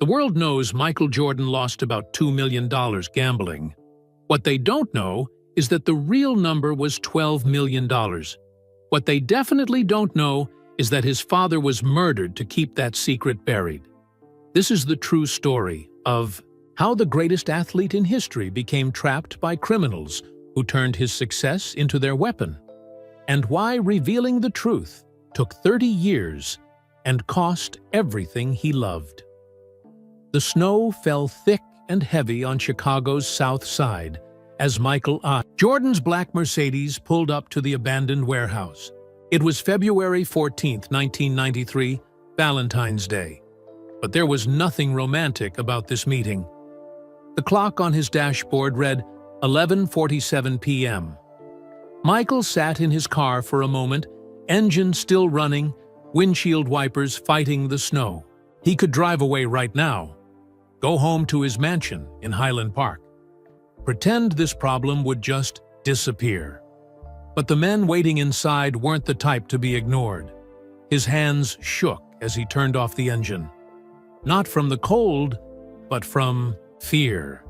The world knows Michael Jordan lost about $2 million gambling. What they don't know is that the real number was $12 million. What they definitely don't know is that his father was murdered to keep that secret buried. This is the true story of how the greatest athlete in history became trapped by criminals who turned his success into their weapon, and why revealing the truth took 30 years and cost everything he loved. The snow fell thick and heavy on Chicago's South Side as Michael Jordan's black Mercedes pulled up to the abandoned warehouse. It was February 14, 1993, Valentine's Day. But there was nothing romantic about this meeting. The clock on his dashboard read 11:47 p.m. Michael sat in his car for a moment, engine still running, windshield wipers fighting the snow. He could drive away right now, go home to his mansion in Highland Park, pretend this problem would just disappear. But the men waiting inside weren't the type to be ignored. His hands shook as he turned off the engine. Not from the cold, but from fear.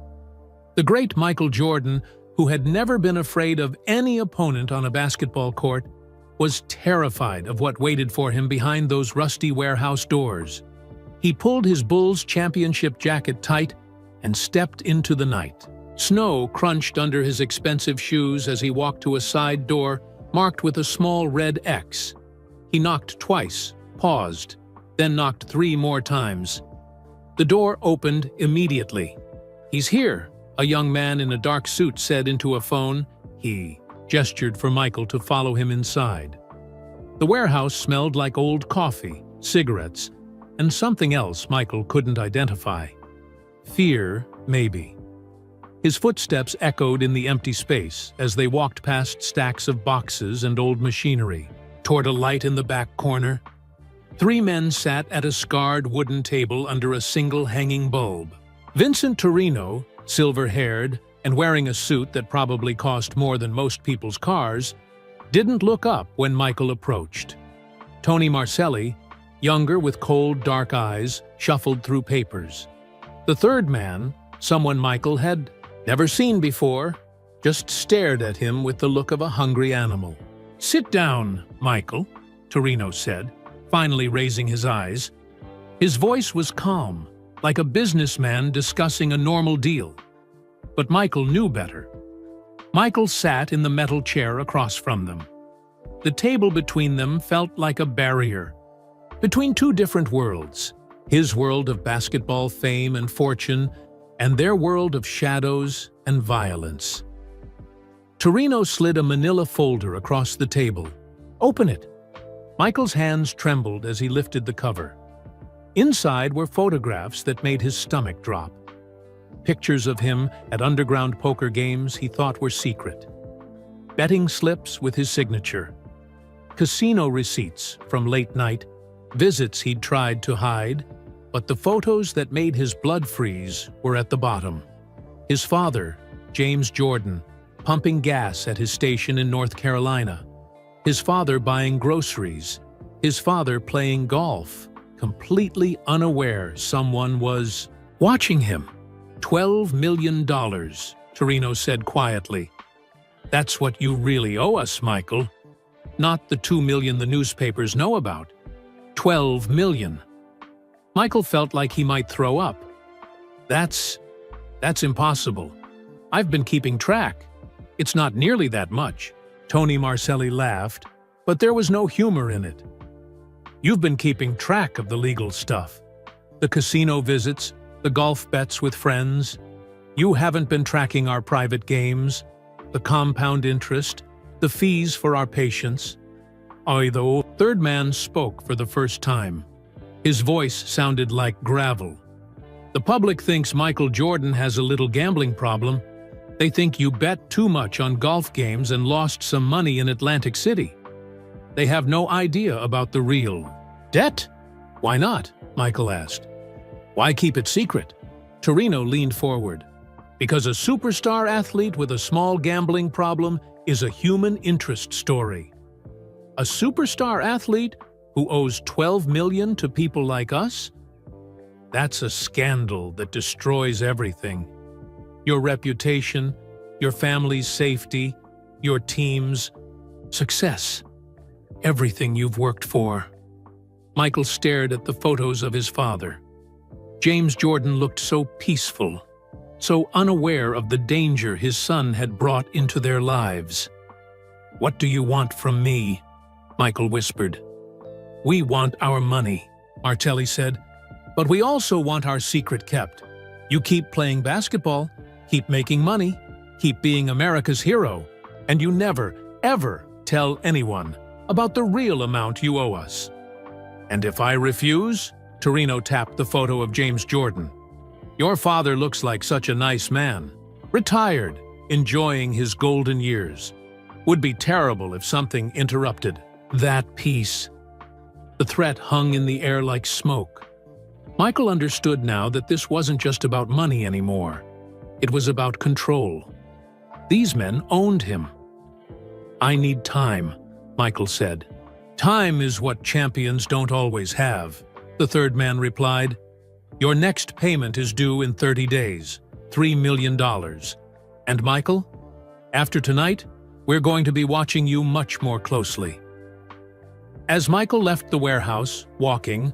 The great Michael Jordan, who had never been afraid of any opponent on a basketball court, was terrified of what waited for him behind those rusty warehouse doors. He pulled his Bulls championship jacket tight and stepped into the night. Snow crunched under his expensive shoes as he walked to a side door marked with a small red X. He knocked twice, paused, then knocked 3 more times. The door opened immediately. "He's here," a young man in a dark suit said into a phone. He gestured for Michael to follow him inside. The warehouse smelled like old coffee, cigarettes, and something else Michael couldn't identify. Fear, maybe. His footsteps echoed in the empty space as they walked past stacks of boxes and old machinery, toward a light in the back corner. 3 men sat at a scarred wooden table under a single hanging bulb. Vincent Torino, silver-haired and wearing a suit that probably cost more than most people's cars, didn't look up when Michael approached. Tony Marcelli, younger with cold, dark eyes, shuffled through papers. The third man, someone Michael had never seen before, just stared at him with the look of a hungry animal. "Sit down, Michael," Torino said, finally raising his eyes. His voice was calm, like a businessman discussing a normal deal. But Michael knew better. Michael sat in the metal chair across from them. The table between them felt like a barrier, between 2 different worlds, his world of basketball fame and fortune, and their world of shadows and violence. Torino slid a manila folder across the table. "Open it." Michael's hands trembled as he lifted the cover. Inside were photographs that made his stomach drop. Pictures of him at underground poker games he thought were secret. Betting slips with his signature. Casino receipts from late night, visits he'd tried to hide, but the photos that made his blood freeze were at the bottom. His father, James Jordan, pumping gas at his station in North Carolina. His father buying groceries. His father playing golf, completely unaware someone was watching him. $12 million, Torino said quietly. "That's what you really owe us, Michael. Not the $2 million the newspapers know about. $12 million. Michael felt like he might throw up. That's impossible. I've been keeping track. It's not nearly that much." Tony Marcelli laughed, but there was no humor in it. "You've been keeping track of the legal stuff. The casino visits, the golf bets with friends. You haven't been tracking our private games, the compound interest, the fees for our patients." The third man spoke for the first time. His voice sounded like gravel. "The public thinks Michael Jordan has a little gambling problem. They think you bet too much on golf games and lost some money in Atlantic City. They have no idea about the real debt." "Why not?" Michael asked. "Why keep it secret?" Torino leaned forward. "Because a superstar athlete with a small gambling problem is a human interest story. A superstar athlete who owes $12 million to people like us? That's a scandal that destroys everything. Your reputation, your family's safety, your team's success. Everything you've worked for. Michael stared at the photos of his father. James Jordan looked so peaceful, so unaware of the danger his son had brought into their lives. "What do you want from me?" Michael whispered. "We want our money," Martelli said, "but we also want our secret kept. You keep playing basketball, keep making money, keep being America's hero, and you never, ever tell anyone about the real amount you owe us." "And if I refuse?" Torino tapped the photo of James Jordan. "Your father looks like such a nice man. Retired, enjoying his golden years. Would be terrible if something interrupted that peace." The threat hung in the air like smoke. Michael understood now that this wasn't just about money anymore. It was about control. These men owned him. "I need time," Michael said. "Time is what champions don't always have," the third man replied. "Your next payment is due in 30 days, $3 million. And Michael, after tonight, we're going to be watching you much more closely." As Michael left the warehouse, walking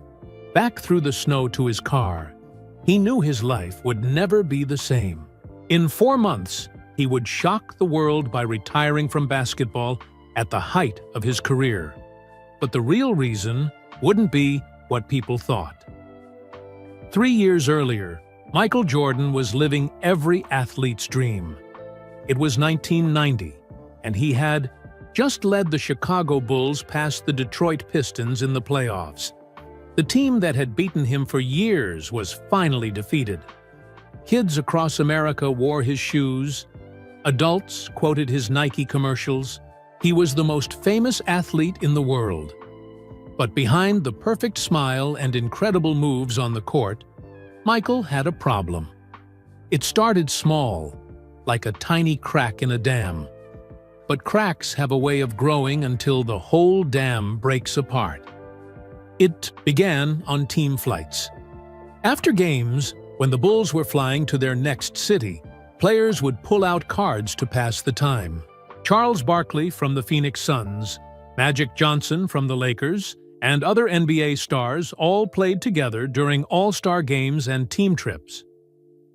back through the snow to his car, he knew his life would never be the same. In 4 months, he would shock the world by retiring from basketball at the height of his career. But the real reason wouldn't be what people thought. 3 years earlier, Michael Jordan was living every athlete's dream. It was 1990, and he had just led the Chicago Bulls past the Detroit Pistons in the playoffs. The team that had beaten him for years was finally defeated. Kids across America wore his shoes. Adults quoted his Nike commercials. He was the most famous athlete in the world. But behind the perfect smile and incredible moves on the court, Michael had a problem. It started small, like a tiny crack in a dam. But cracks have a way of growing until the whole dam breaks apart. It began on team flights. After games, when the Bulls were flying to their next city, players would pull out cards to pass the time. Charles Barkley from the Phoenix Suns, Magic Johnson from the Lakers, and other NBA stars all played together during all-star games and team trips.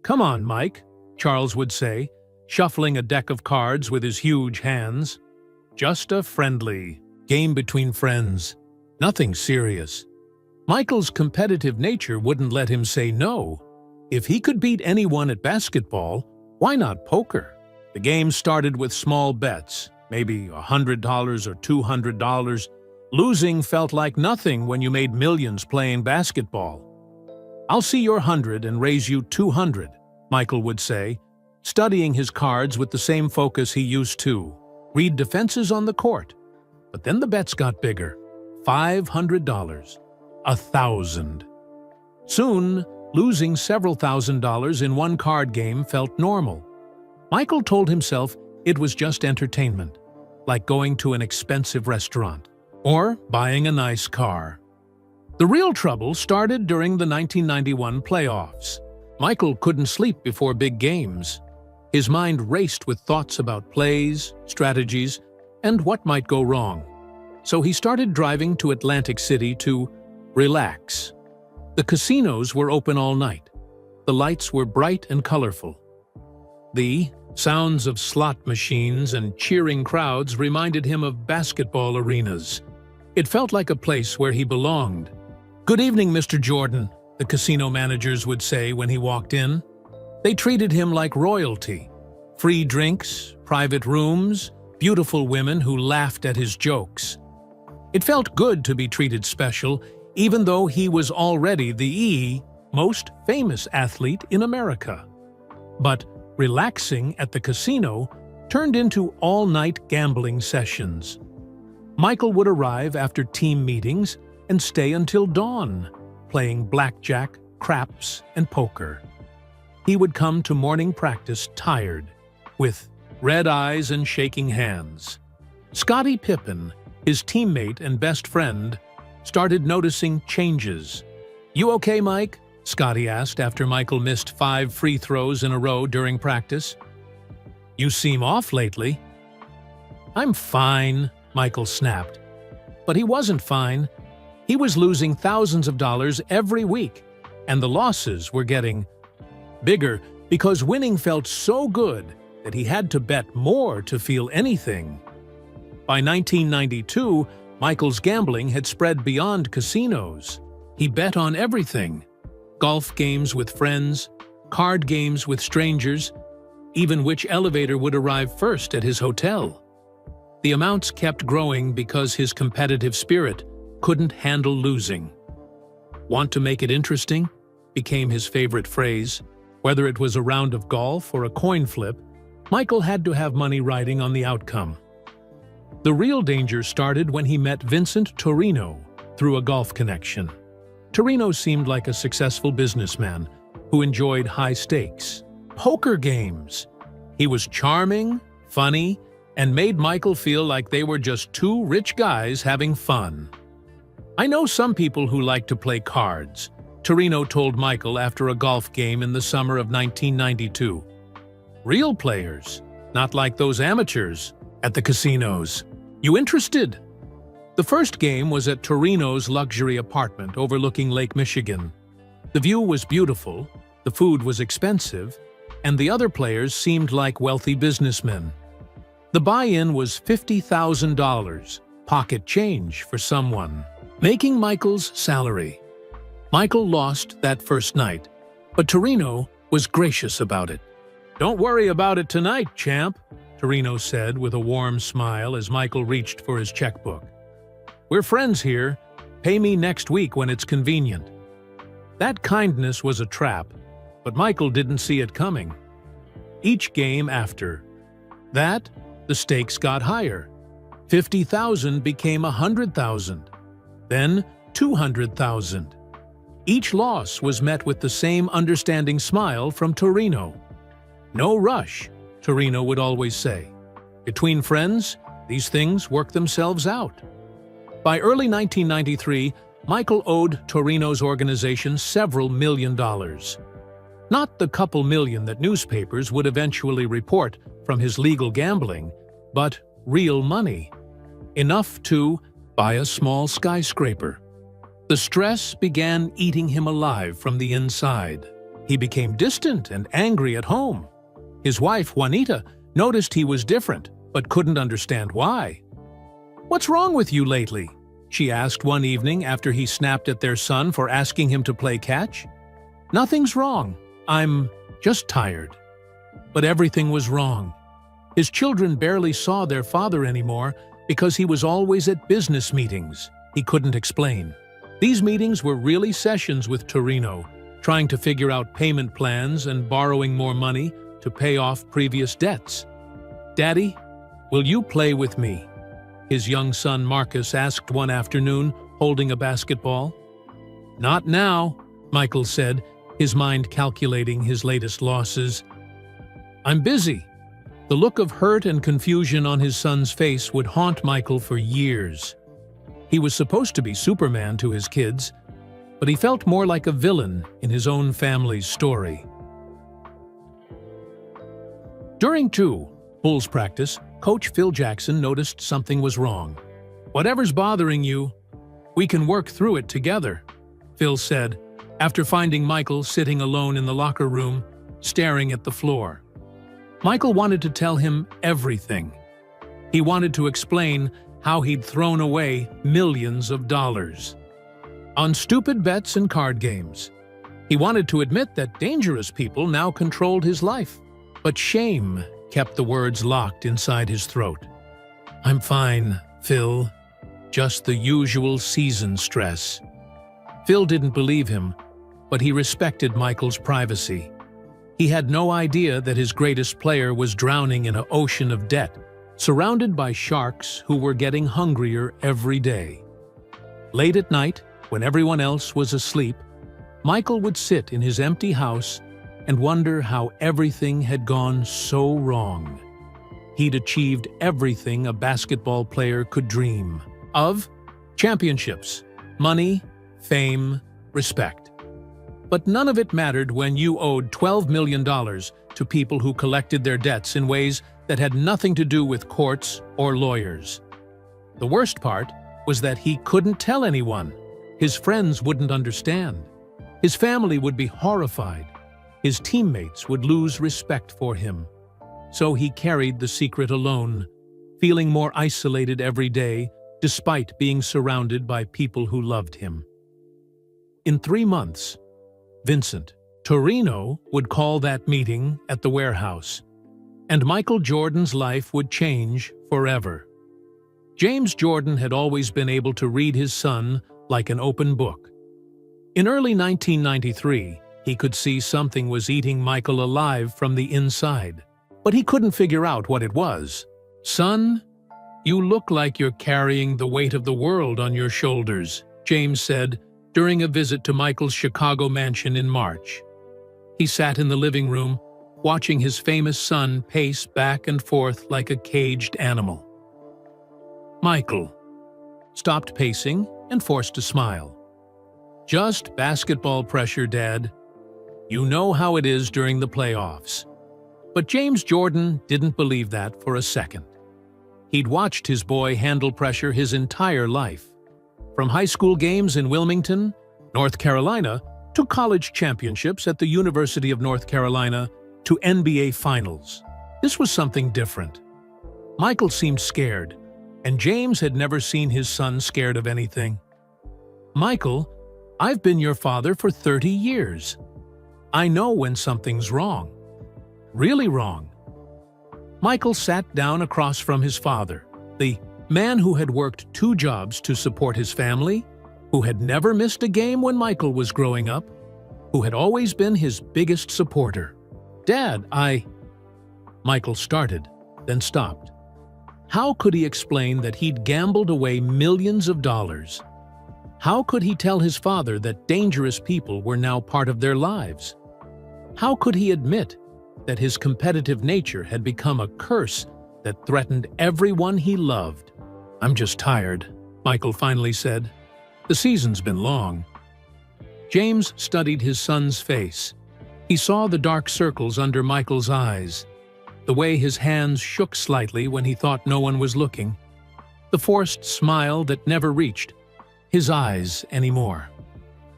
"Come on, Mike," Charles would say, shuffling a deck of cards with his huge hands. "Just a friendly game between friends. Nothing serious." Michael's competitive nature wouldn't let him say no. If he could beat anyone at basketball, why not poker? The game started with small bets, maybe $100 or $200. Losing felt like nothing when you made millions playing basketball. "I'll see your 100 and raise you 200, Michael would say, studying his cards with the same focus he used to. Read defenses on the court. But then the bets got bigger. $500. 1,000. Soon, losing several $1,000s in one card game felt normal. Michael told himself it was just entertainment, like going to an expensive restaurant or buying a nice car. The real trouble started during the 1991 playoffs. Michael couldn't sleep before big games. His mind raced with thoughts about plays, strategies, and what might go wrong. So he started driving to Atlantic City to relax. The casinos were open all night. The lights were bright and colorful. The sounds of slot machines and cheering crowds reminded him of basketball arenas. It felt like a place where he belonged. "Good evening, Mr. Jordan," the casino managers would say when he walked in. They treated him like royalty. Free drinks, private rooms, beautiful women who laughed at his jokes. It felt good to be treated special, even though he was already the most famous athlete in America. But relaxing at the casino turned into all-night gambling sessions. Michael would arrive after team meetings and stay until dawn, playing blackjack, craps, and poker. He would come to morning practice tired, with red eyes and shaking hands. Scottie Pippen, his teammate and best friend, started noticing changes. "You okay, Mike?" Scotty asked after Michael missed 5 free throws in a row during practice. "You seem off lately." "I'm fine," Michael snapped. But he wasn't fine. He was losing thousands of dollars every week, and the losses were getting bigger because winning felt so good that he had to bet more to feel anything. By 1992, Michael's gambling had spread beyond casinos. He bet on everything: golf games with friends, card games with strangers, even which elevator would arrive first at his hotel. The amounts kept growing because his competitive spirit couldn't handle losing. "Want to make it interesting?" became his favorite phrase. Whether it was a round of golf or a coin flip, Michael had to have money riding on the outcome. The real danger started when he met Vincent Torino through a golf connection. Torino seemed like a successful businessman who enjoyed high stakes poker games. He was charming, funny, and made Michael feel like they were just two rich guys having fun. "I know some people who like to play cards," Torino told Michael after a golf game in the summer of 1992. "Real players, not like those amateurs at the casinos. You interested?" The first game was at Torino's luxury apartment overlooking Lake Michigan. The view was beautiful, the food was expensive, and the other players seemed like wealthy businessmen. The buy-in was $50,000, pocket change for someone, making Michael's salary. Michael lost that first night, but Torino was gracious about it. "Don't worry about it tonight, champ," Torino said with a warm smile as Michael reached for his checkbook. "We're friends here. Pay me next week when it's convenient." That kindness was a trap, but Michael didn't see it coming. Each game after that, the stakes got higher. 50,000 became 100,000, then 200,000. Each loss was met with the same understanding smile from Torino. "No rush," Torino would always say. "Between friends, these things work themselves out." By early 1993, Michael owed Torino's organization several $1,000,000. Not the couple million that newspapers would eventually report from his legal gambling, but real money. Enough to buy a small skyscraper. The stress began eating him alive from the inside. He became distant and angry at home. His wife, Juanita, noticed he was different, but couldn't understand why. "What's wrong with you lately?" she asked one evening after he snapped at their son for asking him to play catch. "Nothing's wrong. I'm just tired." But everything was wrong. His children barely saw their father anymore because he was always at business meetings he couldn't explain. These meetings were really sessions with Torino, trying to figure out payment plans and borrowing more money to pay off previous debts. "Daddy, will you play with me?" his young son Marcus asked one afternoon, holding a basketball. "Not now," Michael said, his mind calculating his latest losses. "I'm busy." The look of hurt and confusion on his son's face would haunt Michael for years. He was supposed to be Superman to his kids, but he felt more like a villain in his own family's story. During Bulls practice, Coach Phil Jackson noticed something was wrong. "Whatever's bothering you, we can work through it together," Phil said, after finding Michael sitting alone in the locker room, staring at the floor. Michael wanted to tell him everything. He wanted to explain how he'd thrown away millions of dollars on stupid bets and card games. He wanted to admit that dangerous people now controlled his life, but shame kept the words locked inside his throat. "I'm fine, Phil. Just the usual season stress." Phil didn't believe him, but he respected Michael's privacy. He had no idea that his greatest player was drowning in an ocean of debt, surrounded by sharks who were getting hungrier every day. Late at night, when everyone else was asleep, Michael would sit in his empty house and wonder how everything had gone so wrong. He'd achieved everything a basketball player could dream of: championships, money, fame, respect. But none of it mattered when you owed $12 million to people who collected their debts in ways that had nothing to do with courts or lawyers. The worst part was that he couldn't tell anyone. His friends wouldn't understand. His family would be horrified. His teammates would lose respect for him. So he carried the secret alone, feeling more isolated every day, despite being surrounded by people who loved him. In 3 months, Vincent Torino would call that meeting at the warehouse, and Michael Jordan's life would change forever. James Jordan had always been able to read his son like an open book. In early 1993, he could see something was eating Michael alive from the inside, but he couldn't figure out what it was. "Son, you look like you're carrying the weight of the world on your shoulders," James said during a visit to Michael's Chicago mansion in March. He sat in the living room, watching his famous son pace back and forth like a caged animal. Michael stopped pacing and forced a smile. "Just basketball pressure, Dad. You know how it is during the playoffs." But James Jordan didn't believe that for a second. He'd watched his boy handle pressure his entire life. From high school games in Wilmington, North Carolina, to college championships at the University of North Carolina, to NBA finals. This was something different. Michael seemed scared, and James had never seen his son scared of anything. "Michael, I've been your father for 30 years. I know when something's wrong. Really wrong." Michael sat down across from his father, the man who had worked 2 jobs to support his family, who had never missed a game when Michael was growing up, who had always been his biggest supporter. "Dad, Michael started, then stopped. How could he explain that he'd gambled away millions of dollars? How could he tell his father that dangerous people were now part of their lives? How could he admit that his competitive nature had become a curse that threatened everyone he loved? "I'm just tired," Michael finally said. "The season's been long." James studied his son's face. He saw the dark circles under Michael's eyes, the way his hands shook slightly when he thought no one was looking, the forced smile that never reached his eyes anymore.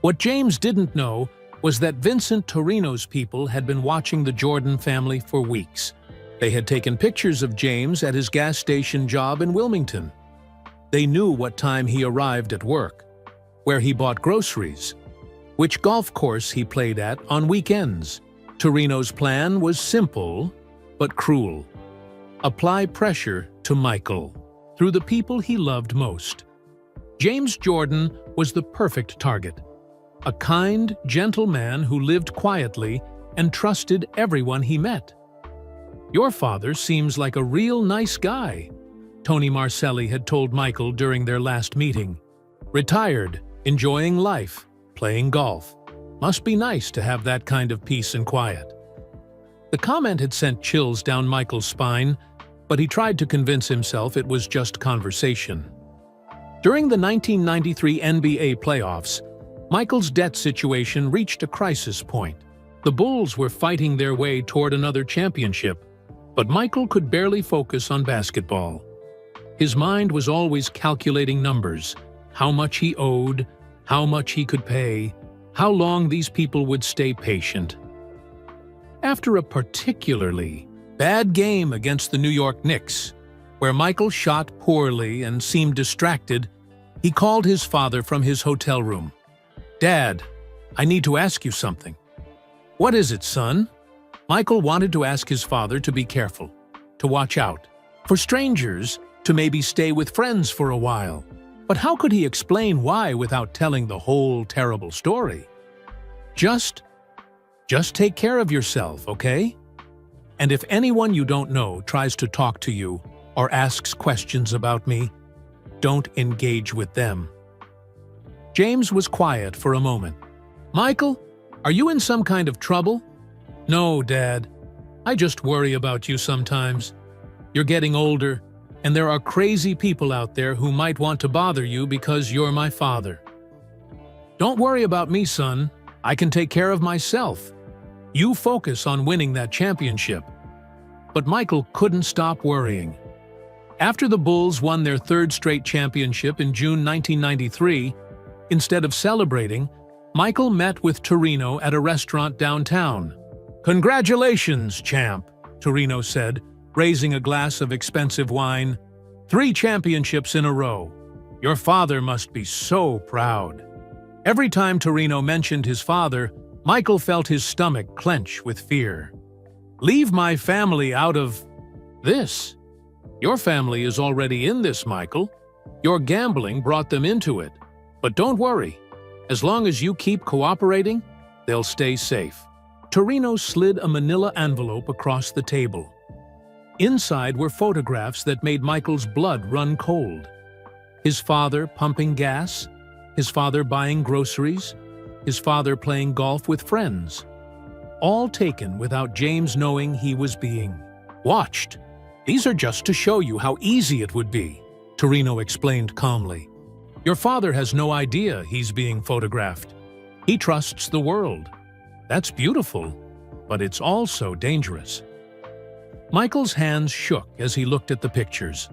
What James didn't know was that Vincent Torino's people had been watching the Jordan family for weeks. They had taken pictures of James at his gas station job in Wilmington. They knew what time he arrived at work, where he bought groceries, which golf course he played at on weekends. Torino's plan was simple but cruel. Apply pressure to Michael through the people he loved most. James Jordan was the perfect target. A kind, gentle man who lived quietly and trusted everyone he met. "Your father seems like a real nice guy," Tony Marcelli had told Michael during their last meeting. "Retired, enjoying life, playing golf. Must be nice to have that kind of peace and quiet." The comment had sent chills down Michael's spine, but he tried to convince himself it was just conversation. During the 1993 NBA playoffs, Michael's debt situation reached a crisis point. The Bulls were fighting their way toward another championship, but Michael could barely focus on basketball. His mind was always calculating numbers, how much he owed, how much he could pay, how long these people would stay patient. After a particularly bad game against the New York Knicks, where Michael shot poorly and seemed distracted, he called his father from his hotel room. "Dad, I need to ask you something." "What is it, son?" Michael wanted to ask his father to be careful, to watch out for strangers, to maybe stay with friends for a while. But how could he explain why without telling the whole terrible story? Just take care of yourself, okay? And if anyone you don't know tries to talk to you or asks questions about me, don't engage with them. James was quiet for a moment. "Michael, are you in some kind of trouble?" "No, Dad. I just worry about you sometimes. You're getting older, and there are crazy people out there who might want to bother you because you're my father." "Don't worry about me, son. I can take care of myself. You focus on winning that championship." But Michael couldn't stop worrying. After the Bulls won their third straight championship in June 1993, instead of celebrating, Michael met with Torino at a restaurant downtown. "Congratulations, champ," Torino said, raising a glass of expensive wine. "3 championships in a row. Your father must be so proud." Every time Torino mentioned his father, Michael felt his stomach clench with fear. "Leave my family out of this. Your family is already in this, Michael. Your gambling brought them into it. But don't worry. As long as you keep cooperating, they'll stay safe." Torino slid a manila envelope across the table. Inside were photographs that made Michael's blood run cold. His father pumping gas, his father buying groceries, his father playing golf with friends. All taken without James knowing he was being watched. "These are just to show you how easy it would be," Torino explained calmly. "Your father has no idea he's being photographed. He trusts the world. That's beautiful, but it's also dangerous." Michael's hands shook as he looked at the pictures.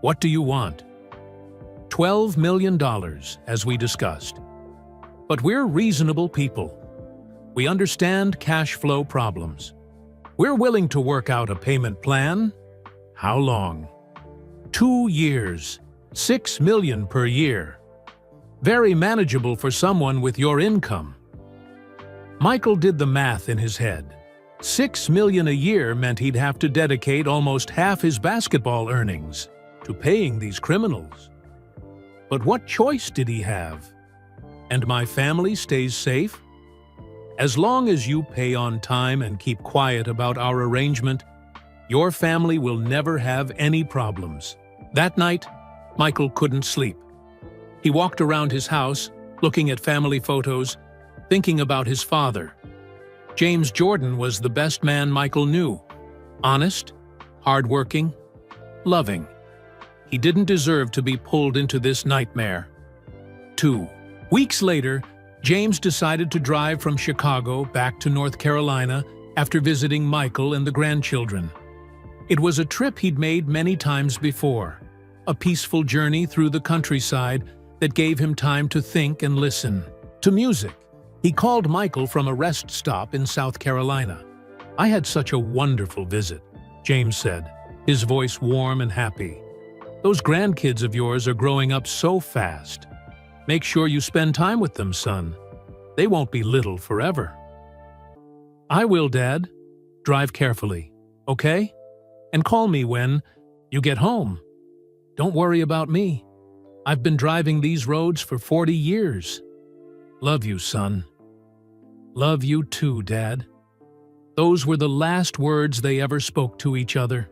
"What do you want?" $12 million, as we discussed. But we're reasonable people. We understand cash flow problems. We're willing to work out a payment plan. How long? 2 years, $6 million per year. Very manageable for someone with your income. Michael did the math in his head. $6 million a year meant he'd have to dedicate almost half his basketball earnings to paying these criminals. But what choice did he have? "And my family stays safe? As long as you pay on time and keep quiet about our arrangement, your family will never have any problems." That night, Michael couldn't sleep. He walked around his house, looking at family photos, thinking about his father. James Jordan was the best man Michael knew. Honest, hardworking, loving. He didn't deserve to be pulled into this nightmare. 2 weeks later, James decided to drive from Chicago back to North Carolina after visiting Michael and the grandchildren. It was a trip he'd made many times before, a peaceful journey through the countryside that gave him time to think and listen to music. He called Michael from a rest stop in South Carolina. "I had such a wonderful visit," James said, his voice warm and happy. "Those grandkids of yours are growing up so fast. Make sure you spend time with them, son. They won't be little forever." "I will, Dad. Drive carefully, okay? And call me when you get home. Don't worry about me. I've been driving these roads for 40 years. Love you, son." "Love you too, Dad." Those were the last words they ever spoke to each other.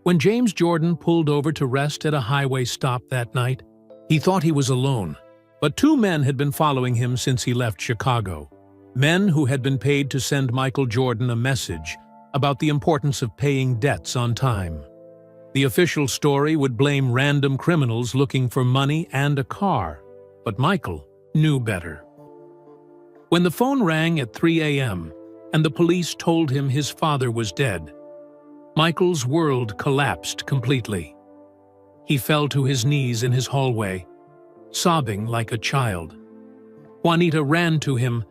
When James Jordan pulled over to rest at a highway stop that night, he thought he was alone. But 2 men had been following him since he left Chicago. Men who had been paid to send Michael Jordan a message about the importance of paying debts on time. The official story would blame random criminals looking for money and a car, but Michael knew better. When the phone rang at 3 a.m. and the police told him his father was dead, Michael's world collapsed completely. He fell to his knees in his hallway, sobbing like a child. Juanita ran to him,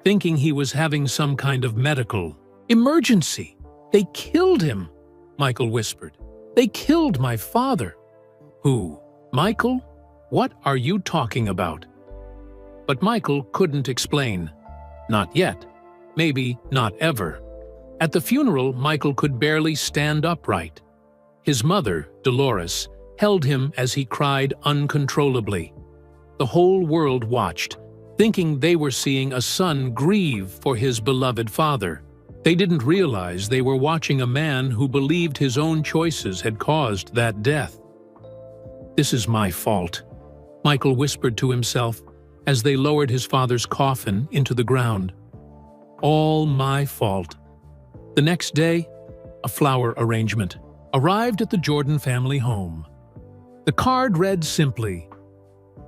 thinking he was having some kind of medical emergency. "They killed him," Michael whispered. "They killed my father." "Who? Michael? What are you talking about?" But Michael couldn't explain. Not yet. Maybe not ever. At the funeral, Michael could barely stand upright. His mother, Dolores, held him as he cried uncontrollably. The whole world watched, thinking they were seeing a son grieve for his beloved father. They didn't realize they were watching a man who believed his own choices had caused that death. "This is my fault," Michael whispered to himself as they lowered his father's coffin into the ground. "All my fault." The next day, a flower arrangement arrived at the Jordan family home. The card read simply,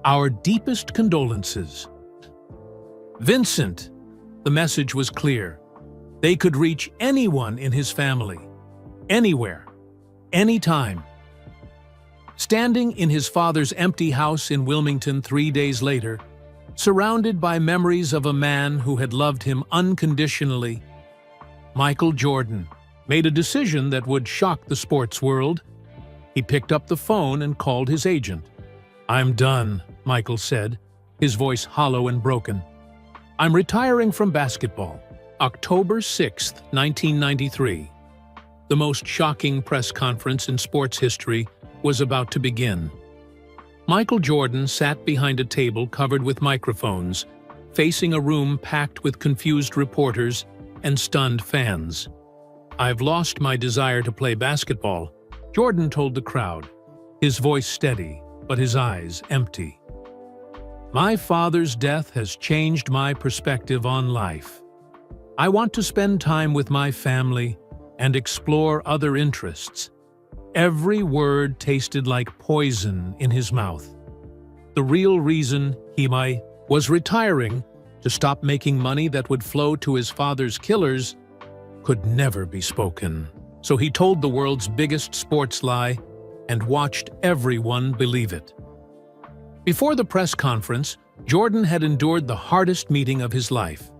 "Our deepest condolences." Vincent. The message was clear. They could reach anyone in his family. Anywhere. Anytime. Standing in his father's empty house in Wilmington 3 days later, surrounded by memories of a man who had loved him unconditionally, Michael Jordan made a decision that would shock the sports world. He picked up the phone and called his agent. "I'm done," Michael said, his voice hollow and broken. "I'm retiring from basketball." October 6, 1993. The most shocking press conference in sports history was about to begin. Michael Jordan sat behind a table covered with microphones, facing a room packed with confused reporters and stunned fans. "I've lost my desire to play basketball," Jordan told the crowd, his voice steady, but his eyes empty. "My father's death has changed my perspective on life. I want to spend time with my family and explore other interests." Every word tasted like poison in his mouth. The real reason he was retiring, to stop making money that would flow to his father's killers, could never be spoken. So he told the world's biggest sports lie and watched everyone believe it. Before the press conference, Jordan had endured the hardest meeting of his life.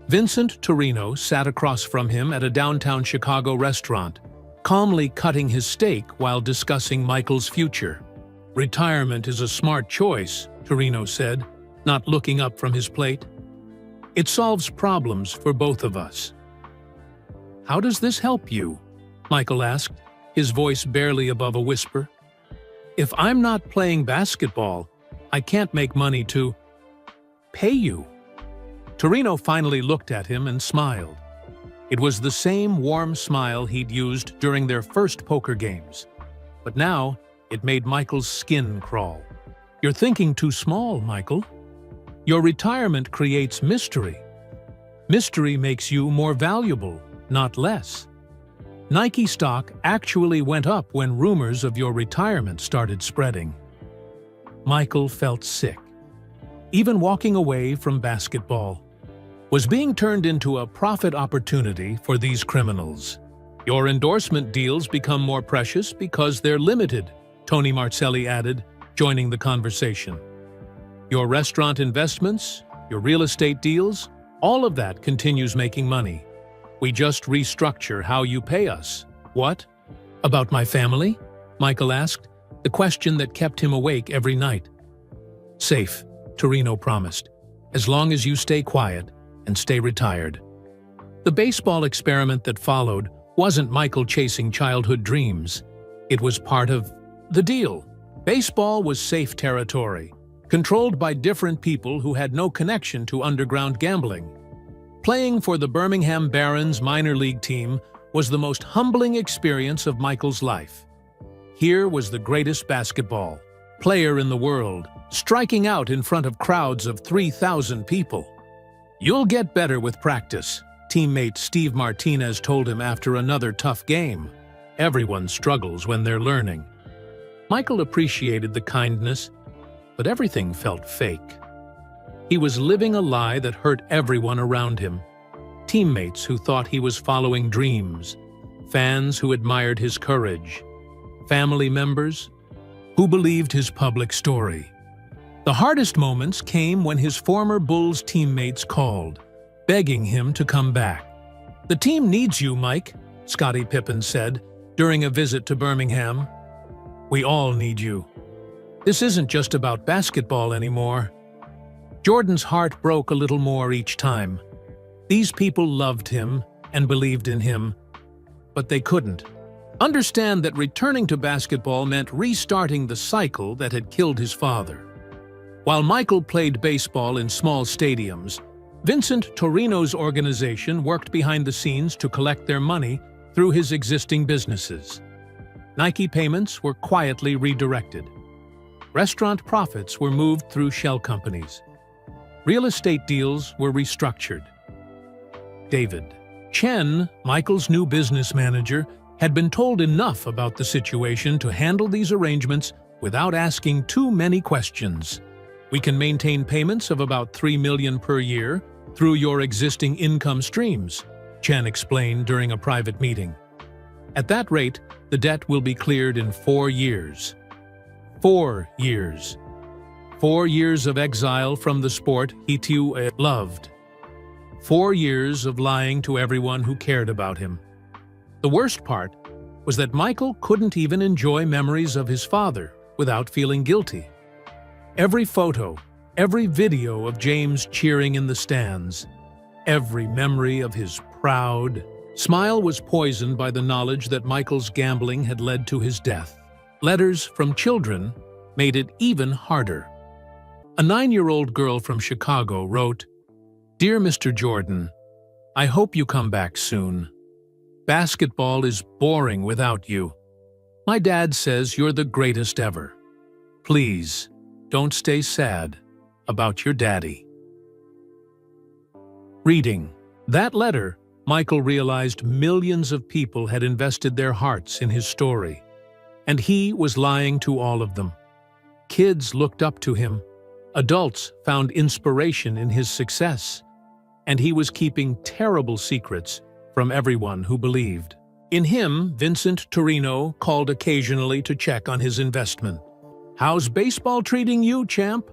Vincent Torino sat across from him at a downtown Chicago restaurant, calmly cutting his steak while discussing Michael's future. "Retirement is a smart choice," Torino said, not looking up from his plate. "It solves problems for both of us." "How does this help you?" Michael asked, his voice barely above a whisper. "If I'm not playing basketball, I can't make money to pay you." Torino finally looked at him and smiled. It was the same warm smile he'd used during their first poker games. But now, it made Michael's skin crawl. "You're thinking too small, Michael. Your retirement creates mystery. Mystery makes you more valuable, not less. Nike stock actually went up when rumors of your retirement started spreading." Michael felt sick. Even walking away from basketball was being turned into a profit opportunity for these criminals. "Your endorsement deals become more precious because they're limited," Tony Marcelli added, joining the conversation. "Your restaurant investments, your real estate deals, all of that continues making money. We just restructure how you pay us." "What? About my family?" Michael asked, the question that kept him awake every night. "Safe," Torino promised, "as long as you stay quiet and stay retired." The baseball experiment that followed wasn't Michael chasing childhood dreams. It was part of the deal. Baseball was safe territory, controlled by different people who had no connection to underground gambling. Playing for the Birmingham Barons minor league team was the most humbling experience of Michael's life. Here was the greatest basketball player in the world, striking out in front of crowds of 3,000 people. "You'll get better with practice," teammate Steve Martinez told him after another tough game. "Everyone struggles when they're learning." Michael appreciated the kindness, but everything felt fake. He was living a lie that hurt everyone around him. Teammates who thought he was following dreams, fans who admired his courage, family members who believed his public story. The hardest moments came when his former Bulls teammates called, begging him to come back. "The team needs you, Mike," Scottie Pippen said during a visit to Birmingham. "We all need you. This isn't just about basketball anymore." Jordan's heart broke a little more each time. These people loved him and believed in him, but they couldn't understand that returning to basketball meant restarting the cycle that had killed his father. While Michael played baseball in small stadiums, Vincent Torino's organization worked behind the scenes to collect their money through his existing businesses. Nike payments were quietly redirected. Restaurant profits were moved through shell companies. Real estate deals were restructured. David Chen, Michael's new business manager, had been told enough about the situation to handle these arrangements without asking too many questions. We can maintain payments of about $3 million per year through your existing income streams, Chen explained during a private meeting. At that rate, the debt will be cleared in 4 years. 4 years. 4 years of exile from the sport he too loved. 4 years of lying to everyone who cared about him. The worst part was that Michael couldn't even enjoy memories of his father without feeling guilty. Every photo, every video of James cheering in the stands, every memory of his proud smile was poisoned by the knowledge that Michael's gambling had led to his death. Letters from children made it even harder. A 9-year-old girl from Chicago wrote, "Dear Mr. Jordan, I hope you come back soon. Basketball is boring without you. My dad says you're the greatest ever. Please, don't stay sad about your daddy." Reading that letter, Michael realized millions of people had invested their hearts in his story, and he was lying to all of them. Kids looked up to him. Adults found inspiration in his success, and he was keeping terrible secrets from everyone who believed. In him, Vincent Torino called occasionally to check on his investment. "How's baseball treating you, champ?"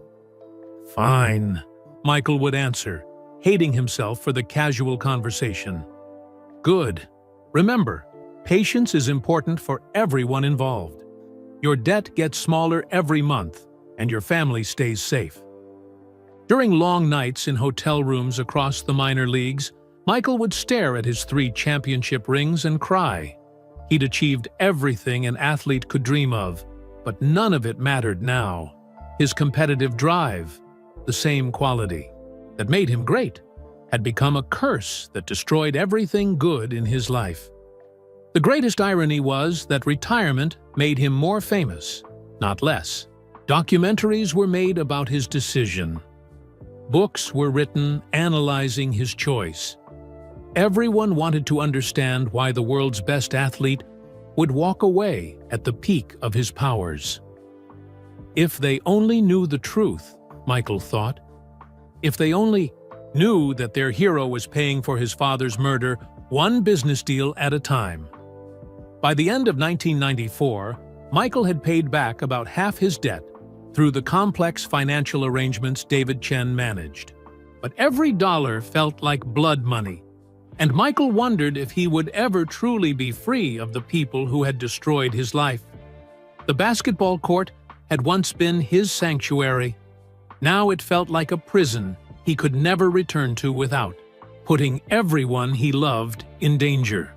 "Fine," Michael would answer, hating himself for the casual conversation. "Good. Remember, patience is important for everyone involved. Your debt gets smaller every month, and your family stays safe." During long nights in hotel rooms across the minor leagues, Michael would stare at his 3 championship rings and cry. He'd achieved everything an athlete could dream of, but none of it mattered now. His competitive drive, the same quality that made him great, had become a curse that destroyed everything good in his life. The greatest irony was that retirement made him more famous, not less. Documentaries were made about his decision. Books were written analyzing his choice. Everyone wanted to understand why the world's best athlete would walk away at the peak of his powers. If they only knew the truth, Michael thought. If they only knew that their hero was paying for his father's murder one business deal at a time. By the end of 1994, Michael had paid back about half his debt through the complex financial arrangements David Chen managed. But every dollar felt like blood money, and Michael wondered if he would ever truly be free of the people who had destroyed his life. The basketball court had once been his sanctuary. Now it felt like a prison he could never return to without putting everyone he loved in danger.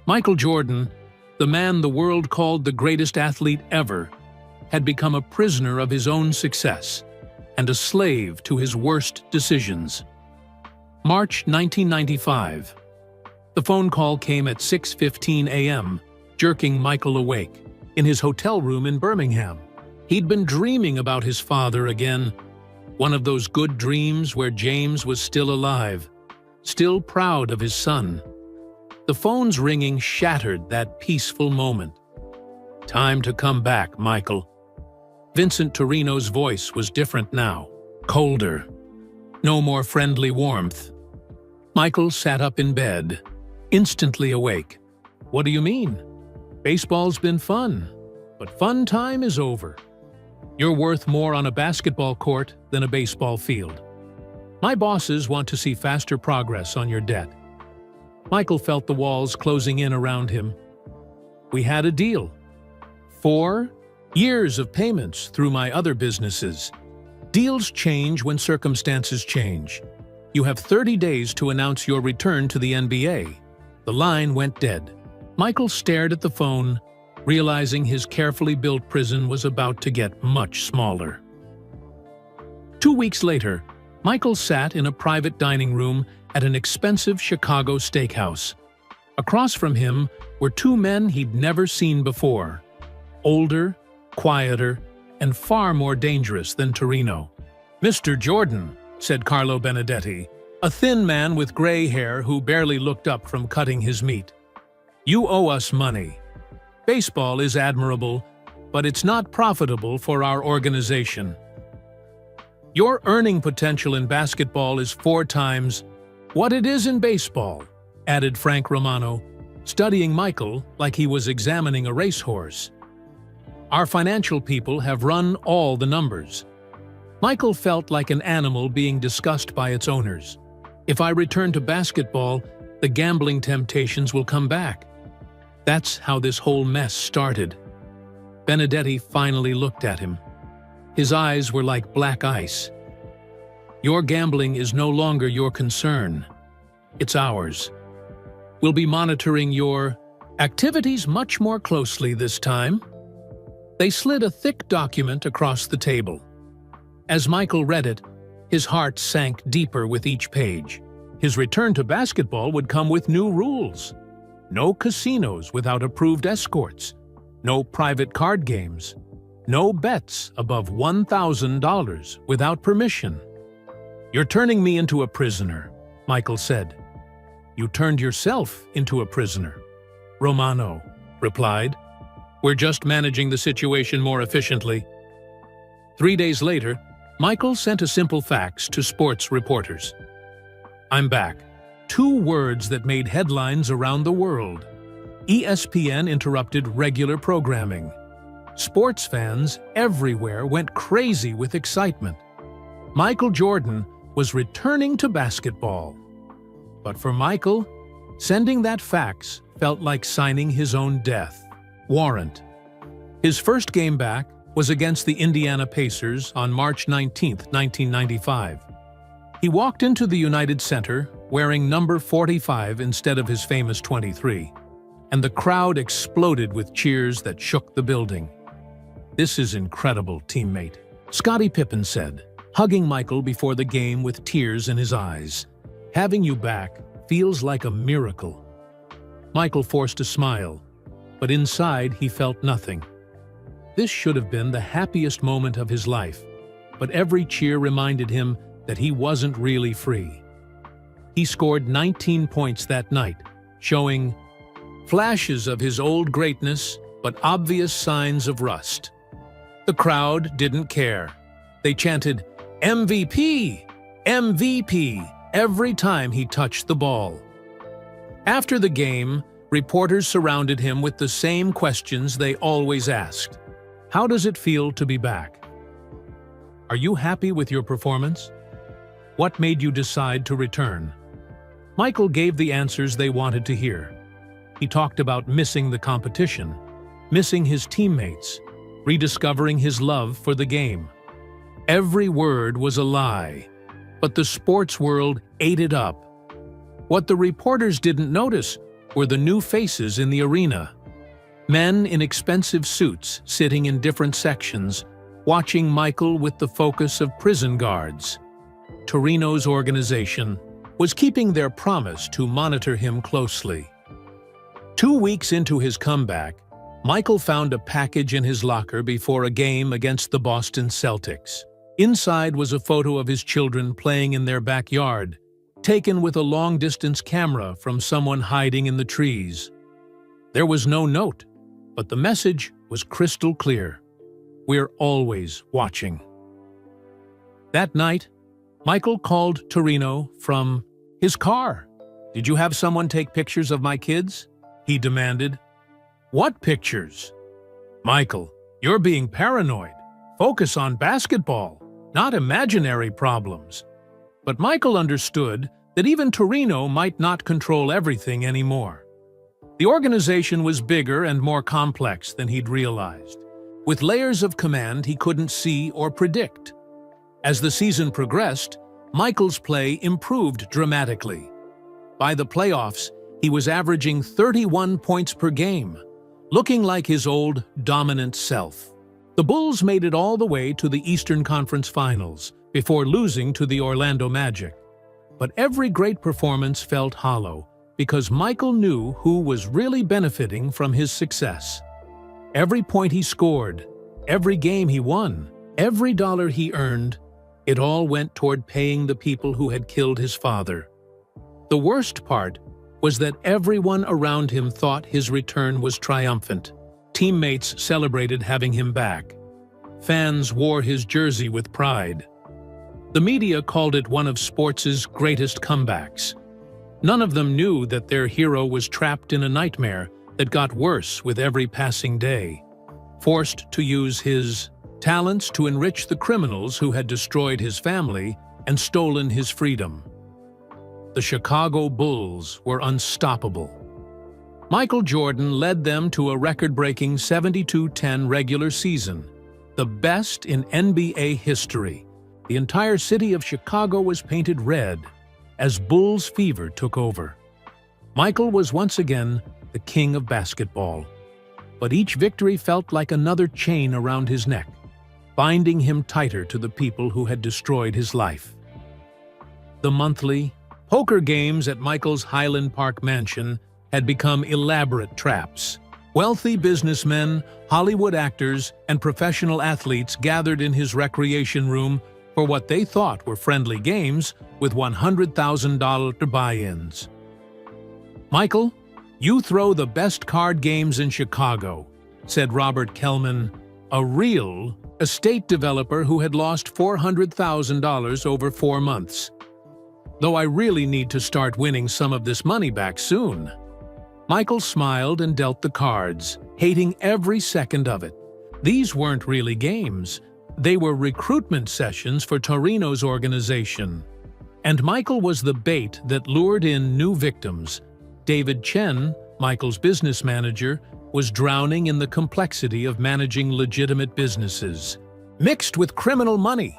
Michael Jordan, the man the world called the greatest athlete ever, had become a prisoner of his own success and a slave to his worst decisions. March 1995. The phone call came at 6:15 a.m., jerking Michael awake, in his hotel room in Birmingham. He'd been dreaming about his father again, one of those good dreams where James was still alive, still proud of his son. The phone's ringing shattered that peaceful moment. "Time to come back, Michael." Vincent Torino's voice was different now, colder. No more friendly warmth. Michael sat up in bed, instantly awake. "What do you mean? Baseball's been fun, but fun time is over. You're worth more on a basketball court than a baseball field. My bosses want to see faster progress on your debt." Michael felt the walls closing in around him. "We had a deal. 4 years of payments through my other businesses. Deals change when circumstances change. You have 30 days to announce your return to the NBA." The line went dead. Michael stared at the phone, realizing his carefully built prison was about to get much smaller. 2 weeks later, Michael sat in a private dining room at an expensive Chicago steakhouse. Across from him were 2 men he'd never seen before. Older, quieter, and far more dangerous than Torino. "Mr. Jordan," said Carlo Benedetti, a thin man with gray hair who barely looked up from cutting his meat. "You owe us money. Baseball is admirable, but it's not profitable for our organization." Your earning potential in basketball is 4 times what it is in baseball, added Frank Romano, studying Michael like he was examining a racehorse. Our financial people have run all the numbers. Michael felt like an animal being discussed by its owners. If I return to basketball, the gambling temptations will come back. That's how this whole mess started. Benedetti finally looked at him. His eyes were like black ice. Your gambling is no longer your concern. It's ours. We'll be monitoring your activities much more closely this time. They slid a thick document across the table. As Michael read it, his heart sank deeper with each page. His return to basketball would come with new rules. No casinos without approved escorts. No private card games. No bets above $1,000 without permission. You're turning me into a prisoner, Michael said. You turned yourself into a prisoner, Romano replied. We're just managing the situation more efficiently. 3 days later, Michael sent a simple fax to sports reporters. I'm back. 2 words that made headlines around the world. ESPN interrupted regular programming. Sports fans everywhere went crazy with excitement. Michael Jordan was returning to basketball. But for Michael, sending that fax felt like signing his own death warrant. His first game back was against the Indiana Pacers on March 19, 1995. He walked into the United Center wearing number 45 instead of his famous 23, and the crowd exploded with cheers that shook the building. This is incredible, teammate, Scottie Pippen said, hugging Michael before the game with tears in his eyes. Having you back feels like a miracle. Michael forced a smile, but inside he felt nothing. This should have been the happiest moment of his life, but every cheer reminded him that he wasn't really free. He scored 19 points that night, showing flashes of his old greatness but obvious signs of rust. The crowd didn't care. They chanted, MVP! MVP! every time he touched the ball. After the game, reporters surrounded him with the same questions they always asked. How does it feel to be back? Are you happy with your performance? What made you decide to return? Michael gave the answers they wanted to hear. He talked about missing the competition, missing his teammates, rediscovering his love for the game. Every word was a lie, but the sports world ate it up. What the reporters didn't notice were the new faces in the arena. Men in expensive suits sitting in different sections, watching Michael with the focus of prison guards. Torino's organization was keeping their promise to monitor him closely. 2 weeks into his comeback, Michael found a package in his locker before a game against the Boston Celtics. Inside was a photo of his children playing in their backyard, taken with a long-distance camera from someone hiding in the trees. There was no note, but the message was crystal clear. We're always watching. That night, Michael called Torino from his car. Did you have someone take pictures of my kids? He demanded. What pictures? Michael, you're being paranoid. Focus on basketball, not imaginary problems. But Michael understood that even Torino might not control everything anymore. The organization was bigger and more complex than he'd realized, with layers of command he couldn't see or predict. As the season progressed, Michael's play improved dramatically. By the playoffs, he was averaging 31 points per game, looking like his old, dominant self. The Bulls made it all the way to the Eastern Conference Finals before losing to the Orlando Magic. But every great performance felt hollow because Michael knew who was really benefiting from his success. Every point he scored, every game he won, every dollar he earned, it all went toward paying the people who had killed his father. The worst part was that everyone around him thought his return was triumphant. Teammates celebrated having him back. Fans wore his jersey with pride. The media called it one of sports' greatest comebacks. None of them knew that their hero was trapped in a nightmare that got worse with every passing day, forced to use his talents to enrich the criminals who had destroyed his family and stolen his freedom. The Chicago Bulls were unstoppable. Michael Jordan led them to a record-breaking 72-10 regular season, the best in NBA history. The entire city of Chicago was painted red as Bulls fever took over. Michael was once again the king of basketball, but each victory felt like another chain around his neck, binding him tighter to the people who had destroyed his life. The monthly poker games at Michael's Highland Park mansion had become elaborate traps. Wealthy businessmen, Hollywood actors, and professional athletes gathered in his recreation room for what they thought were friendly games with $100,000 buy-ins. "Michael, you throw the best card games in Chicago," said Robert Kellman, a real estate developer who had lost $400,000 over 4 months. "Though I really need to start winning some of this money back soon." Michael smiled and dealt the cards, hating every second of it. These weren't really games. They were recruitment sessions for Torino's organization. And Michael was the bait that lured in new victims. David Chen, Michael's business manager, was drowning in the complexity of managing legitimate businesses, mixed with criminal money.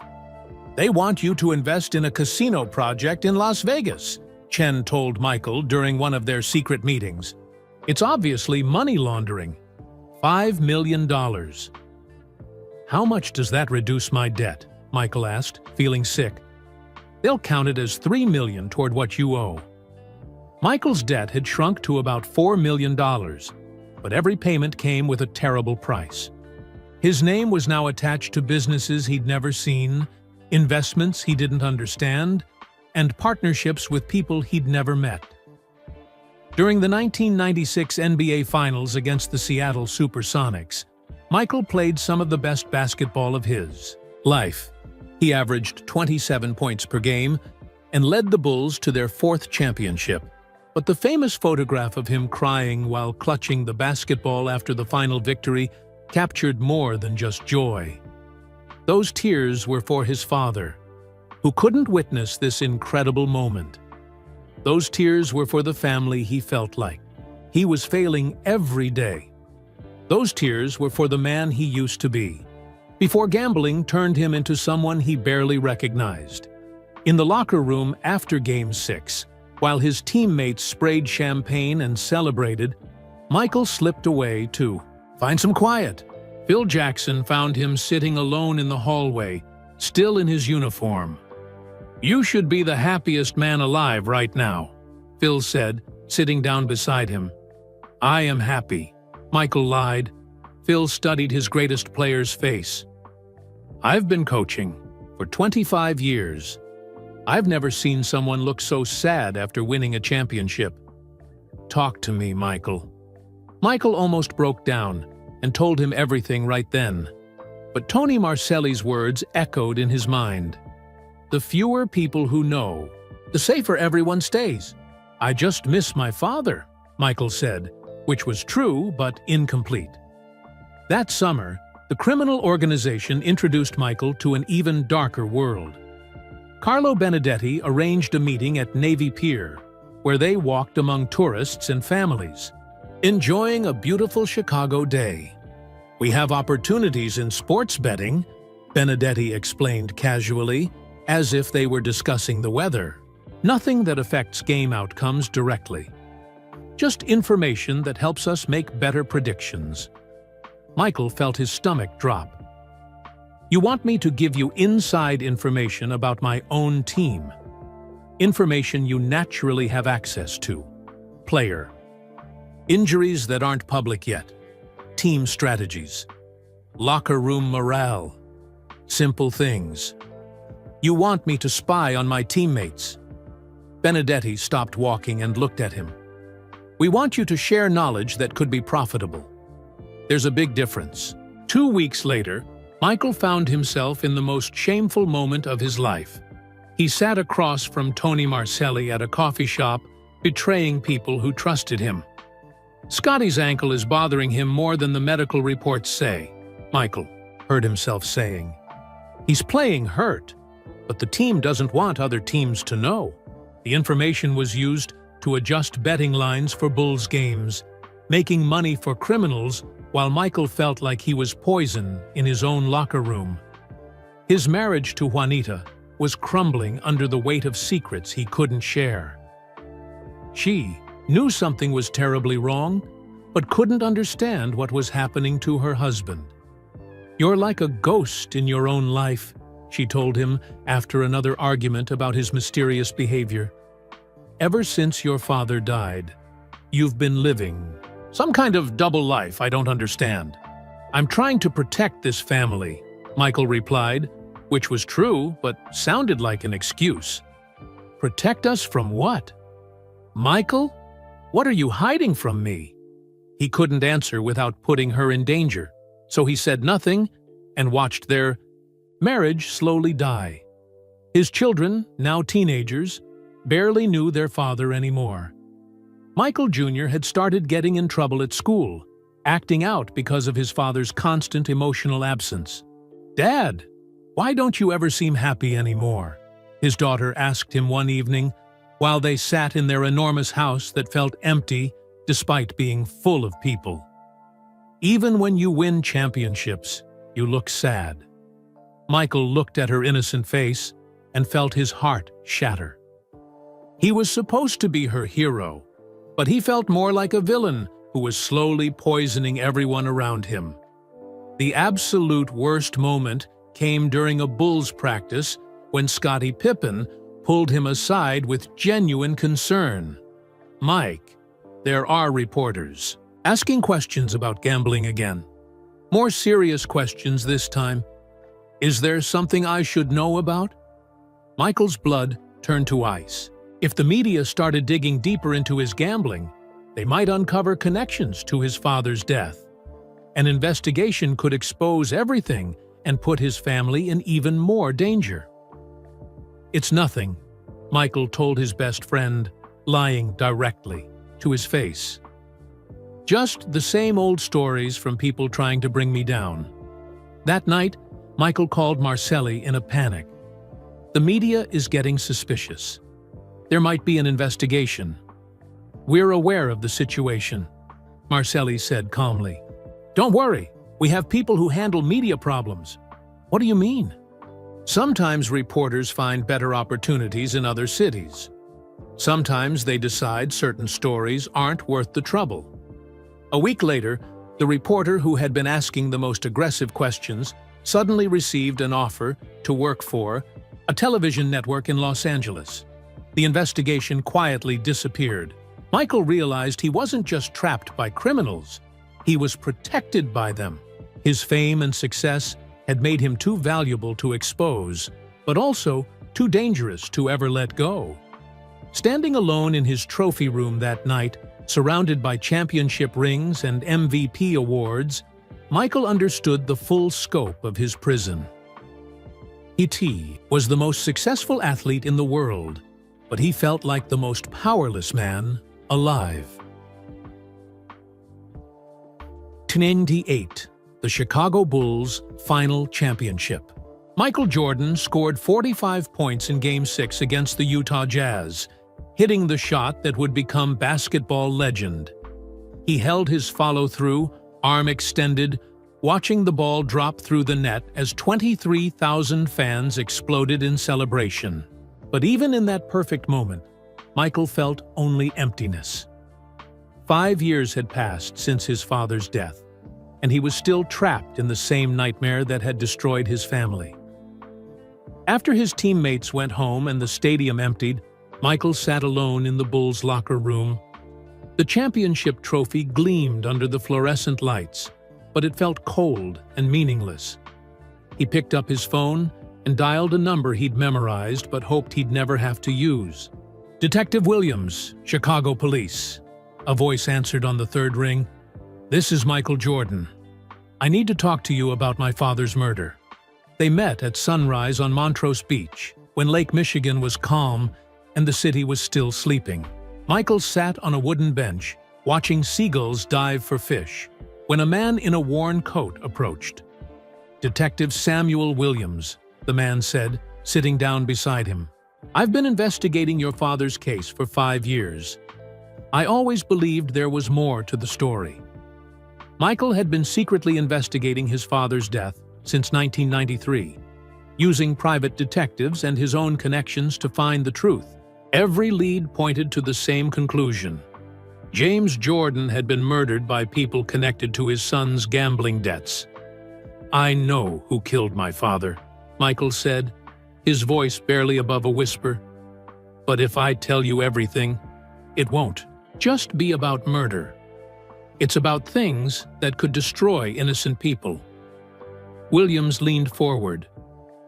"They want you to invest in a casino project in Las Vegas," Chen told Michael during one of their secret meetings. "It's obviously money laundering. $5 million. "How much does that reduce my debt?" Michael asked, feeling sick. "They'll count it as $3 million toward what you owe." Michael's debt had shrunk to about $4 million, but every payment came with a terrible price. His name was now attached to businesses he'd never seen, investments he didn't understand, and partnerships with people he'd never met. During the 1996 NBA Finals against the Seattle Supersonics, Michael played some of the best basketball of his life. He averaged 27 points per game and led the Bulls to their 4th championship. But the famous photograph of him crying while clutching the basketball after the final victory captured more than just joy. Those tears were for his father, who couldn't witness this incredible moment. Those tears were for the family he felt like he was failing every day. Those tears were for the man he used to be, before gambling turned him into someone he barely recognized. In the locker room after Game 6, while his teammates sprayed champagne and celebrated, Michael slipped away to find some quiet. Phil Jackson found him sitting alone in the hallway, still in his uniform. "You should be the happiest man alive right now," Phil said, sitting down beside him. "I am happy," Michael lied. Phil studied his greatest player's face. "I've been coaching for 25 years. I've never seen someone look so sad after winning a championship. Talk to me, Michael." Michael almost broke down and told him everything right then. But Tony Marcelli's words echoed in his mind. "The fewer people who know, the safer everyone stays." "I just miss my father," Michael said, which was true but incomplete. That summer, the criminal organization introduced Michael to an even darker world. Carlo Benedetti arranged a meeting at Navy Pier, where they walked among tourists and families, enjoying a beautiful Chicago day. "We have opportunities in sports betting," Benedetti explained casually, as if they were discussing the weather. "Nothing that affects game outcomes directly. Just information that helps us make better predictions." Michael felt his stomach drop. "You want me to give you inside information about my own team. Information you naturally have access to. Player. Injuries that aren't public yet. Team strategies. Locker room morale. Simple things. You want me to spy on my teammates." Benedetti stopped walking and looked at him. "We want you to share knowledge that could be profitable. There's a big difference." 2 weeks later, Michael found himself in the most shameful moment of his life. He sat across from Tony Marcelli at a coffee shop, betraying people who trusted him. "Scotty's ankle is bothering him more than the medical reports say," Michael heard himself saying. "He's playing hurt, but the team doesn't want other teams to know." The information was used to adjust betting lines for Bulls games, making money for criminals while Michael felt like he was poison in his own locker room. His marriage to Juanita was crumbling under the weight of secrets he couldn't share. She knew something was terribly wrong, but couldn't understand what was happening to her husband. "You're like a ghost in your own life," she told him after another argument about his mysterious behavior. "Ever since your father died, you've been living some kind of double life I don't understand." "I'm trying to protect this family," Michael replied, which was true but sounded like an excuse. "Protect us from what? Michael? What are you hiding from me?" He couldn't answer without putting her in danger, so he said nothing and watched their marriage slowly die. His children, now teenagers, barely knew their father anymore. Michael Jr. had started getting in trouble at school, acting out because of his father's constant emotional absence. "Dad, why don't you ever seem happy anymore?" his daughter asked him one evening while they sat in their enormous house that felt empty despite being full of people. "Even when you win championships, you look sad." Michael looked at her innocent face and felt his heart shatter. He was supposed to be her hero, but he felt more like a villain who was slowly poisoning everyone around him. The absolute worst moment came during a Bulls practice when Scottie Pippen pulled him aside with genuine concern. "Mike, there are reporters asking questions about gambling again. More serious questions this time. Is there something I should know about?" Michael's blood turned to ice. If the media started digging deeper into his gambling, they might uncover connections to his father's death. An investigation could expose everything and put his family in even more danger. "It's nothing," Michael told his best friend, lying directly to his face. "Just the same old stories from people trying to bring me down." That night, Michael called Marcelli in a panic. "The media is getting suspicious. There might be an investigation. We're aware of the situation," Marcelli said calmly. "Don't worry, we have people who handle media problems." "What do you mean?" "Sometimes reporters find better opportunities in other cities. Sometimes they decide certain stories aren't worth the trouble." A week later, the reporter who had been asking the most aggressive questions suddenly received an offer to work for a television network in Los Angeles. The investigation quietly disappeared. Michael realized he wasn't just trapped by criminals, he was protected by them. His fame and success had made him too valuable to expose, but also too dangerous to ever let go. Standing alone in his trophy room that night, surrounded by championship rings and MVP awards, Michael understood the full scope of his prison. He was the most successful athlete in the world, but he felt like the most powerless man alive. 1998, the Chicago Bulls' final championship. Michael Jordan scored 45 points in Game 6 against the Utah Jazz, hitting the shot that would become basketball legend. He held his follow-through, arm extended, watching the ball drop through the net as 23,000 fans exploded in celebration. But even in that perfect moment, Michael felt only emptiness. 5 years had passed since his father's death, and he was still trapped in the same nightmare that had destroyed his family. After his teammates went home and the stadium emptied, Michael sat alone in the Bulls' locker room. The championship trophy gleamed under the fluorescent lights, but it felt cold and meaningless. He picked up his phone and dialed a number he'd memorized but hoped he'd never have to use. "Detective Williams, Chicago Police," a voice answered on the third ring. "This is Michael Jordan. I need to talk to you about my father's murder. They met at sunrise on Montrose Beach, when Lake Michigan was calm and the city was still sleeping. Michael sat on a wooden bench, watching seagulls dive for fish, when a man in a worn coat approached. "Detective Samuel Williams," the man said, sitting down beside him. "I've been investigating your father's case for 5 years. I always believed there was more to the story." Michael had been secretly investigating his father's death since 1993, using private detectives and his own connections to find the truth. Every lead pointed to the same conclusion. James Jordan had been murdered by people connected to his son's gambling debts. "I know who killed my father," Michael said, his voice barely above a whisper. "But if I tell you everything, it won't just be about murder. It's about things that could destroy innocent people." Williams leaned forward.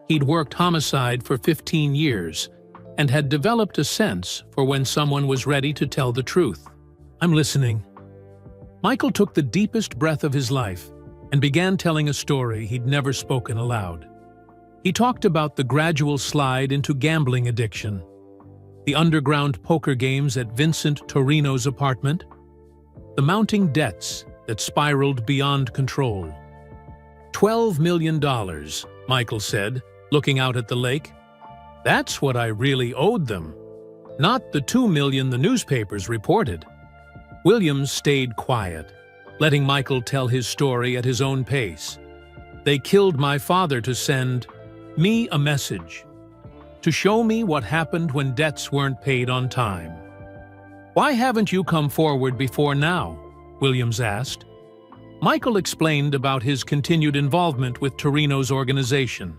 He'd worked homicide for 15 years and had developed a sense for when someone was ready to tell the truth. "I'm listening." Michael took the deepest breath of his life and began telling a story he'd never spoken aloud. He talked about the gradual slide into gambling addiction, the underground poker games at Vincent Torino's apartment, the mounting debts that spiraled beyond control. $12 million, Michael said, looking out at the lake. "That's what I really owed them, not the $2 million the newspapers reported." Williams stayed quiet, letting Michael tell his story at his own pace. "They killed my father to send me a message, to show me what happened when debts weren't paid on time." "Why haven't you come forward before now?" Williams asked. Michael explained about his continued involvement with Torino's organization,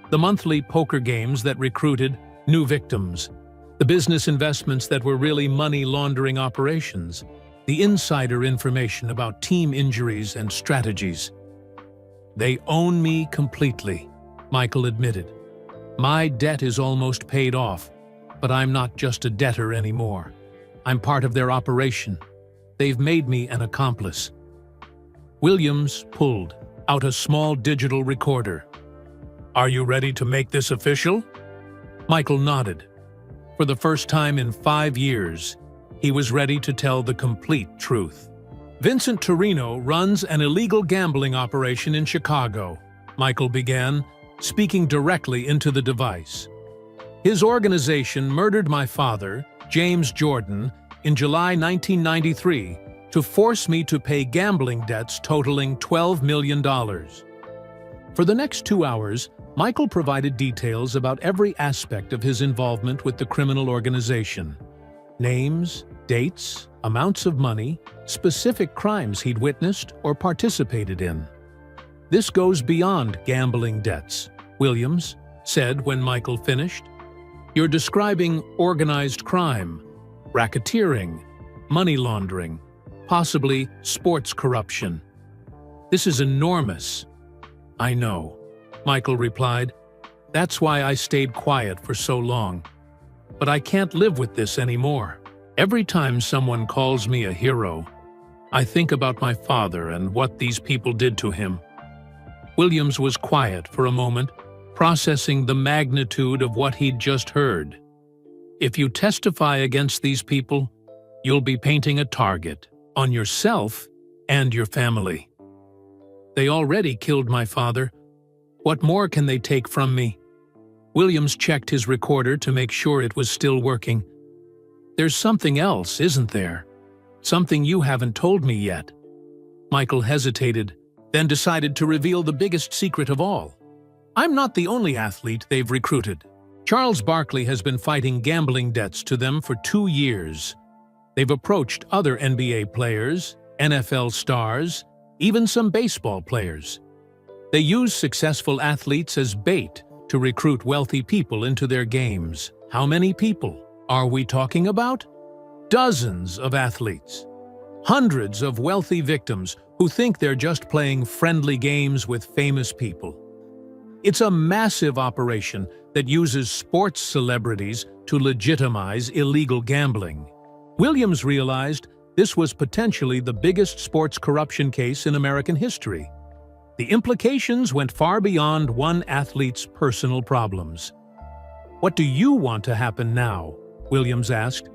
the monthly poker games that recruited new victims, the business investments that were really money laundering operations, the insider information about team injuries and strategies. "They own me completely," Michael admitted. "My debt is almost paid off, but I'm not just a debtor anymore. I'm part of their operation. They've made me an accomplice." Williams pulled out a small digital recorder. "Are you ready to make this official?" Michael nodded. For the first time in 5 years, he was ready to tell the complete truth. "Vincent Torino runs an illegal gambling operation in Chicago," Michael began, speaking directly into the device. "His organization murdered my father, James Jordan, in July 1993 to force me to pay gambling debts totaling $12 million. For the next 2 hours, Michael provided details about every aspect of his involvement with the criminal organization. Names, dates, amounts of money, specific crimes he'd witnessed or participated in. "This goes beyond gambling debts," Williams said when Michael finished. "You're describing organized crime, racketeering, money laundering, possibly sports corruption. This is enormous." "I know," Michael replied. "That's why I stayed quiet for so long. But I can't live with this anymore. Every time someone calls me a hero, I think about my father and what these people did to him." Williams was quiet for a moment, processing the magnitude of what he'd just heard. "If you testify against these people, you'll be painting a target on yourself and your family. They already killed my father. What more can they take from me?" Williams checked his recorder to make sure it was still working. "There's something else, isn't there? Something you haven't told me yet." Michael hesitated, then decided to reveal the biggest secret of all. "I'm not the only athlete they've recruited. Charles Barkley has been fighting gambling debts to them for 2 years. They've approached other NBA players, NFL stars, even some baseball players. They use successful athletes as bait to recruit wealthy people into their games. How many people are we talking about? Dozens of athletes. Hundreds of wealthy victims who think they're just playing friendly games with famous people. It's a massive operation that uses sports celebrities to legitimize illegal gambling." Williams realized this was potentially the biggest sports corruption case in American history. The implications went far beyond one athlete's personal problems. "What do you want to happen now?" Williams asked.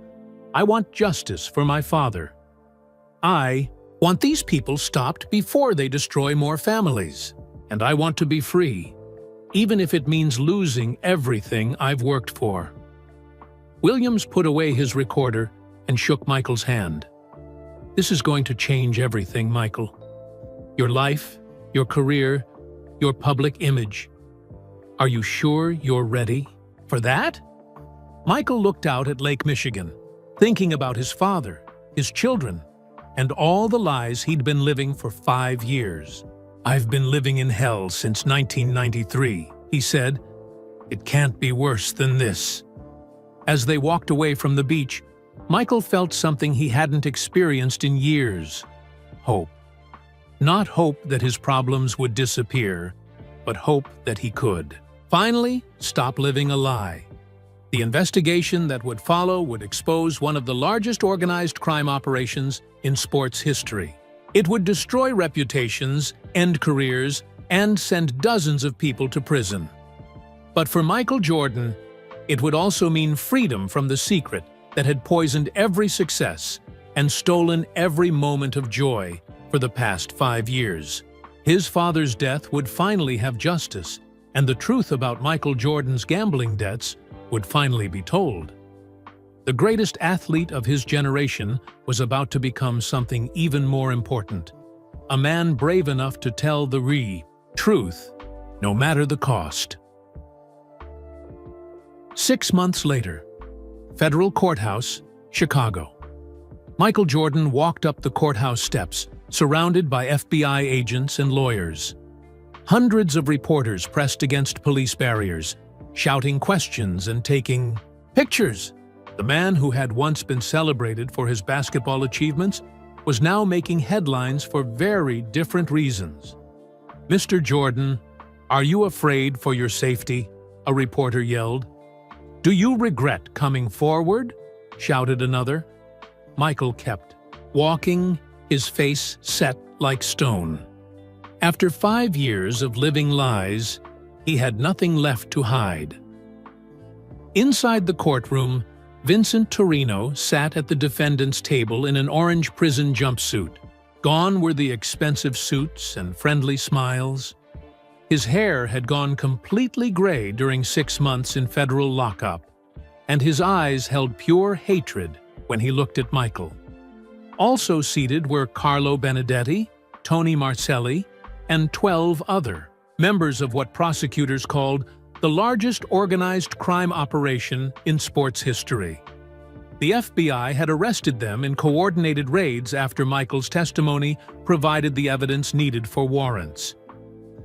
"I want justice for my father. I want these people stopped before they destroy more families. And I want to be free, even if it means losing everything I've worked for." Williams put away his recorder and shook Michael's hand. "This is going to change everything, Michael. Your life, your career, your public image. Are you sure you're ready for that?" Michael looked out at Lake Michigan, thinking about his father, his children, and all the lies he'd been living for 5 years. "I've been living in hell since 1993, he said. "It can't be worse than this." As they walked away from the beach, Michael felt something he hadn't experienced in years: hope. Not hope that his problems would disappear, but hope that he could finally stop living a lie. The investigation that would follow would expose one of the largest organized crime operations in sports history. It would destroy reputations, end careers, and send dozens of people to prison. But for Michael Jordan, it would also mean freedom from the secret that had poisoned every success and stolen every moment of joy for the past 5 years. His father's death would finally have justice, and the truth about Michael Jordan's gambling debts would finally be told. The greatest athlete of his generation was about to become something even more important: a man brave enough to tell the truth, no matter the cost. 6 months later, Federal Courthouse, Chicago. Michael Jordan walked up the courthouse steps, surrounded by FBI agents and lawyers. Hundreds of reporters pressed against police barriers, shouting questions and taking pictures. The man who had once been celebrated for his basketball achievements was now making headlines for very different reasons. "Mr. Jordan, are you afraid for your safety?" a reporter yelled. "Do you regret coming forward?" shouted another. Michael kept walking, his face set like stone. After 5 years of living lies, he had nothing left to hide. Inside the courtroom, Vincent Torino sat at the defendant's table in an orange prison jumpsuit. Gone were the expensive suits and friendly smiles. His hair had gone completely gray during 6 months in federal lockup, and his eyes held pure hatred when he looked at Michael. Also seated were Carlo Benedetti, Tony Marcelli, and 12 other members of what prosecutors called the largest organized crime operation in sports history. The FBI had arrested them in coordinated raids after Michael's testimony provided the evidence needed for warrants.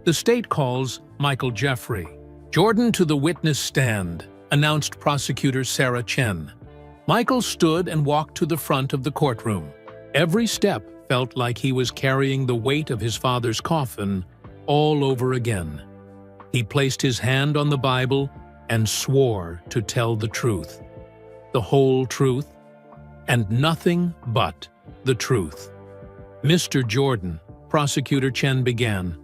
The state calls Michael Jeffrey. "Jordan to the witness stand," announced prosecutor Sarah Chen. Michael stood and walked to the front of the courtroom. Every step felt like he was carrying the weight of his father's coffin all over again. He placed his hand on the Bible and swore to tell the truth, the whole truth, and nothing but the truth. "Mr. Jordan," Prosecutor Chen began,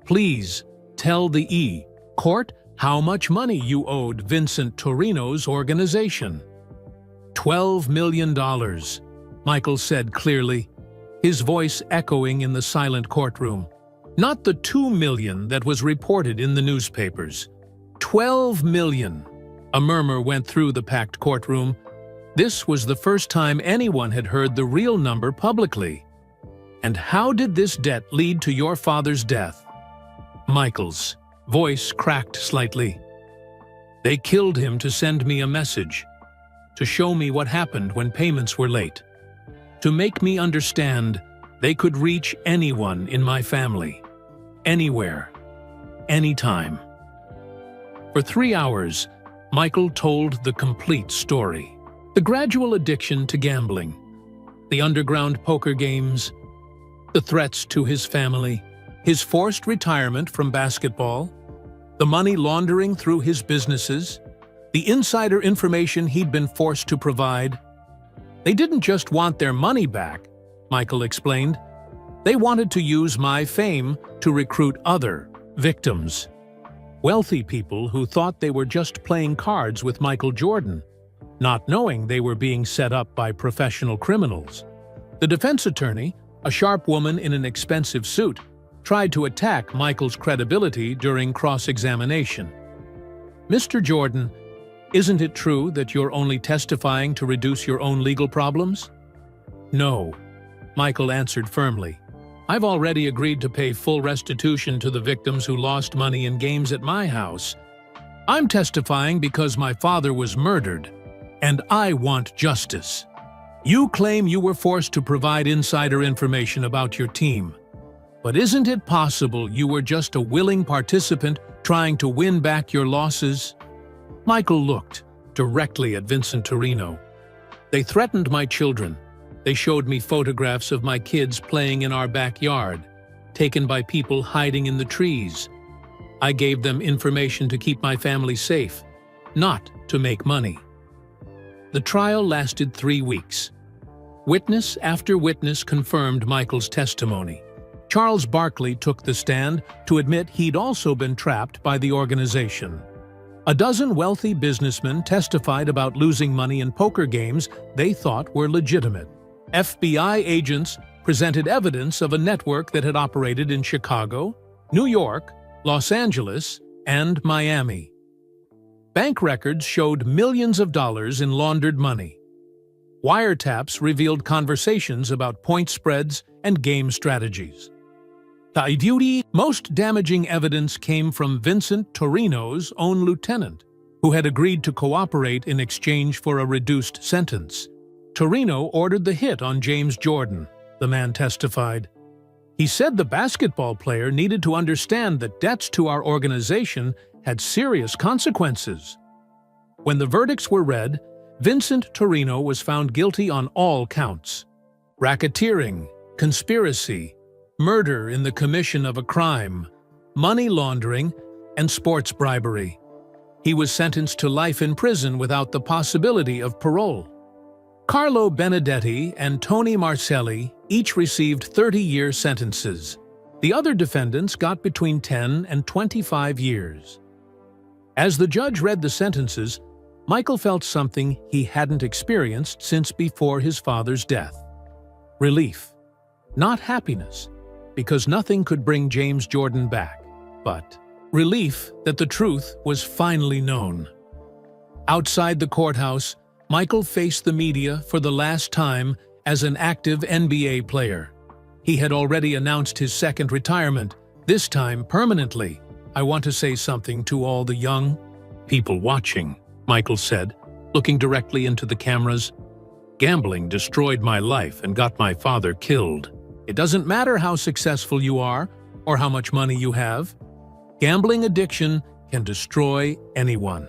"please tell the court how much money you owed Vincent Torino's organization." $12 million, Michael said clearly, his voice echoing in the silent courtroom. Not the $2 million that was reported in the newspapers. $12 million. A murmur went through the packed courtroom. This was the first time anyone had heard the real number publicly. "And how did this debt lead to your father's death?" Michael's voice cracked slightly. "They killed him to send me a message, to show me what happened when payments were late, to make me understand they could reach anyone in my family, anywhere, anytime." For 3 hours, Michael told the complete story. The gradual addiction to gambling, the underground poker games, the threats to his family, his forced retirement from basketball, the money laundering through his businesses, the insider information he'd been forced to provide. They didn't just want their money back, Michael explained. They wanted to use my fame to recruit other victims. Wealthy people who thought they were just playing cards with Michael Jordan, not knowing they were being set up by professional criminals. The defense attorney, a sharp woman in an expensive suit, tried to attack Michael's credibility during cross-examination. "Mr. Jordan, isn't it true that you're only testifying to reduce your own legal problems?" "No," Michael answered firmly. "I've already agreed to pay full restitution to the victims who lost money in games at my house. I'm testifying because my father was murdered, and I want justice. You claim you were forced to provide insider information about your team. But isn't it possible you were just a willing participant trying to win back your losses?" Michael looked directly at Vincent Torino. "They threatened my children. They showed me photographs of my kids playing in our backyard, taken by people hiding in the trees. I gave them information to keep my family safe, not to make money." The trial lasted 3 weeks. Witness after witness confirmed Michael's testimony. Charles Barkley took the stand to admit he'd also been trapped by the organization. A dozen wealthy businessmen testified about losing money in poker games they thought were legitimate. FBI agents presented evidence of a network that had operated in Chicago, New York, Los Angeles, and Miami. Bank records showed millions of dollars in laundered money. Wiretaps revealed conversations about point spreads and game strategies. The most damaging evidence came from Vincent Torino's own lieutenant, who had agreed to cooperate in exchange for a reduced sentence. Torino ordered the hit on James Jordan, the man testified. He said the basketball player needed to understand that debts to our organization had serious consequences. When the verdicts were read, Vincent Torino was found guilty on all counts: racketeering, conspiracy, murder in the commission of a crime, money laundering, and sports bribery. He was sentenced to life in prison without the possibility of parole. Carlo Benedetti and Tony Marcelli each received 30-year sentences. The other defendants got between 10 and 25 years. As the judge read the sentences, Michael felt something he hadn't experienced since before his father's death. Relief. Not happiness, because nothing could bring James Jordan back, but relief that the truth was finally known. Outside the courthouse, Michael faced the media for the last time as an active NBA player. He had already announced his second retirement, this time permanently. "I want to say something to all the young people watching," Michael said, looking directly into the cameras. "Gambling destroyed my life and got my father killed. It doesn't matter how successful you are or how much money you have. Gambling addiction can destroy anyone."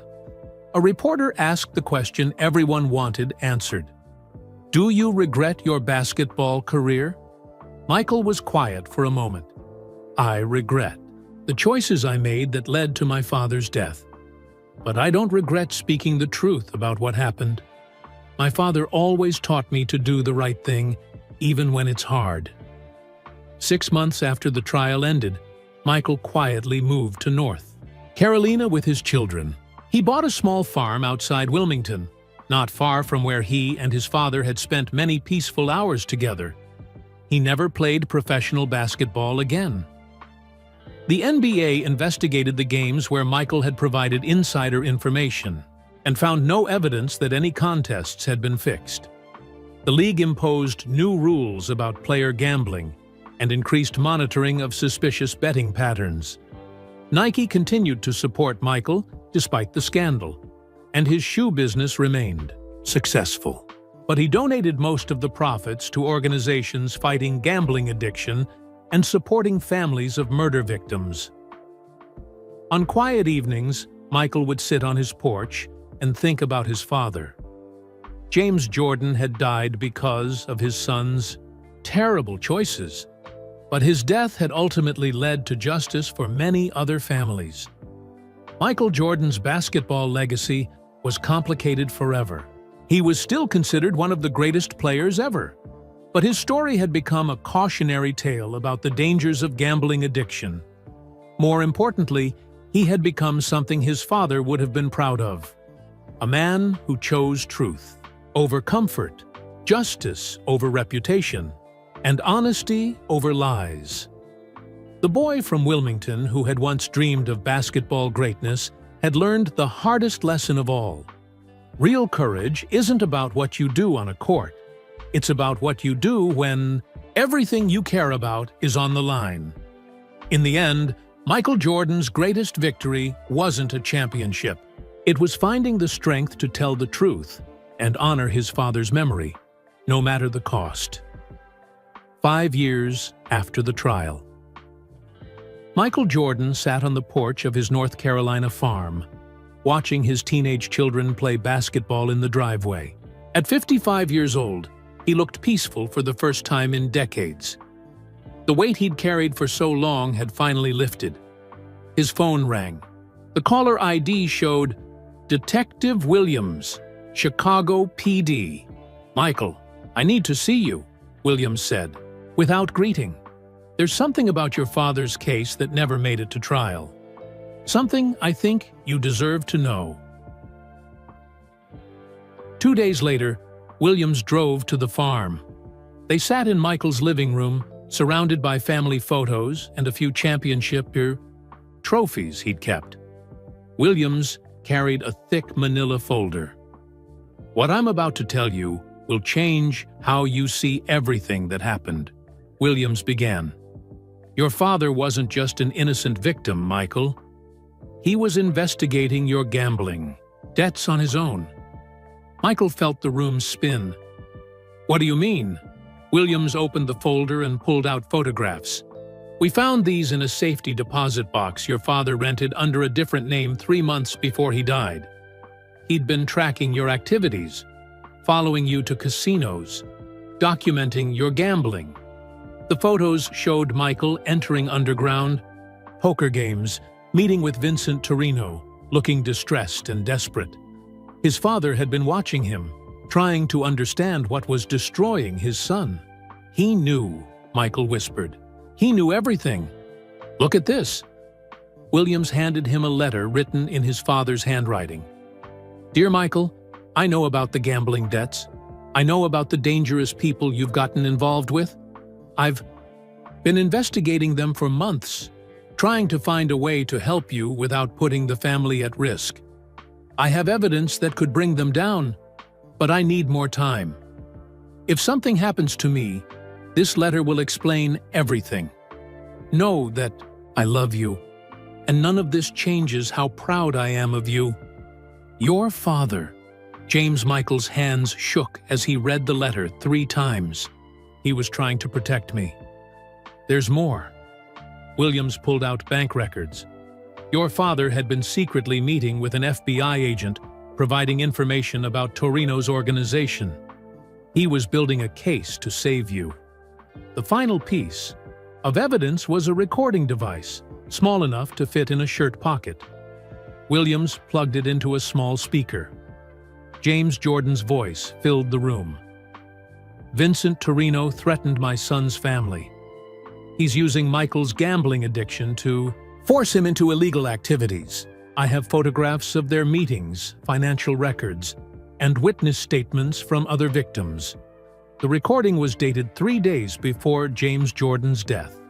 A reporter asked the question everyone wanted answered. "Do you regret your basketball career?" Michael was quiet for a moment. "I regret the choices I made that led to my father's death. But I don't regret speaking the truth about what happened. My father always taught me to do the right thing, even when it's hard." 6 months after the trial ended, Michael quietly moved to North Carolina with his children. He bought a small farm outside Wilmington, not far from where he and his father had spent many peaceful hours together. He never played professional basketball again. The NBA investigated the games where Michael had provided insider information and found no evidence that any contests had been fixed. The league imposed new rules about player gambling and increased monitoring of suspicious betting patterns. Nike continued to support Michael despite the scandal, and his shoe business remained successful. But he donated most of the profits to organizations fighting gambling addiction and supporting families of murder victims. On quiet evenings, Michael would sit on his porch and think about his father. James Jordan had died because of his son's terrible choices, but his death had ultimately led to justice for many other families. Michael Jordan's basketball legacy was complicated forever. He was still considered one of the greatest players ever. But his story had become a cautionary tale about the dangers of gambling addiction. More importantly, he had become something his father would have been proud of. A man who chose truth over comfort, justice over reputation, and honesty over lies. The boy from Wilmington, who had once dreamed of basketball greatness, had learned the hardest lesson of all. Real courage isn't about what you do on a court. It's about what you do when everything you care about is on the line. In the end, Michael Jordan's greatest victory wasn't a championship. It was finding the strength to tell the truth and honor his father's memory, no matter the cost. 5 years after the trial. Michael Jordan sat on the porch of his North Carolina farm, watching his teenage children play basketball in the driveway. At 55 years old, he looked peaceful for the first time in decades. The weight he'd carried for so long had finally lifted. His phone rang. The caller ID showed Detective Williams, Chicago PD. "Michael, I need to see you," Williams said, without greeting. "There's something about your father's case that never made it to trial. Something I think you deserve to know." 2 days later, Williams drove to the farm. They sat in Michael's living room, surrounded by family photos and a few championship trophies he'd kept. Williams carried a thick manila folder. "What I'm about to tell you will change how you see everything that happened," Williams began. "Your father wasn't just an innocent victim, Michael. He was investigating your gambling debts on his own." Michael felt the room spin. "What do you mean?" Williams opened the folder and pulled out photographs. "We found these in a safety deposit box your father rented under a different name 3 months before he died. He'd been tracking your activities, following you to casinos, documenting your gambling." The photos showed Michael entering underground poker games, meeting with Vincent Torino, looking distressed and desperate. His father had been watching him, trying to understand what was destroying his son. "He knew," Michael whispered. "He knew everything. Look at this." Williams handed him a letter written in his father's handwriting. "Dear Michael, I know about the gambling debts. I know about the dangerous people you've gotten involved with. I've been investigating them for months, trying to find a way to help you without putting the family at risk. I have evidence that could bring them down, but I need more time. If something happens to me, this letter will explain everything. Know that I love you, and none of this changes how proud I am of you. Your father." James Michael's hands shook as he read the letter 3 times. "He was trying to protect me. There's more." Williams pulled out bank records. "Your father had been secretly meeting with an FBI agent, providing information about Torino's organization. He was building a case to save you. The final piece of evidence was a recording device, small enough to fit in a shirt pocket." Williams plugged it into a small speaker. James Jordan's voice filled the room. "Vincent Torino threatened my son's family. He's using Michael's gambling addiction to force him into illegal activities. I have photographs of their meetings, financial records, and witness statements from other victims." The recording was dated 3 days before James Jordan's death.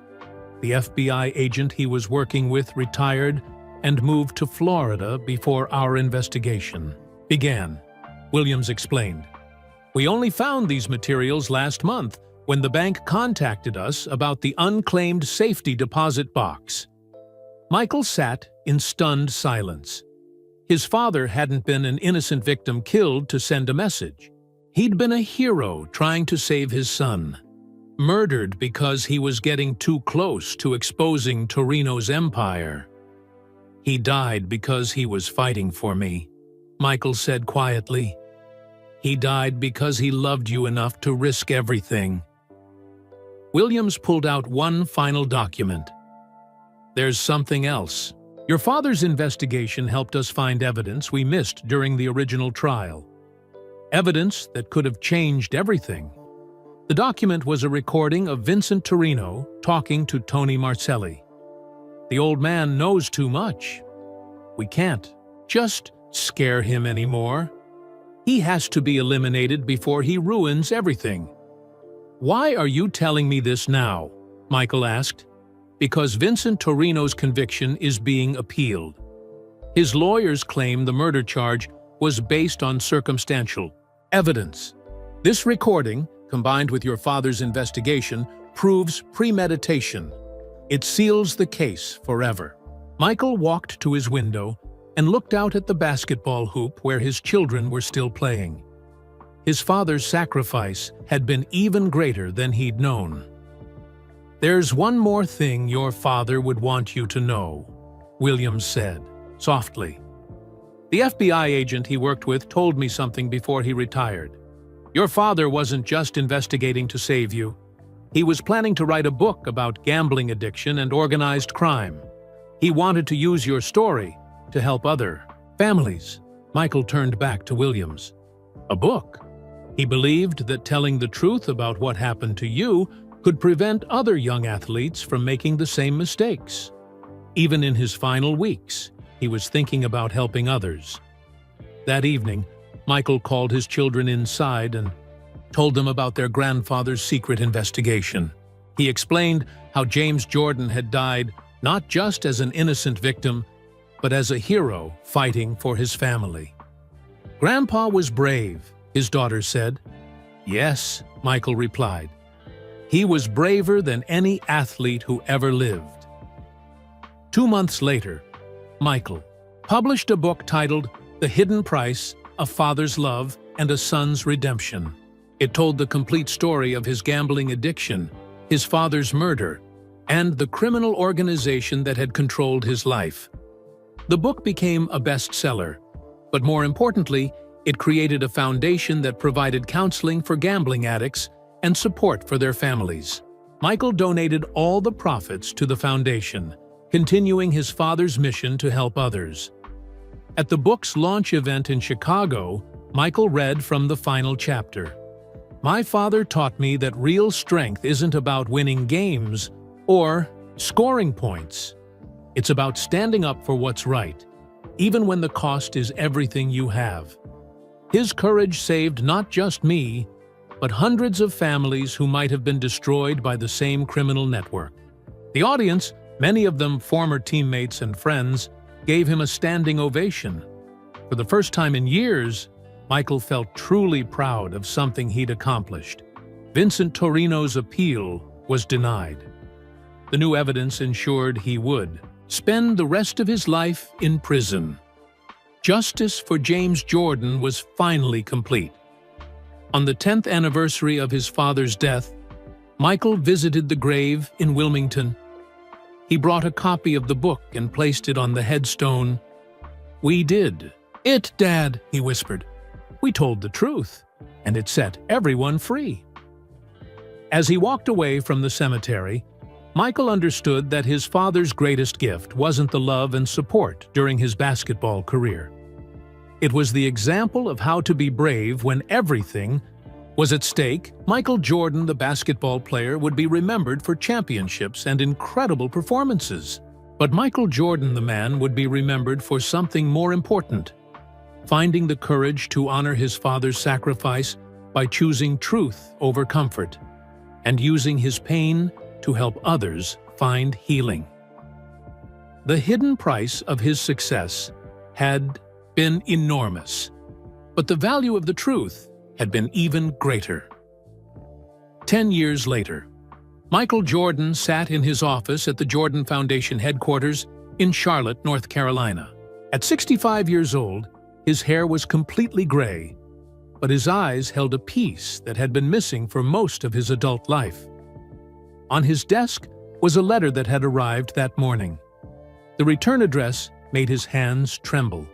The FBI agent he was working with retired and moved to Florida before our investigation began, Williams explained. "We only found these materials last month when the bank contacted us about the unclaimed safety deposit box." Michael sat in stunned silence. His father hadn't been an innocent victim killed to send a message. He'd been a hero trying to save his son. Murdered because he was getting too close to exposing Torino's empire. "He died because he was fighting for me," Michael said quietly. "He died because he loved you enough to risk everything." Williams pulled out one final document. "There's something else. Your father's investigation helped us find evidence we missed during the original trial. Evidence that could have changed everything. The document was a recording of Vincent Torino talking to Tony Marcelli. The old man knows too much. We can't just scare him anymore. He has to be eliminated before he ruins everything. Why are you telling me this now? Michael asked. Because Vincent Torino's conviction is being appealed. His lawyers claim the murder charge was based on circumstantial evidence. This recording, combined with your father's investigation, proves premeditation. It seals the case forever. Michael walked to his window and looked out at the basketball hoop where his children were still playing. His father's sacrifice had been even greater than he'd known. "There's one more thing your father would want you to know," Williams said, softly. "The FBI agent he worked with told me something before he retired. Your father wasn't just investigating to save you. He was planning to write a book about gambling addiction and organized crime. He wanted to use your story to help other families." Michael turned back to Williams. "A book?" He believed that telling the truth about what happened to you could prevent other young athletes from making the same mistakes. Even in his final weeks, he was thinking about helping others. That evening, Michael called his children inside and told them about their grandfather's secret investigation. He explained how James Jordan had died not just as an innocent victim, but as a hero fighting for his family. "Grandpa was brave," his daughter said. "Yes," Michael replied. "He was braver than any athlete who ever lived." 2 months later, Michael published a book titled The Hidden Price: A Father's Love and a Son's Redemption. It told the complete story of his gambling addiction, his father's murder, and the criminal organization that had controlled his life. The book became a bestseller, but more importantly, it created a foundation that provided counseling for gambling addicts and support for their families. Michael donated all the profits to the foundation, continuing his father's mission to help others. At the book's launch event in Chicago, Michael read from the final chapter. "My father taught me that real strength isn't about winning games or scoring points. It's about standing up for what's right, even when the cost is everything you have." His courage saved not just me, but hundreds of families who might have been destroyed by the same criminal network. The audience, many of them former teammates and friends, gave him a standing ovation. For the first time in years, Michael felt truly proud of something he'd accomplished. Vincent Torino's appeal was denied. The new evidence ensured he would spend the rest of his life in prison. Justice for James Jordan was finally complete. On the 10th anniversary of his father's death, Michael visited the grave in Wilmington. He brought a copy of the book and placed it on the headstone. "We did it, Dad," he whispered. "We told the truth, and it set everyone free." As he walked away from the cemetery, Michael understood that his father's greatest gift wasn't the love and support during his basketball career. It was the example of how to be brave when everything was at stake. Michael Jordan, the basketball player, would be remembered for championships and incredible performances. But Michael Jordan, the man, would be remembered for something more important: finding the courage to honor his father's sacrifice by choosing truth over comfort, and using his pain to help others find healing. The hidden price of his success had been enormous, but the value of the truth had been even greater. 10 years later, Michael Jordan sat in his office at the Jordan Foundation headquarters in Charlotte, North Carolina. At 65 years old, his hair was completely gray, but his eyes held a peace that had been missing for most of his adult life. On his desk was a letter that had arrived that morning. The return address made his hands tremble.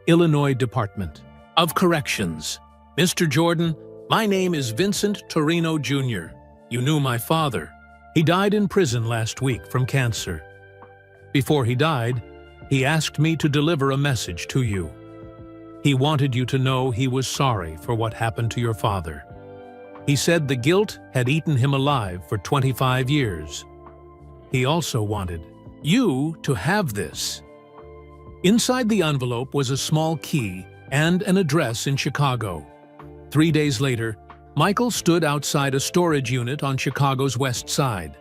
Illinois Department of Corrections. "Mr. Jordan, my name is Vincent Torino Jr. You knew my father. He died in prison last week from cancer. Before he died, he asked me to deliver a message to you. He wanted you to know he was sorry for what happened to your father. He said the guilt had eaten him alive for 25 years. He also wanted you to have this. Inside the envelope was a small key and an address in Chicago. 3 days later, Michael stood outside a storage unit on Chicago's west side.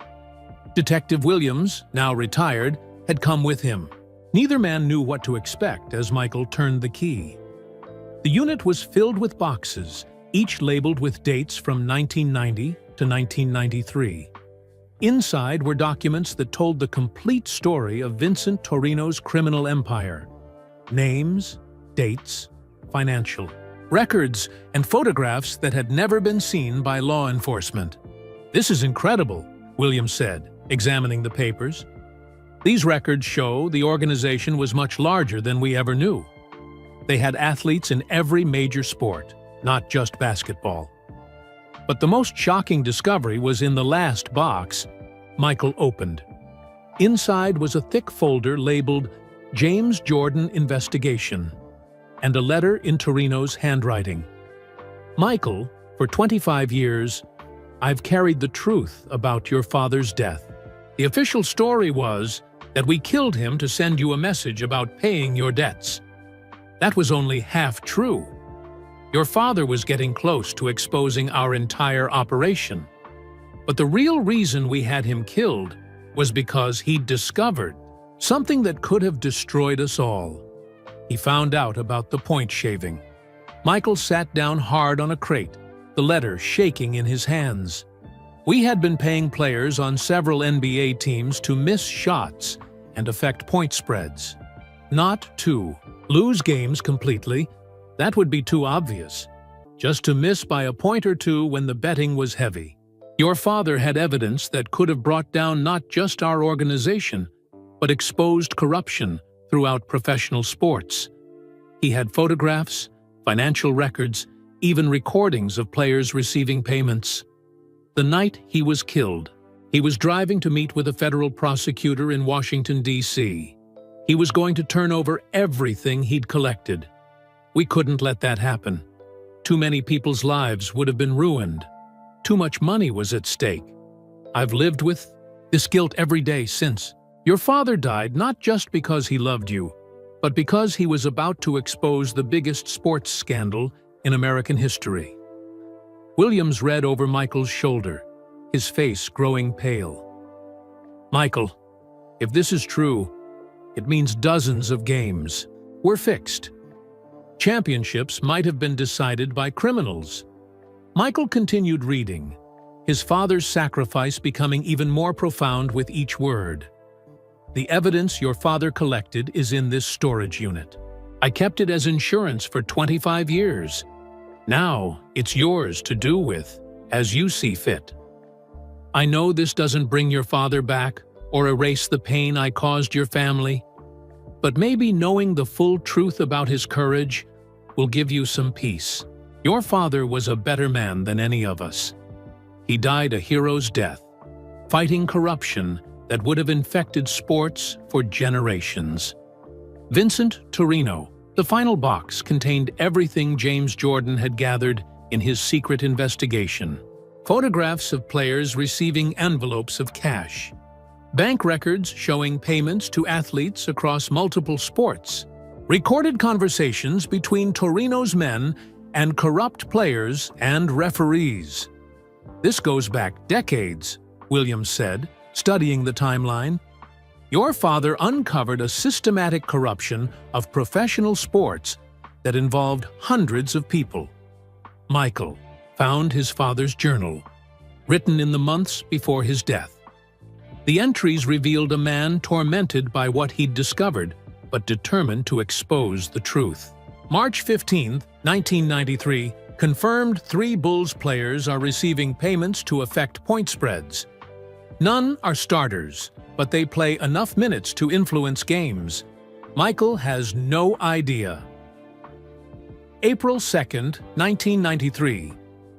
Detective Williams, now retired, had come with him. Neither man knew what to expect as Michael turned the key. The unit was filled with boxes, each labeled with dates from 1990 to 1993. Inside were documents that told the complete story of Vincent Torino's criminal empire. Names, dates, financial records, and photographs that had never been seen by law enforcement. "This is incredible," Williams said, examining the papers. "These records show the organization was much larger than we ever knew. They had athletes in every major sport, not just basketball." But the most shocking discovery was in the last box Michael opened. Inside was a thick folder labeled James Jordan Investigation and a letter in Torino's handwriting. "Michael, for 25 years, I've carried the truth about your father's death. The official story was that we killed him to send you a message about paying your debts. That was only half true. Your father was getting close to exposing our entire operation. But the real reason we had him killed was because he'd discovered something that could have destroyed us all. He found out about the point shaving." Michael sat down hard on a crate, the letter shaking in his hands. "We had been paying players on several NBA teams to miss shots and affect point spreads. Not to lose games completely. That would be too obvious. Just to miss by a point or two when the betting was heavy. Your father had evidence that could have brought down not just our organization, but exposed corruption throughout professional sports. He had photographs, financial records, even recordings of players receiving payments. The night he was killed, he was driving to meet with a federal prosecutor in Washington, D.C. He was going to turn over everything he'd collected. We couldn't let that happen. Too many people's lives would have been ruined. Too much money was at stake. I've lived with this guilt every day since. Your father died not just because he loved you, but because he was about to expose the biggest sports scandal in American history." Williams read over Michael's shoulder, his face growing pale. "Michael, if this is true, it means dozens of games were fixed. Championships might have been decided by criminals." Michael continued reading, his father's sacrifice becoming even more profound with each word. "The evidence your father collected is in this storage unit. I kept it as insurance for 25 years. Now it's yours to do with as you see fit. I know this doesn't bring your father back or erase the pain I caused your family, but maybe knowing the full truth about his courage will give you some peace. Your father was a better man than any of us. He died a hero's death, fighting corruption that would have infected sports for generations." Vincent Torino. The final box contained everything James Jordan had gathered in his secret investigation. Photographs of players receiving envelopes of cash. Bank records showing payments to athletes across multiple sports. Recorded conversations between Torino's men and corrupt players and referees. "This goes back decades," Williams said, studying the timeline. "Your father uncovered a systematic corruption of professional sports that involved hundreds of people." Michael found his father's journal, written in the months before his death. The entries revealed a man tormented by what he'd discovered, but determined to expose the truth. March 15, 1993, confirmed 3 Bulls players are receiving payments to affect point spreads. None are starters, but they play enough minutes to influence games. Michael has no idea. April 2, 1993,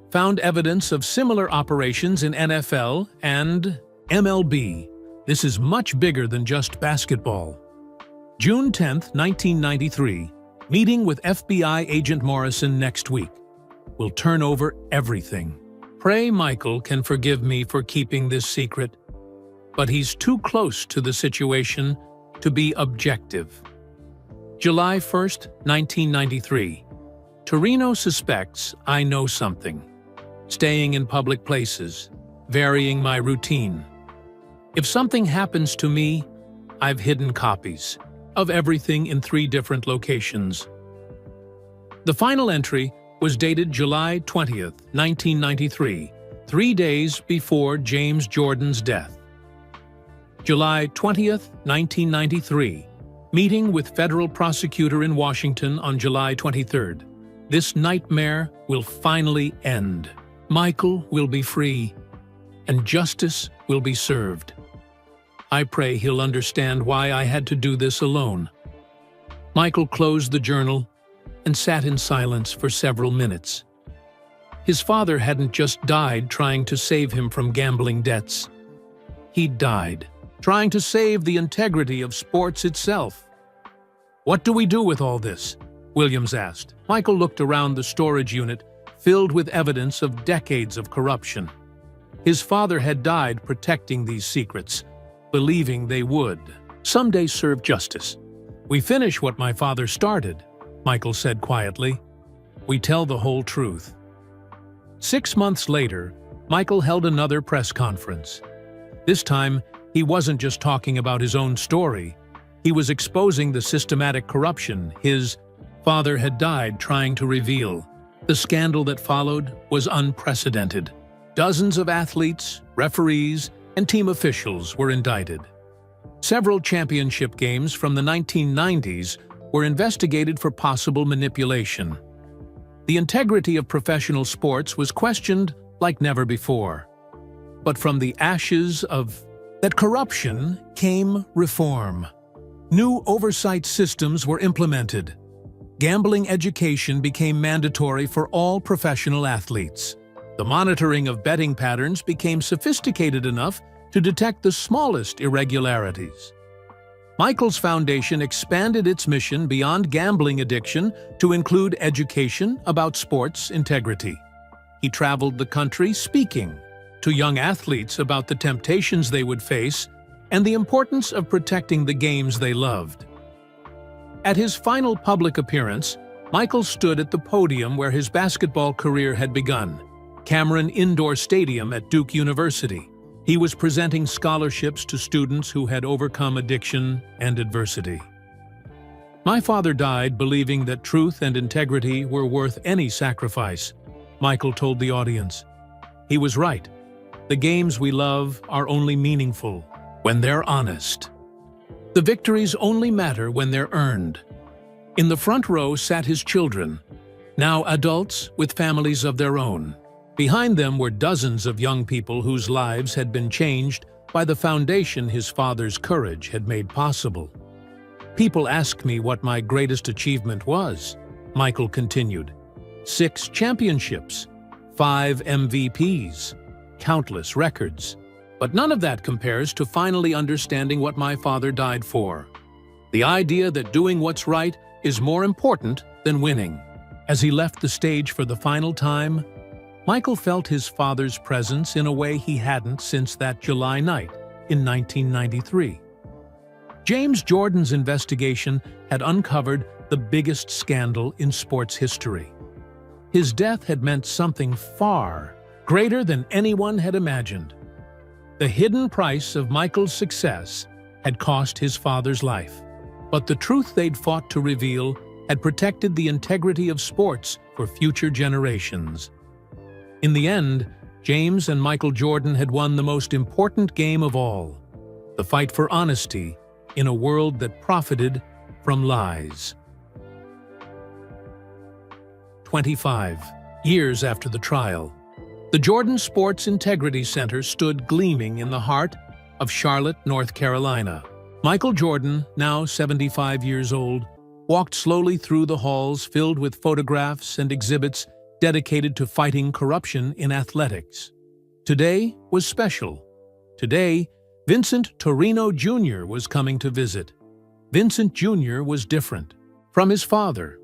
found evidence of similar operations in NFL and MLB. This is much bigger than just basketball. June 10, 1993, meeting with FBI agent Morrison next week. We'll turn over everything. Pray Michael can forgive me for keeping this secret, but he's too close to the situation to be objective. July 1st, 1993. Torino suspects I know something. Staying in public places, varying my routine. If something happens to me, I've hidden copies of everything in 3 different locations. The final entry was dated July 20th, 1993, 3 days before James Jordan's death. July 20th, 1993. Meeting with federal prosecutor in Washington on July 23rd. This nightmare will finally end. Michael will be free, and justice will be served. I pray he'll understand why I had to do this alone. Michael closed the journal and sat in silence for several minutes. His father hadn't just died trying to save him from gambling debts. He'd died trying to save the integrity of sports itself. "What do we do with all this?" Williams asked. Michael looked around the storage unit, filled with evidence of decades of corruption. His father had died protecting these secrets, believing they would someday serve justice. "We finish what my father started," Michael said quietly. "We tell the whole truth." 6 months later, Michael held another press conference. This time, he wasn't just talking about his own story. He was exposing the systematic corruption his father had died trying to reveal. The scandal that followed was unprecedented. Dozens of athletes, referees, and team officials were indicted. Several championship games from the 1990s were investigated for possible manipulation. The integrity of professional sports was questioned like never before. But from the ashes of that corruption came reform. New oversight systems were implemented. Gambling education became mandatory for all professional athletes. The monitoring of betting patterns became sophisticated enough to detect the smallest irregularities. Michael's foundation expanded its mission beyond gambling addiction to include education about sports integrity. He traveled the country speaking to young athletes about the temptations they would face and the importance of protecting the games they loved. At his final public appearance, Michael stood at the podium where his basketball career had begun, Cameron Indoor Stadium at Duke University. He was presenting scholarships to students who had overcome addiction and adversity. "My father died believing that truth and integrity were worth any sacrifice," Michael told the audience. He was right. The games we love are only meaningful when they're honest. The victories only matter when they're earned. In the front row sat his children, now adults with families of their own. Behind them were dozens of young people whose lives had been changed by the foundation his father's courage had made possible. "People ask me what my greatest achievement was," Michael continued. 6 championships, 5 MVPs, countless records. But none of that compares to finally understanding what my father died for. The idea that doing what's right is more important than winning. As he left the stage for the final time, Michael felt his father's presence in a way he hadn't since that July night in 1993. James Jordan's investigation had uncovered the biggest scandal in sports history. His death had meant something far greater than anyone had imagined. The hidden price of Michael's success had cost his father's life, but the truth they'd fought to reveal had protected the integrity of sports for future generations. In the end, James and Michael Jordan had won the most important game of all, the fight for honesty in a world that profited from lies. 25 years after the trial, the Jordan Sports Integrity Center stood gleaming in the heart of Charlotte, North Carolina. Michael Jordan, now 75 years old, walked slowly through the halls filled with photographs and exhibits dedicated to fighting corruption in athletics. Today was special. Today, Vincent Torino Jr. was coming to visit. Vincent Jr. was different. From his father,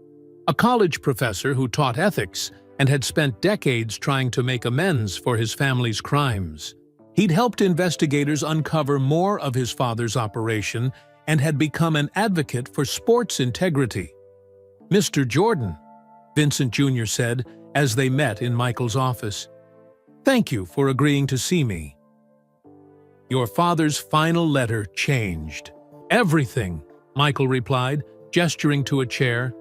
a college professor who taught ethics and had spent decades trying to make amends for his family's crimes. He'd helped investigators uncover more of his father's operation and had become an advocate for sports integrity. "Mr. Jordan," Vincent Jr. said as they met in Michael's office, "thank you for agreeing to see me." Your father's final letter changed everything, Michael replied, gesturing to a chair.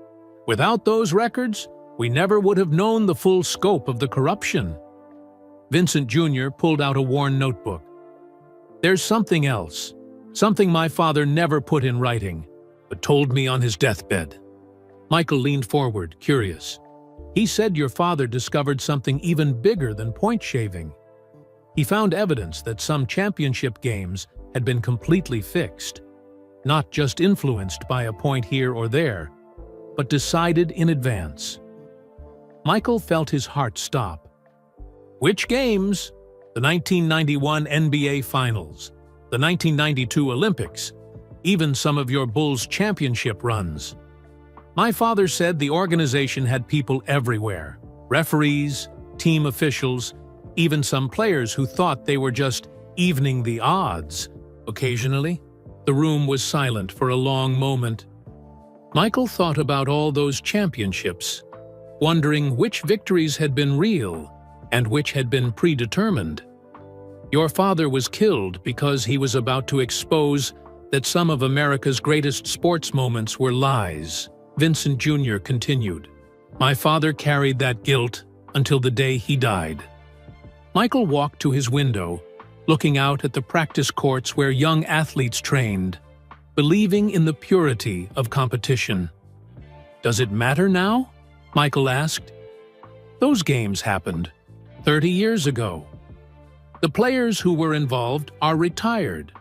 "Without those records, we never would have known the full scope of the corruption." Vincent Jr. pulled out a worn notebook. "There's something else, something my father never put in writing, but told me on his deathbed." Michael leaned forward, curious. "He said your father discovered something even bigger than point shaving. He found evidence that some championship games had been completely fixed, not just influenced by a point here or there, but decided in advance." Michael felt his heart stop. "Which games?" "The 1991 NBA Finals, the 1992 Olympics, even some of your Bulls' championship runs." My father said the organization had people everywhere, referees, team officials, even some players who thought they were just evening the odds. Occasionally, the room was silent for a long moment. Michael thought about all those championships, wondering which victories had been real and which had been predetermined. "Your father was killed because he was about to expose that some of America's greatest sports moments were lies," Vincent Jr. continued. "My father carried that guilt until the day he died." Michael walked to his window, looking out at the practice courts where young athletes trained, believing in the purity of competition. "Does it matter now?" Michael asked. "Those games happened 30 years ago. The players who were involved are retired.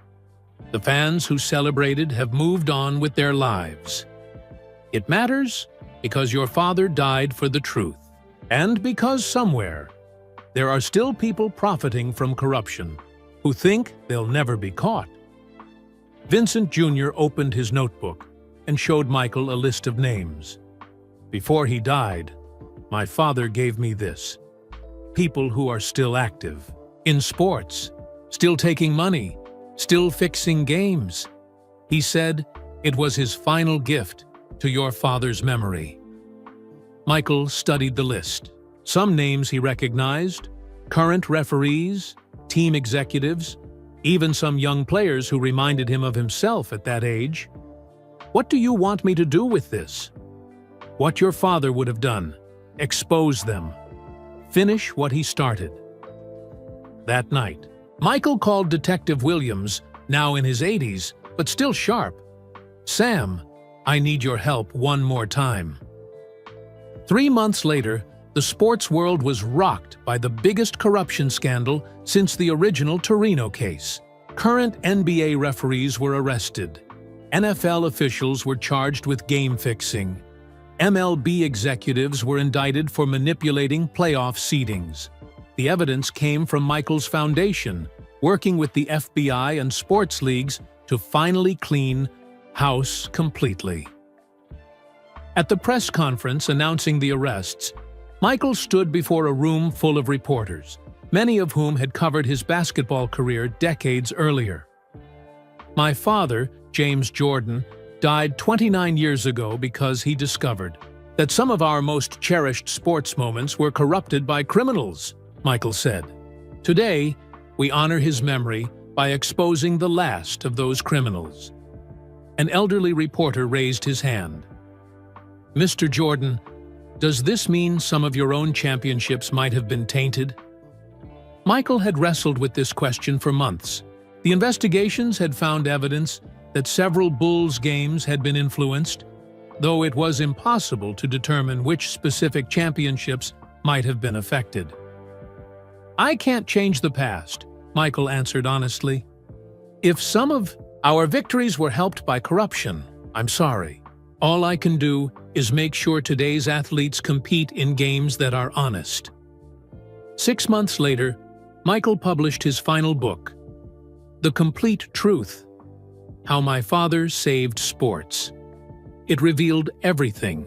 The fans who celebrated have moved on with their lives. It matters because your father died for the truth, and because somewhere there are still people profiting from corruption who think they'll never be caught." Vincent Jr. opened his notebook and showed Michael a list of names. "Before he died, my father gave me this. People who are still active, in sports, still taking money, still fixing games." He said it was his final gift to your father's memory. Michael studied the list. Some names he recognized: current referees, team executives, even some young players who reminded him of himself at that age. "What do you want me to do with this?" "What your father would have done. Expose them. Finish what he started." That night, Michael called Detective Williams, now in his 80s, but still sharp. "Sam, I need your help one more time." 3 months later, the sports world was rocked by the biggest corruption scandal since the original Torino case. Current NBA referees were arrested. NFL officials were charged with game fixing. MLB executives were indicted for manipulating playoff seedings. The evidence came from Michael's foundation, working with the FBI and sports leagues to finally clean house completely. At the press conference announcing the arrests, Michael stood before a room full of reporters, many of whom had covered his basketball career decades earlier. "My father, James Jordan, died 29 years ago because he discovered that some of our most cherished sports moments were corrupted by criminals," Michael said. "Today, we honor his memory by exposing the last of those criminals." An elderly reporter raised his hand. "Mr. Jordan, does this mean some of your own championships might have been tainted?" Michael had wrestled with this question for months. The investigations had found evidence that several Bulls games had been influenced, though it was impossible to determine which specific championships might have been affected. "I can't change the past," Michael answered honestly. "If some of our victories were helped by corruption, I'm sorry. All I can do is make sure today's athletes compete in games that are honest." 6 months later, Michael published his final book, The Complete Truth: How My Father Saved Sports. It revealed everything: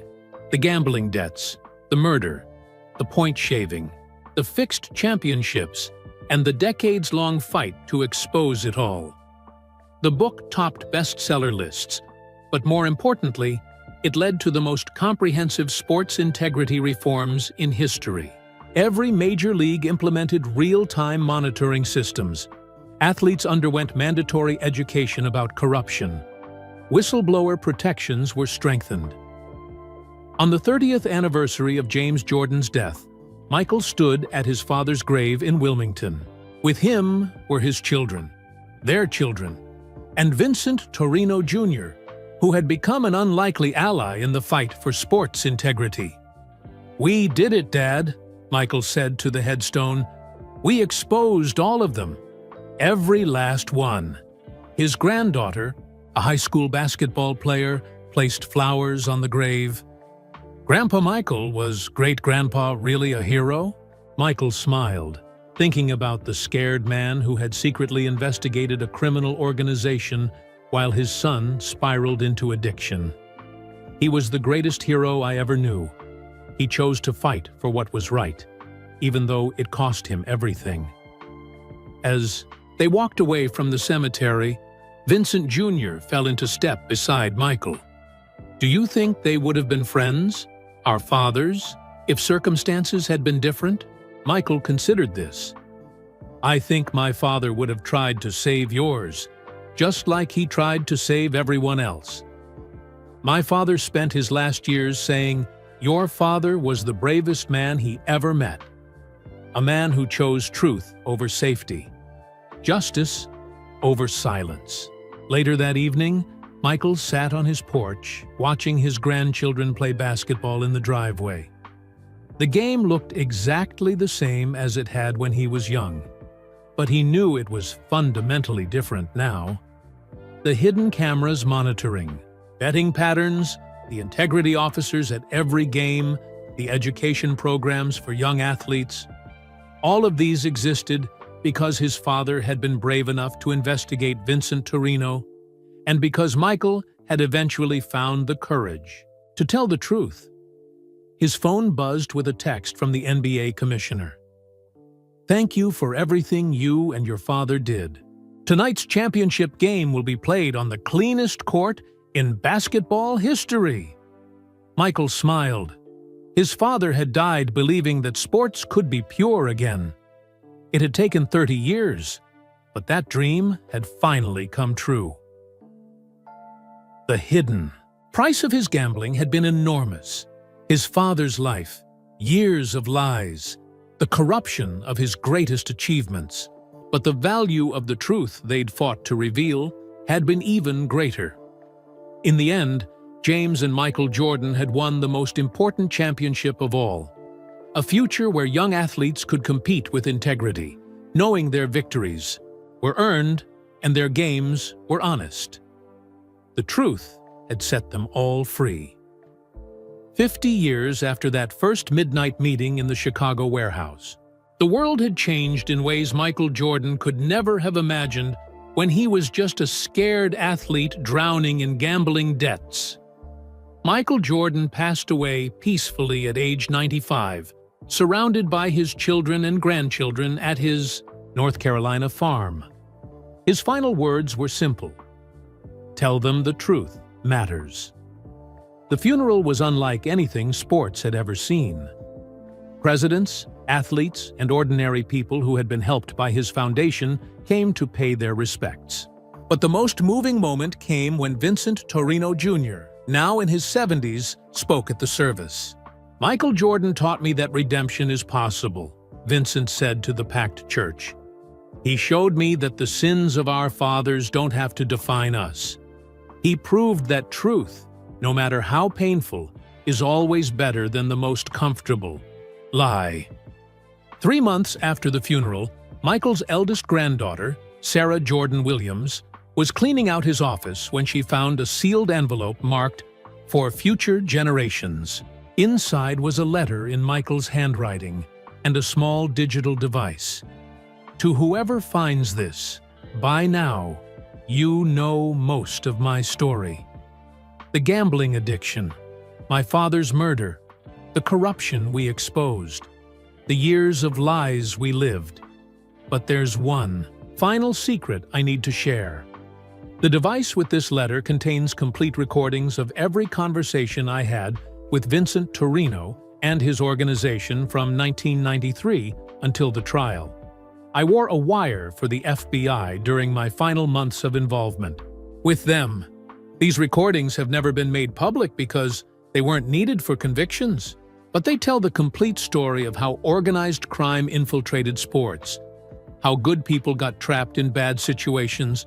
the gambling debts, the murder, the point shaving, the fixed championships, and the decades-long fight to expose it all. The book topped bestseller lists, but more importantly, it led to the most comprehensive sports integrity reforms in history. Every major league implemented real-time monitoring systems. Athletes underwent mandatory education about corruption. Whistleblower protections were strengthened. On the 30th anniversary of James Jordan's death, Michael stood at his father's grave in Wilmington. With him were his children, their children, and Vincent Torino Jr., who had become an unlikely ally in the fight for sports integrity. "We did it, Dad," Michael said to the headstone. "We exposed all of them. Every last one." His granddaughter, a high school basketball player, placed flowers on the grave. "Grandpa Michael, was great-grandpa really a hero?" Michael smiled, thinking about the scared man who had secretly investigated a criminal organization while his son spiraled into addiction. "He was the greatest hero I ever knew. He chose to fight for what was right, even though it cost him everything." As they walked away from the cemetery, Vincent Jr. fell into step beside Michael. "Do you think they would have been friends, our fathers, if circumstances had been different?" Michael considered this. "I think my father would have tried to save yours, just like he tried to save everyone else. My father spent his last years saying, 'Your father was the bravest man he ever met. A man who chose truth over safety, justice over silence.'" Later that evening, Michael sat on his porch, watching his grandchildren play basketball in the driveway. The game looked exactly the same as it had when he was young, but he knew it was fundamentally different now. The hidden cameras monitoring, betting patterns, the integrity officers at every game, the education programs for young athletes, all of these existed because his father had been brave enough to investigate Vincent Torino, and because Michael had eventually found the courage to tell the truth. His phone buzzed with a text from the NBA commissioner. "Thank you for everything you and your father did. Tonight's championship game will be played on the cleanest court in basketball history." Michael smiled. His father had died believing that sports could be pure again. It had taken 30 years, but that dream had finally come true. The hidden price of his gambling had been enormous. His father's life, years of lies, the corruption of his greatest achievements. But the value of the truth they'd fought to reveal had been even greater. In the end, James and Michael Jordan had won the most important championship of all. A future where young athletes could compete with integrity, knowing their victories were earned and their games were honest. The truth had set them all free. 50 years after that first midnight meeting in the Chicago warehouse, the world had changed in ways Michael Jordan could never have imagined when he was just a scared athlete drowning in gambling debts. Michael Jordan passed away peacefully at age 95, surrounded by his children and grandchildren at his North Carolina farm. His final words were simple: "Tell them the truth matters." The funeral was unlike anything sports had ever seen. Presidents, athletes, and ordinary people who had been helped by his foundation came to pay their respects. But the most moving moment came when Vincent Torino Jr., now in his 70s, spoke at the service. "Michael Jordan taught me that redemption is possible," Vincent said to the packed church. "He showed me that the sins of our fathers don't have to define us. He proved that truth, no matter how painful, is always better than the most comfortable lie." 3 months after the funeral, Michael's eldest granddaughter, Sarah Jordan Williams, was cleaning out his office when she found a sealed envelope marked "For Future Generations." Inside was a letter in Michael's handwriting and a small digital device. "To whoever finds this, by now, you know most of my story. The gambling addiction, my father's murder, the corruption we exposed, the years of lies we lived. But there's one final secret I need to share. The device with this letter contains complete recordings of every conversation I had with Vincent Torino and his organization from 1993 until the trial. I wore a wire for the FBI during my final months of involvement with them. These recordings have never been made public because they weren't needed for convictions, but they tell the complete story of how organized crime infiltrated sports, how good people got trapped in bad situations,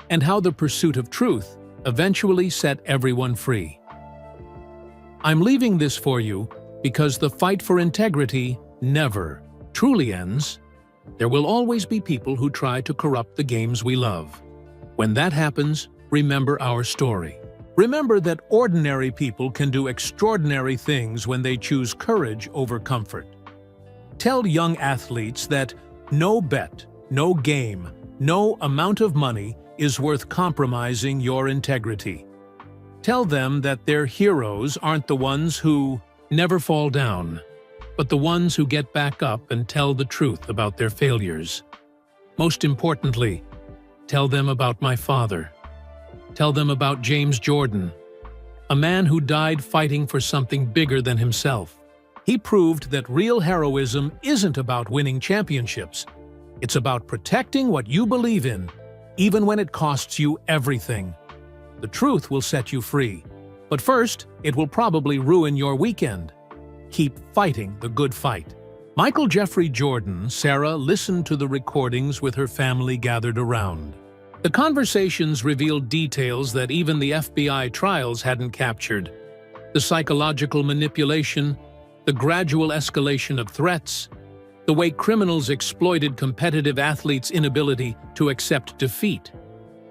and how the pursuit of truth eventually set everyone free. I'm leaving this for you because the fight for integrity never truly ends. There will always be people who try to corrupt the games we love. When that happens, remember our story. Remember that ordinary people can do extraordinary things when they choose courage over comfort. Tell young athletes that no bet, no game, no amount of money is worth compromising your integrity. Tell them that their heroes aren't the ones who never fall down, but the ones who get back up and tell the truth about their failures. Most importantly, tell them about my father. Tell them about James Jordan, a man who died fighting for something bigger than himself. He proved that real heroism isn't about winning championships. It's about protecting what you believe in, even when it costs you everything. The truth will set you free, but first, it will probably ruin your weekend. Keep fighting the good fight. Michael Jeffrey Jordan, Sarah listened to the recordings with her family gathered around. The conversations revealed details that even the FBI trials hadn't captured. The psychological manipulation, the gradual escalation of threats, the way criminals exploited competitive athletes' inability to accept defeat.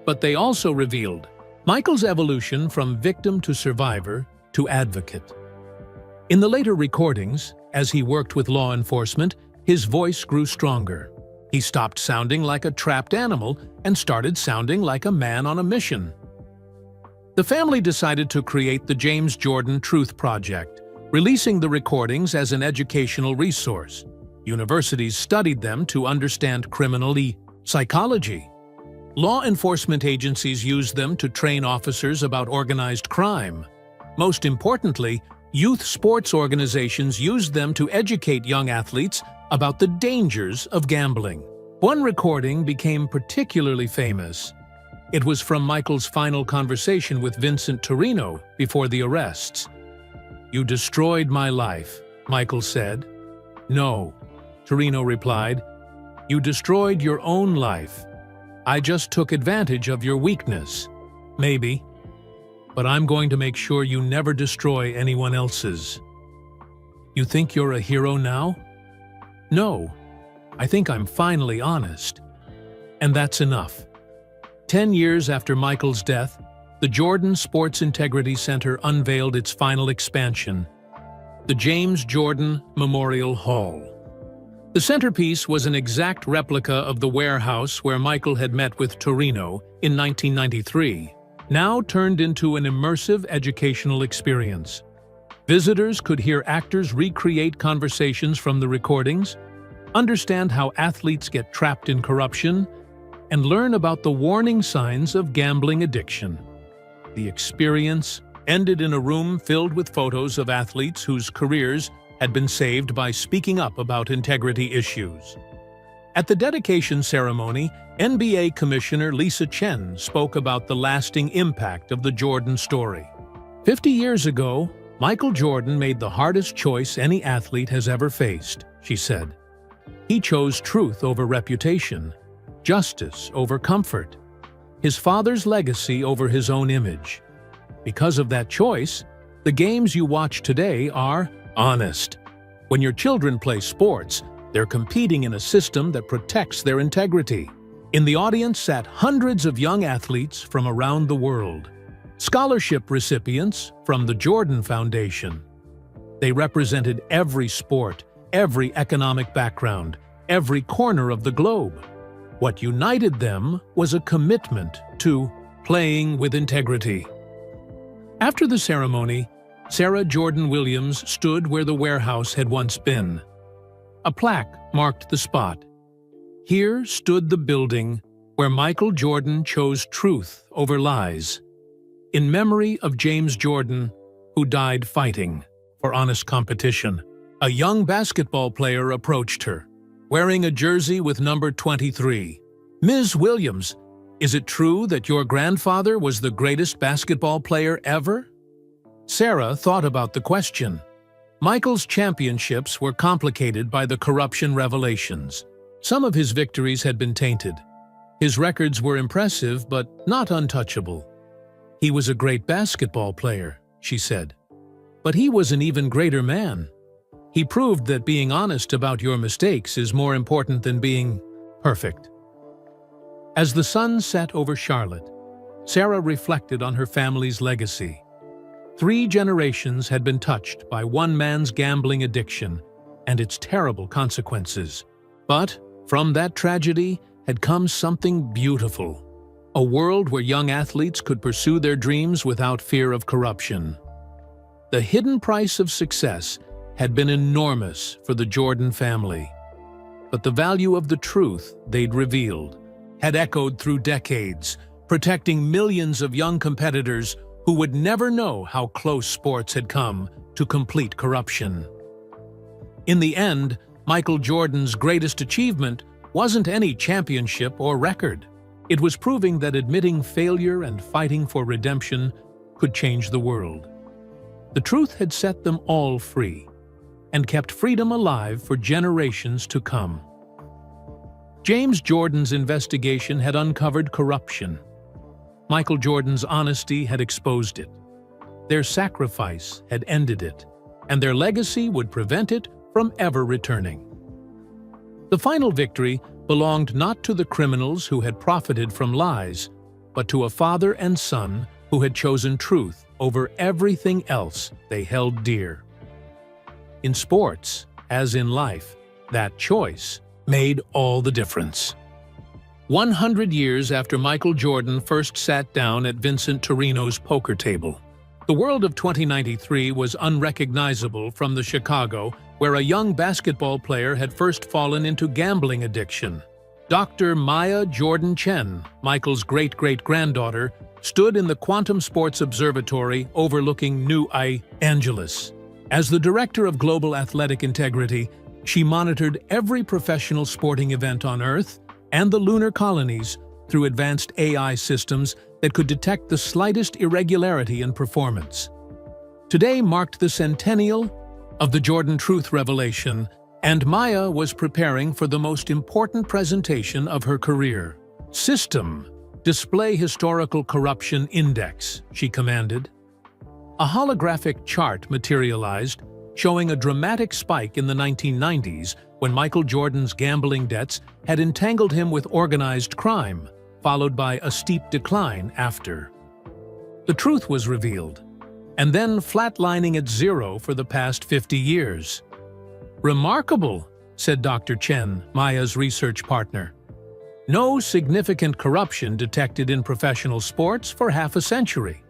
But they also revealed Michael's evolution from victim to survivor to advocate. In the later recordings, as he worked with law enforcement, his voice grew stronger. He stopped sounding like a trapped animal and started sounding like a man on a mission. The family decided to create the James Jordan Truth Project, releasing the recordings as an educational resource. Universities studied them to understand criminal psychology. Law enforcement agencies used them to train officers about organized crime. Most importantly, youth sports organizations used them to educate young athletes about the dangers of gambling. One recording became particularly famous. It was from Michael's final conversation with Vincent Torino before the arrests. "You destroyed my life," Michael said. "No," Torino replied. "You destroyed your own life. I just took advantage of your weakness. Maybe. But I'm going to make sure you never destroy anyone else's." "You think you're a hero now?" "No. I think I'm finally honest. And that's enough." 10 years after Michael's death, the Jordan Sports Integrity Center unveiled its final expansion, the James Jordan Memorial Hall. The centerpiece was an exact replica of the warehouse where Michael had met with Torino in 1993, now turned into an immersive educational experience. Visitors could hear actors recreate conversations from the recordings, understand how athletes get trapped in corruption, and learn about the warning signs of gambling addiction. The experience ended in a room filled with photos of athletes whose careers had been saved by speaking up about integrity issues. At the dedication ceremony, NBA Commissioner Lisa Chen spoke about the lasting impact of the Jordan story. 50 years ago, Michael Jordan made the hardest choice any athlete has ever faced, she said. He chose truth over reputation, justice over comfort, his father's legacy over his own image. Because of that choice, the games you watch today are honest. When your children play sports, they're competing in a system that protects their integrity. In the audience sat hundreds of young athletes from around the world, scholarship recipients from the Jordan Foundation. They represented every sport, every economic background, every corner of the globe. What united them was a commitment to playing with integrity. After the ceremony, Sarah Jordan Williams stood where the warehouse had once been. A plaque marked the spot. Here stood the building where Michael Jordan chose truth over lies, in memory of James Jordan, who died fighting for honest competition. A young basketball player approached her, wearing a jersey with number 23. "Ms. Williams, is it true that your grandfather was the greatest basketball player ever?" Sarah thought about the question. Michael's championships were complicated by the corruption revelations. Some of his victories had been tainted. His records were impressive, but not untouchable. "He was a great basketball player," she said. "But he was an even greater man. He proved that being honest about your mistakes is more important than being perfect." As the sun set over Charlotte, Sarah reflected on her family's legacy. 3 generations had been touched by one man's gambling addiction and its terrible consequences. But from that tragedy had come something beautiful, a world where young athletes could pursue their dreams without fear of corruption. The hidden price of success had been enormous for the Jordan family, but the value of the truth they'd revealed had echoed through decades, protecting millions of young competitors who would never know how close sports had come to complete corruption. In the end, Michael Jordan's greatest achievement wasn't any championship or record. It was proving that admitting failure and fighting for redemption could change the world. The truth had set them all free and kept freedom alive for generations to come. James Jordan's investigation had uncovered corruption. Michael Jordan's honesty had exposed it. Their sacrifice had ended it, and their legacy would prevent it from ever returning. The final victory belonged not to the criminals who had profited from lies, but to a father and son who had chosen truth over everything else they held dear. In sports, as in life, that choice made all the difference. 100 years after Michael Jordan first sat down at Vincent Torino's poker table, the world of 2093 was unrecognizable from the Chicago, where a young basketball player had first fallen into gambling addiction. Dr. Maya Jordan Chen, Michael's great-great-granddaughter, stood in the Quantum Sports Observatory overlooking New Angeles. As the director of global athletic integrity, she monitored every professional sporting event on Earth and the lunar colonies through advanced AI systems that could detect the slightest irregularity in performance. Today marked the centennial of the Jordan Truth revelation, and Maya was preparing for the most important presentation of her career. "System, display historical corruption index," she commanded. A holographic chart materialized, showing a dramatic spike in the 1990s when Michael Jordan's gambling debts had entangled him with organized crime, followed by a steep decline after. The truth was revealed, and then flatlining at zero for the past 50 years. "Remarkable," said Dr. Chen, Maya's research partner. "No significant corruption detected in professional sports for half a century.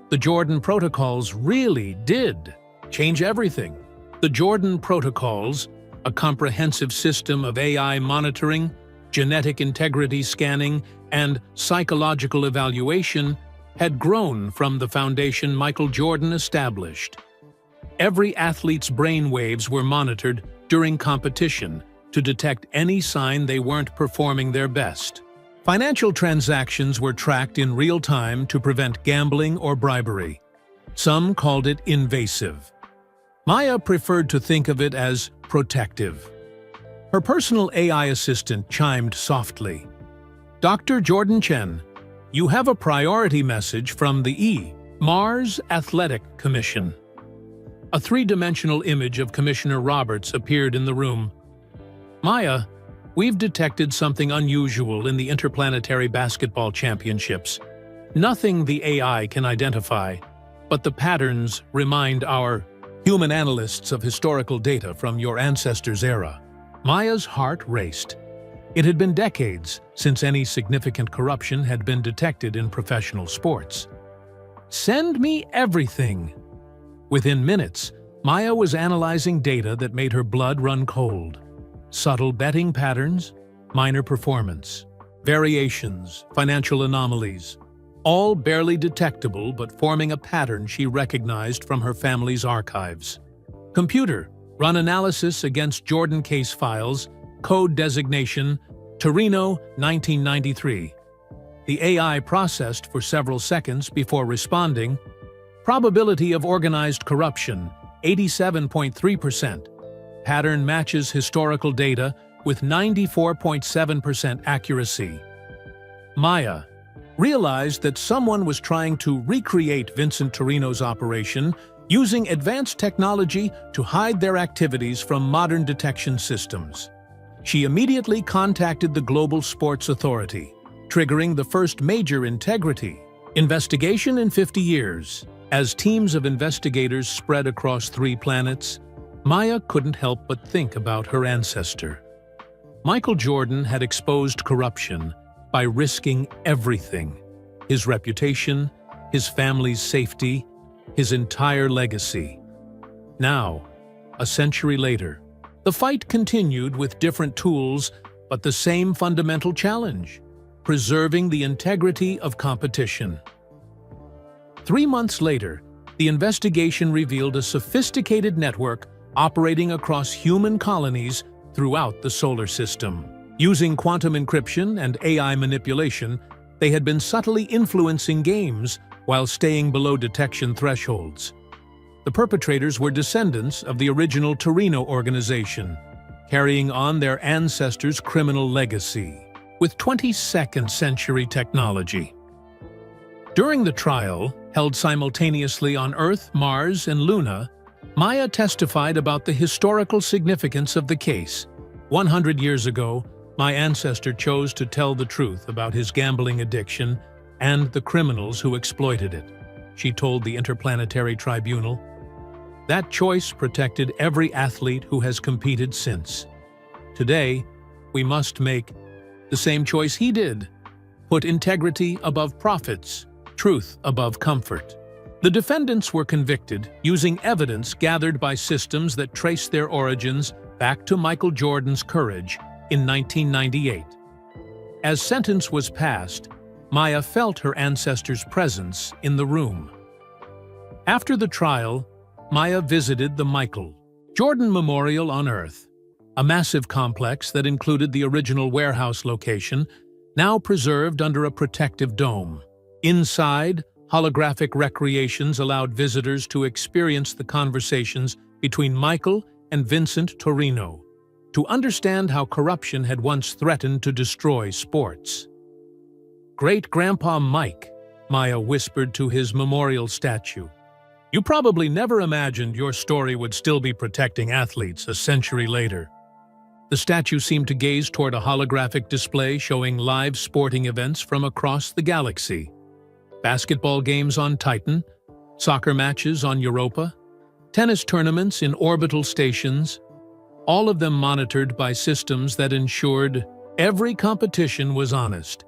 The Jordan Protocols really did change everything." The Jordan Protocols, a comprehensive system of AI monitoring, genetic integrity scanning, and psychological evaluation, had grown from the foundation Michael Jordan established. Every athlete's brainwaves were monitored during competition to detect any sign they weren't performing their best. Financial transactions were tracked in real time to prevent gambling or bribery. Some called it invasive. Maya preferred to think of it as protective. Her personal AI assistant chimed softly. "Dr. Jordan Chen, you have a priority message from the Mars Athletic Commission." A 3-dimensional image of Commissioner Roberts appeared in the room. "Maya, we've detected something unusual in the Interplanetary Basketball Championships. Nothing the AI can identify, but the patterns remind our human analysts of historical data from your ancestors' era." Maya's heart raced. It had been decades since any significant corruption had been detected in professional sports. "Send me everything." Within minutes, Maya was analyzing data that made her blood run cold. Subtle betting patterns, minor performance, variations, financial anomalies, all barely detectable but forming a pattern she recognized from her family's archives. Computer, run analysis against Jordan case files, code designation, Torino, 1993. The AI processed for several seconds before responding. Probability of organized corruption, 87.3%. Pattern matches historical data with 94.7% accuracy. Maya realized that someone was trying to recreate Vincent Torino's operation using advanced technology to hide their activities from modern detection systems. She immediately contacted the Global Sports Authority, triggering the first major integrity investigation in 50 years. As teams of investigators spread across 3 planets, Maya couldn't help but think about her ancestor. Michael Jordan had exposed corruption by risking everything: his reputation, his family's safety, his entire legacy. Now, a century later, the fight continued with different tools, but the same fundamental challenge: preserving the integrity of competition. 3 months later, the investigation revealed a sophisticated network operating across human colonies throughout the solar system. Using quantum encryption and AI manipulation, they had been subtly influencing games while staying below detection thresholds. The perpetrators were descendants of the original Torino organization, carrying on their ancestors' criminal legacy with 22nd century technology. During the trial, held simultaneously on Earth, Mars, and Luna, Maya testified about the historical significance of the case. 100 years ago, my ancestor chose to tell the truth about his gambling addiction and the criminals who exploited it, she told the Interplanetary Tribunal. That choice protected every athlete who has competed since. Today, we must make the same choice he did: put integrity above profits, truth above comfort. The defendants were convicted using evidence gathered by systems that trace their origins back to Michael Jordan's courage in 1998. As sentence was passed, Maya felt her ancestors' presence in the room. After the trial, Maya visited the Michael Jordan Memorial on Earth, a massive complex that included the original warehouse location, now preserved under a protective dome. Inside, holographic recreations allowed visitors to experience the conversations between Michael and Vincent Torino, to understand how corruption had once threatened to destroy sports. "Great-Grandpa Mike," Maya whispered to his memorial statue. "You probably never imagined your story would still be protecting athletes a century later." The statue seemed to gaze toward a holographic display showing live sporting events from across the galaxy. Basketball games on Titan, soccer matches on Europa, tennis tournaments in orbital stations, all of them monitored by systems that ensured every competition was honest.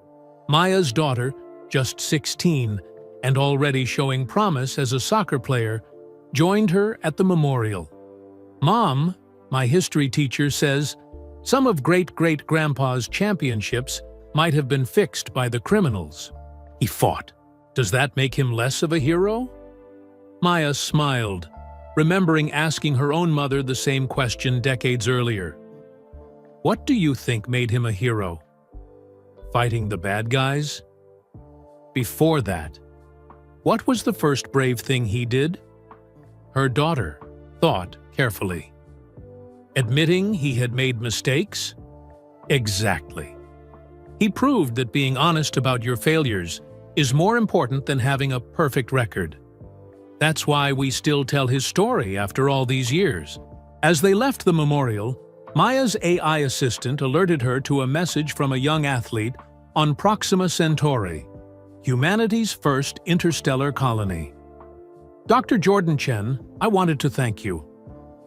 Maya's daughter, just 16, and already showing promise as a soccer player, joined her at the memorial. "Mom," my history teacher says, "some of Great-Great-Grandpa's championships might have been fixed by the criminals. He fought. Does that make him less of a hero?" Maya smiled, remembering asking her own mother the same question decades earlier. "What do you think made him a hero? Fighting the bad guys?" Before that, what was the first brave thing he did? Her daughter thought carefully. Admitting he had made mistakes? Exactly. He proved that being honest about your failures is more important than having a perfect record. That's why we still tell his story after all these years. As they left the memorial, Maya's AI assistant alerted her to a message from a young athlete on Proxima Centauri, humanity's first interstellar colony. "Dr. Jordan Chen, I wanted to thank you.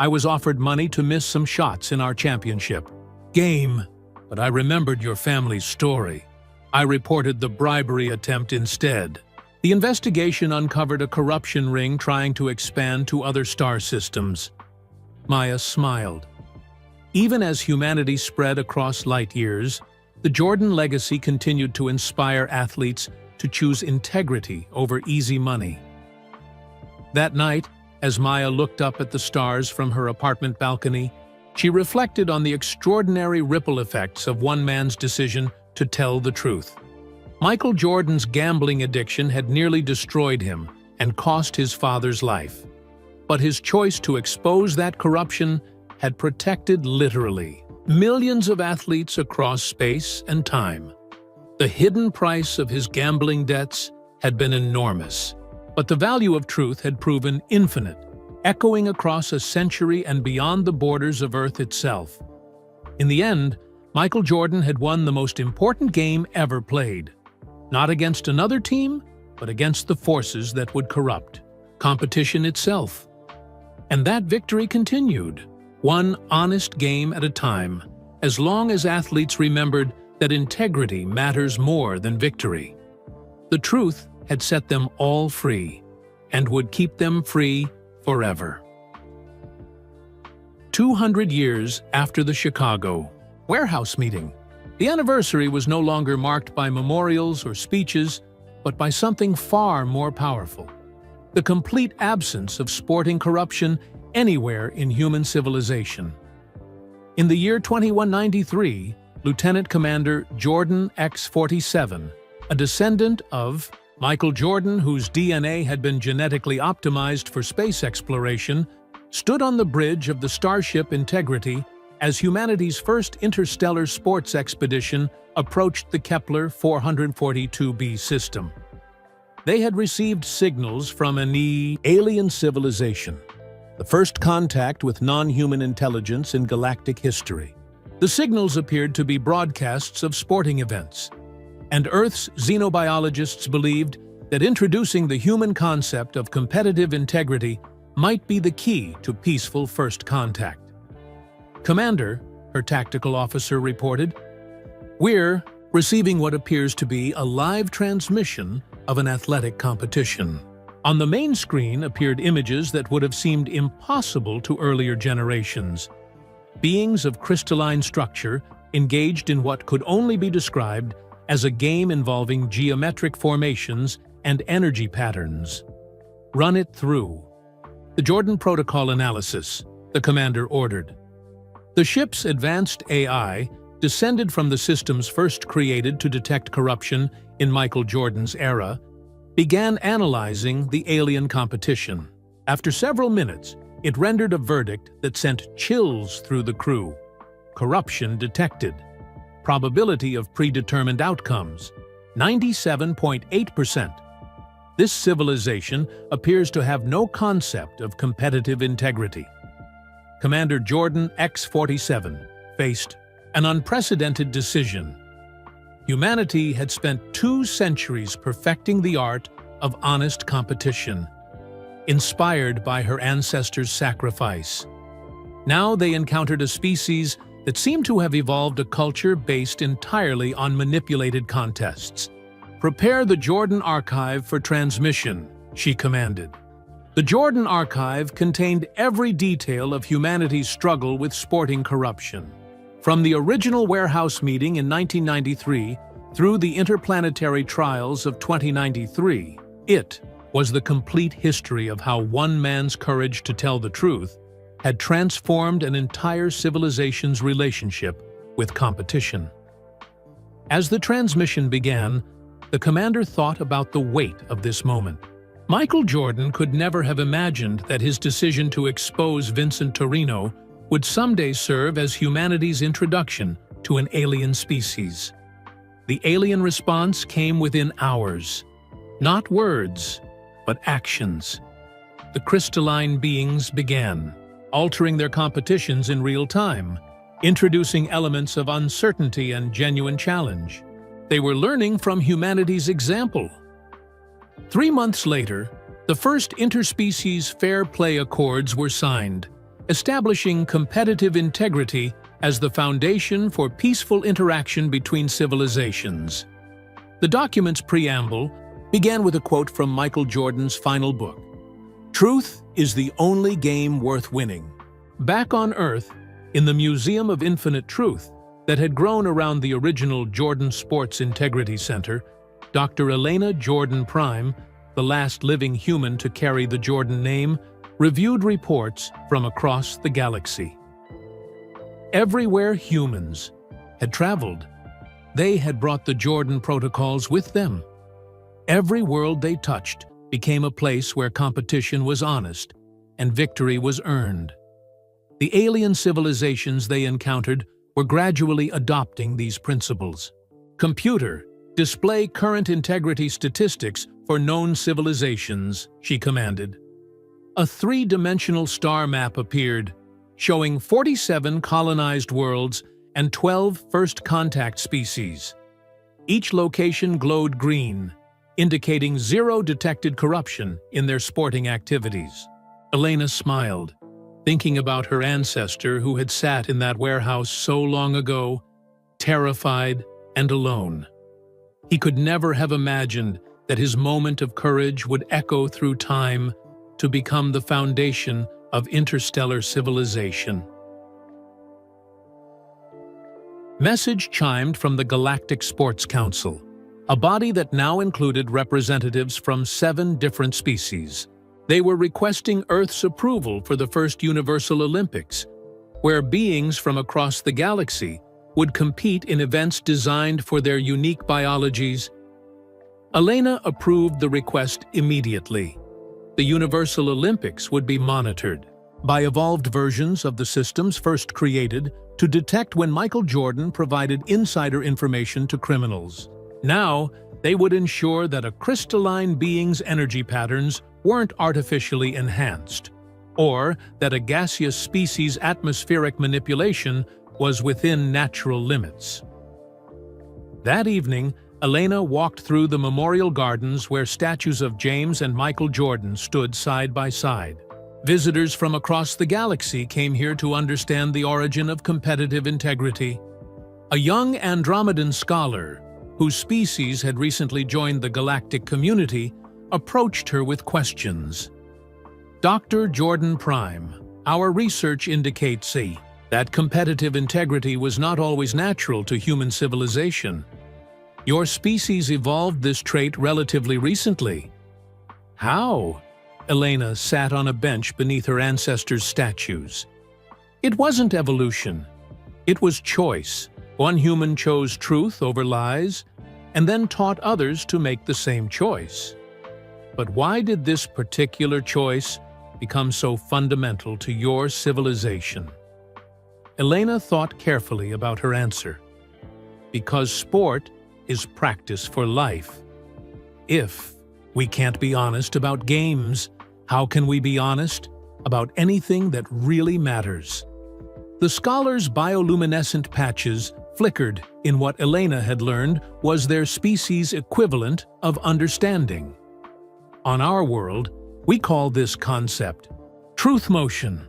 I was offered money to miss some shots in our championship game, but I remembered your family's story. I reported the bribery attempt instead. The investigation uncovered a corruption ring trying to expand to other star systems. Maya smiled. Even as humanity spread across light years, the Jordan legacy continued to inspire athletes to choose integrity over easy money. That night, as Maya looked up at the stars from her apartment balcony, she reflected on the extraordinary ripple effects of one man's decision to tell the truth. Michael Jordan's gambling addiction had nearly destroyed him and cost his father's life. But his choice to expose that corruption had protected literally millions of athletes across space and time. The hidden price of his gambling debts had been enormous, but the value of truth had proven infinite, echoing across a century and beyond the borders of Earth itself. In the end, Michael Jordan had won the most important game ever played, not against another team, but against the forces that would corrupt competition itself. And that victory continued, one honest game at a time, as long as athletes remembered that integrity matters more than victory. The truth had set them all free, and would keep them free forever. 200 years after the Chicago warehouse meeting, the anniversary was no longer marked by memorials or speeches, but by something far more powerful: the complete absence of sporting corruption anywhere in human civilization. In the year 2193, Lieutenant Commander Jordan X-47, a descendant of Michael Jordan, whose DNA had been genetically optimized for space exploration, stood on the bridge of the starship Integrity as humanity's first interstellar sports expedition approached the Kepler 442b system. They had received signals from an alien civilization, the first contact with non-human intelligence in galactic history. The signals appeared to be broadcasts of sporting events, and Earth's xenobiologists believed that introducing the human concept of competitive integrity might be the key to peaceful first contact. "Commander," her tactical officer reported, "we're receiving what appears to be a live transmission of an athletic competition." On the main screen appeared images that would have seemed impossible to earlier generations. Beings of crystalline structure engaged in what could only be described as a game involving geometric formations and energy patterns. "Run it through the Jordan Protocol analysis," the commander ordered. The ship's advanced AI, descended from the systems first created to detect corruption in Michael Jordan's era, began analyzing the alien competition. After several minutes, it rendered a verdict that sent chills through the crew. Corruption detected. Probability of predetermined outcomes: 97.8%. This civilization appears to have no concept of competitive integrity. Commander Jordan X-47 faced an unprecedented decision. Humanity had spent 2 centuries perfecting the art of honest competition, inspired by her ancestors' sacrifice. Now they encountered a species that seemed to have evolved a culture based entirely on manipulated contests. "Prepare the Jordan Archive for transmission," she commanded. The Jordan Archive contained every detail of humanity's struggle with sporting corruption. From the original warehouse meeting in 1993 through the interplanetary trials of 2093, it was the complete history of how one man's courage to tell the truth had transformed an entire civilization's relationship with competition. As the transmission began, the commander thought about the weight of this moment. Michael Jordan could never have imagined that his decision to expose Vincent Torino would someday serve as humanity's introduction to an alien species. The alien response came within hours. Not words, but actions. The crystalline beings began, altering their competitions in real time, introducing elements of uncertainty and genuine challenge. They were learning from humanity's example. 3 months later, the first interspecies fair play accords were signed, establishing competitive integrity as the foundation for peaceful interaction between civilizations. The document's preamble began with a quote from Michael Jordan's final book: "Truth is the only game worth winning." Back on Earth, in the Museum of Infinite Truth that had grown around the original Jordan Sports Integrity Center, Dr. Elena Jordan Prime, the last living human to carry the Jordan name, reviewed reports from across the galaxy. Everywhere humans had traveled, they had brought the Jordan protocols with them. Every world they touched became a place where competition was honest and victory was earned. The alien civilizations they encountered were gradually adopting these principles. "Computer, display current integrity statistics for known civilizations," she commanded. A three-dimensional star map appeared, showing 47 colonized worlds and 12 first contact species. Each location glowed green, indicating zero detected corruption in their sporting activities. Elena smiled, thinking about her ancestor who had sat in that warehouse so long ago, terrified and alone. He could never have imagined that his moment of courage would echo through time to become the foundation of interstellar civilization. Message chimed from the Galactic Sports Council, a body that now included representatives from 7 different species. They were requesting Earth's approval for the first Universal Olympics, where beings from across the galaxy would compete in events designed for their unique biologies. Elena approved the request immediately. The Universal Olympics would be monitored by evolved versions of the systems first created to detect when Michael Jordan provided insider information to criminals. Now, they would ensure that a crystalline being's energy patterns weren't artificially enhanced, or that a gaseous species' atmospheric manipulation was within natural limits. That evening, Elena walked through the memorial gardens where statues of James and Michael Jordan stood side by side. Visitors from across the galaxy came here to understand the origin of competitive integrity. A young Andromedan scholar, whose species had recently joined the galactic community, approached her with questions. "Dr. Jordan Prime, our research indicates that competitive integrity was not always natural to human civilization. Your species evolved this trait relatively recently." "How?" Elena sat on a bench beneath her ancestors' statues. "It wasn't evolution. It was choice. One human chose truth over lies, and then taught others to make the same choice. But why did this particular choice become so fundamental to your civilization?" Elena thought carefully about her answer. "Because sport is practice for life. If we can't be honest about games, how can we be honest about anything that really matters?" The scholar's bioluminescent patches flickered in what Elena had learned was their species' equivalent of understanding. On our world, we call this concept truth motion.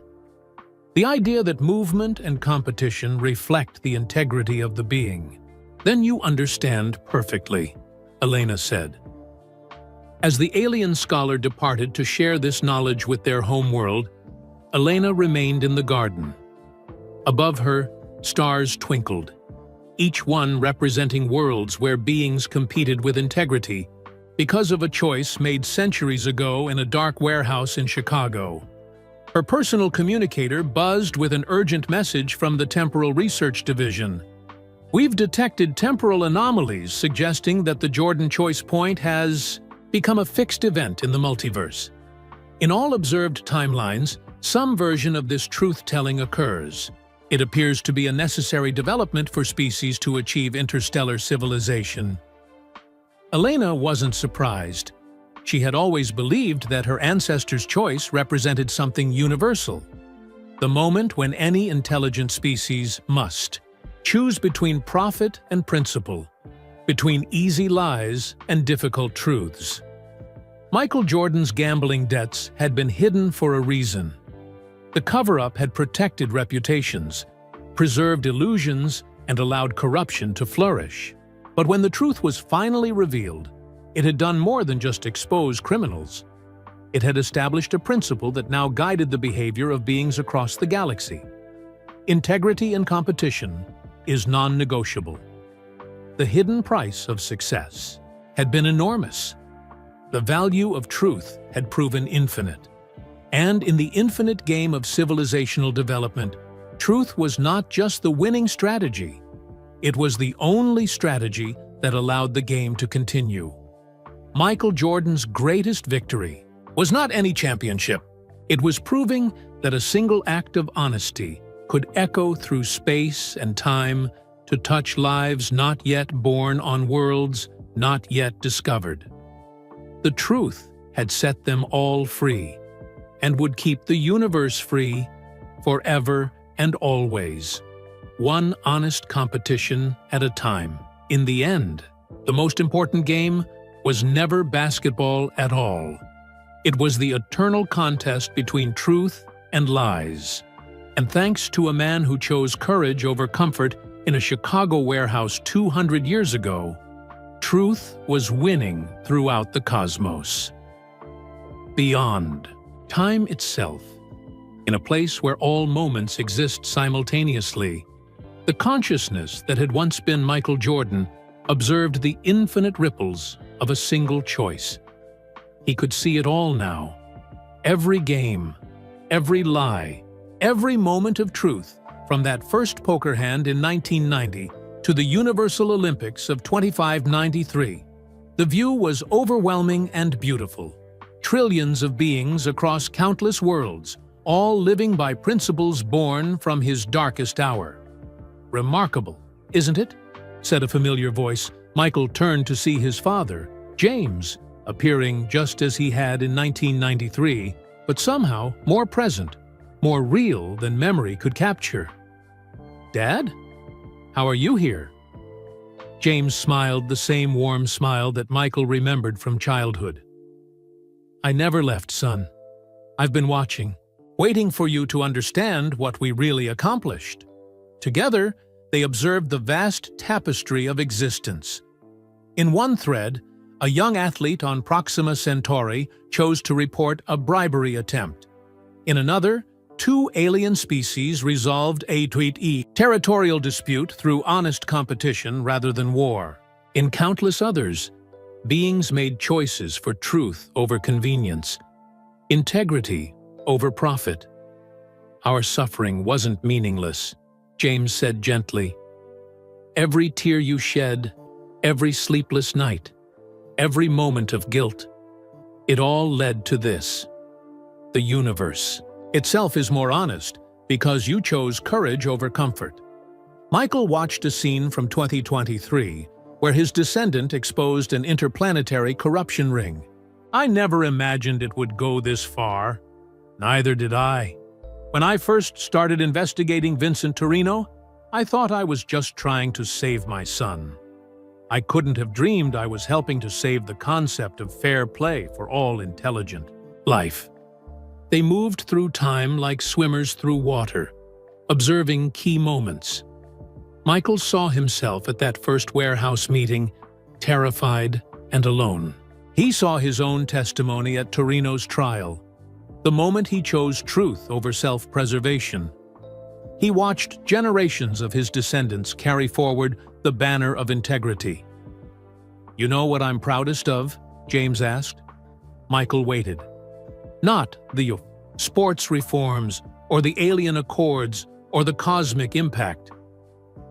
The idea that movement and competition reflect the integrity of the being. "Then you understand perfectly," Elena said. As the alien scholar departed to share this knowledge with their homeworld, Elena remained in the garden. Above her, stars twinkled, each one representing worlds where beings competed with integrity because of a choice made centuries ago in a dark warehouse in Chicago. Her personal communicator buzzed with an urgent message from the Temporal Research Division. "We've detected temporal anomalies suggesting that the Jordan Choice Point has become a fixed event in the multiverse. In all observed timelines, some version of this truth-telling occurs. It appears to be a necessary development for species to achieve interstellar civilization." Elena wasn't surprised. She had always believed that her ancestors' choice represented something universal. The moment when any intelligent species must choose between profit and principle, between easy lies and difficult truths. Michael Jordan's gambling debts had been hidden for a reason. The cover-up had protected reputations, preserved illusions, and allowed corruption to flourish. But when the truth was finally revealed, It had done more than just expose criminals. It had established a principle that now guided the behavior of beings across the galaxy. Integrity in competition is non-negotiable. The hidden price of success had been enormous. The value of truth had proven infinite. And in the infinite game of civilizational development, truth was not just the winning strategy. It was the only strategy that allowed the game to continue. Michael Jordan's greatest victory was not any championship. It was proving that a single act of honesty could echo through space and time to touch lives not yet born on worlds not yet discovered. The truth had set them all free, and would keep the universe free forever and always, one honest competition at a time. In the end, the most important game was never basketball at all. It was the eternal contest between truth and lies. And thanks to a man who chose courage over comfort in a Chicago warehouse 200 years ago, truth was winning throughout the cosmos. Beyond time itself, in a place where all moments exist simultaneously, the consciousness that had once been Michael Jordan observed the infinite ripples of a single choice. He could see it all now. Every game, every lie, every moment of truth, from that first poker hand in 1990 to the Universal Olympics of 2593. The view was overwhelming and beautiful. Trillions of beings across countless worlds, all living by principles born from his darkest hour. Remarkable, isn't it? Said a familiar voice. Michael turned to see his father, James, appearing just as he had in 1993, but somehow more present, more real than memory could capture. "Dad? How are you here?" James smiled the same warm smile that Michael remembered from childhood. "I never left, son. I've been watching, waiting for you to understand what we really accomplished." Together, they observed the vast tapestry of existence. In one thread, a young athlete on Proxima Centauri chose to report a bribery attempt. In another, two alien species resolved a territorial dispute through honest competition rather than war. In countless others, beings made choices for truth over convenience, integrity over profit. "Our suffering wasn't meaningless," James said gently. "Every tear you shed, every sleepless night, every moment of guilt, it all led to this. The universe itself is more honest because you chose courage over comfort." Michael watched a scene from 2023 where his descendant exposed an interplanetary corruption ring. "I never imagined it would go this far." "Neither did I. When I first started investigating Vincent Torino, I thought I was just trying to save my son. I couldn't have dreamed I was helping to save the concept of fair play for all intelligent life." They moved through time like swimmers through water, observing key moments. Michael saw himself at that first warehouse meeting, terrified and alone. He saw his own testimony at Torino's trial, the moment he chose truth over self-preservation. He watched generations of his descendants carry forward the banner of integrity. "You know what I'm proudest of?" James asked. Michael waited. "Not the sports reforms or the alien accords or the cosmic impact.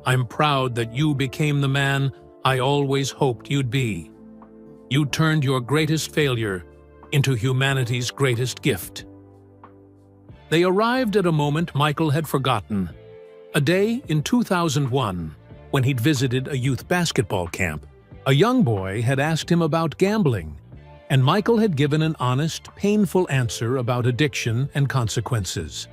I'm proud that you became the man I always hoped you'd be. You turned your greatest failure into humanity's greatest gift." They arrived at a moment Michael had forgotten. A day in 2001, when he'd visited a youth basketball camp. A young boy had asked him about gambling, and Michael had given an honest, painful answer about addiction and consequences.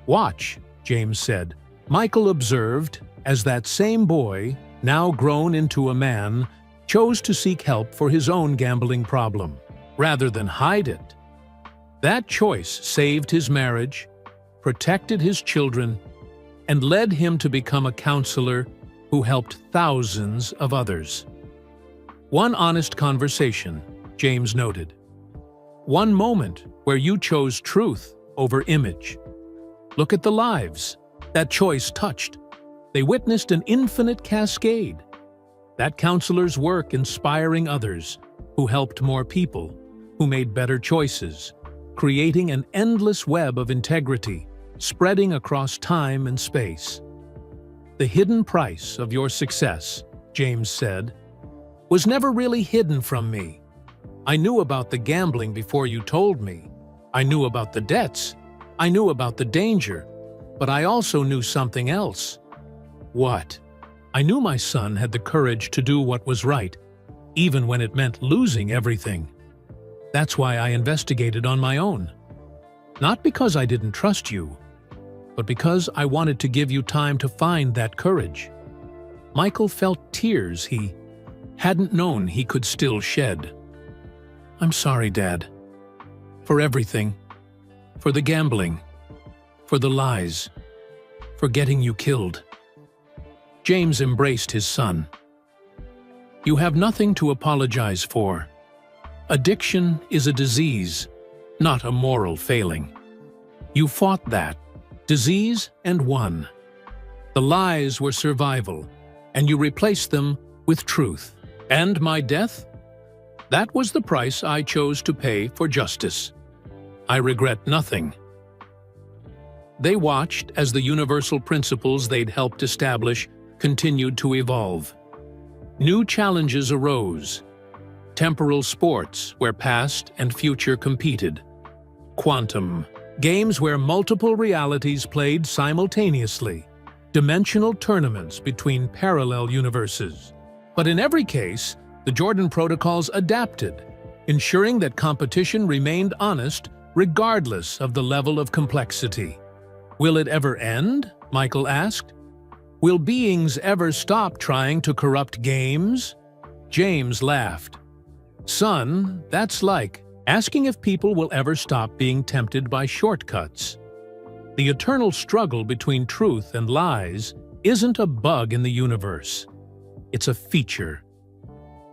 "Watch," James said. Michael observed as that same boy, now grown into a man, chose to seek help for his own gambling problem, rather than hide it. That choice saved his marriage, protected his children, and led him to become a counselor who helped thousands of others. One honest conversation, James noted. One moment where you chose truth over image. Look at the lives that choice touched. They witnessed an infinite cascade. That counselor's work inspiring others, who helped more people, who made better choices, creating an endless web of integrity, spreading across time and space. The hidden price of your success, James said, was never really hidden from me. I knew about the gambling before you told me. I knew about the debts. I knew about the danger. But I also knew something else. What? I knew my son had the courage to do what was right, even when it meant losing everything. That's why I investigated on my own. Not because I didn't trust you, but because I wanted to give you time to find that courage. Michael felt tears he hadn't known he could still shed. I'm sorry, Dad. For everything. For the gambling. For the lies. For getting you killed. James embraced his son. You have nothing to apologize for. Addiction is a disease, not a moral failing. You fought that disease and won. The lies were survival, and you replaced them with truth. And my death? That was the price I chose to pay for justice. I regret nothing. They watched as the universal principles they'd helped establish continued to evolve. New challenges arose. Temporal sports where past and future competed. Quantum, games where multiple realities played simultaneously. Dimensional tournaments between parallel universes. But in every case, the Jordan protocols adapted, ensuring that competition remained honest regardless of the level of complexity. Will it ever end? Michael asked. Will beings ever stop trying to corrupt games? James laughed. Son, that's like asking if people will ever stop being tempted by shortcuts. The eternal struggle between truth and lies isn't a bug in the universe. It's a feature.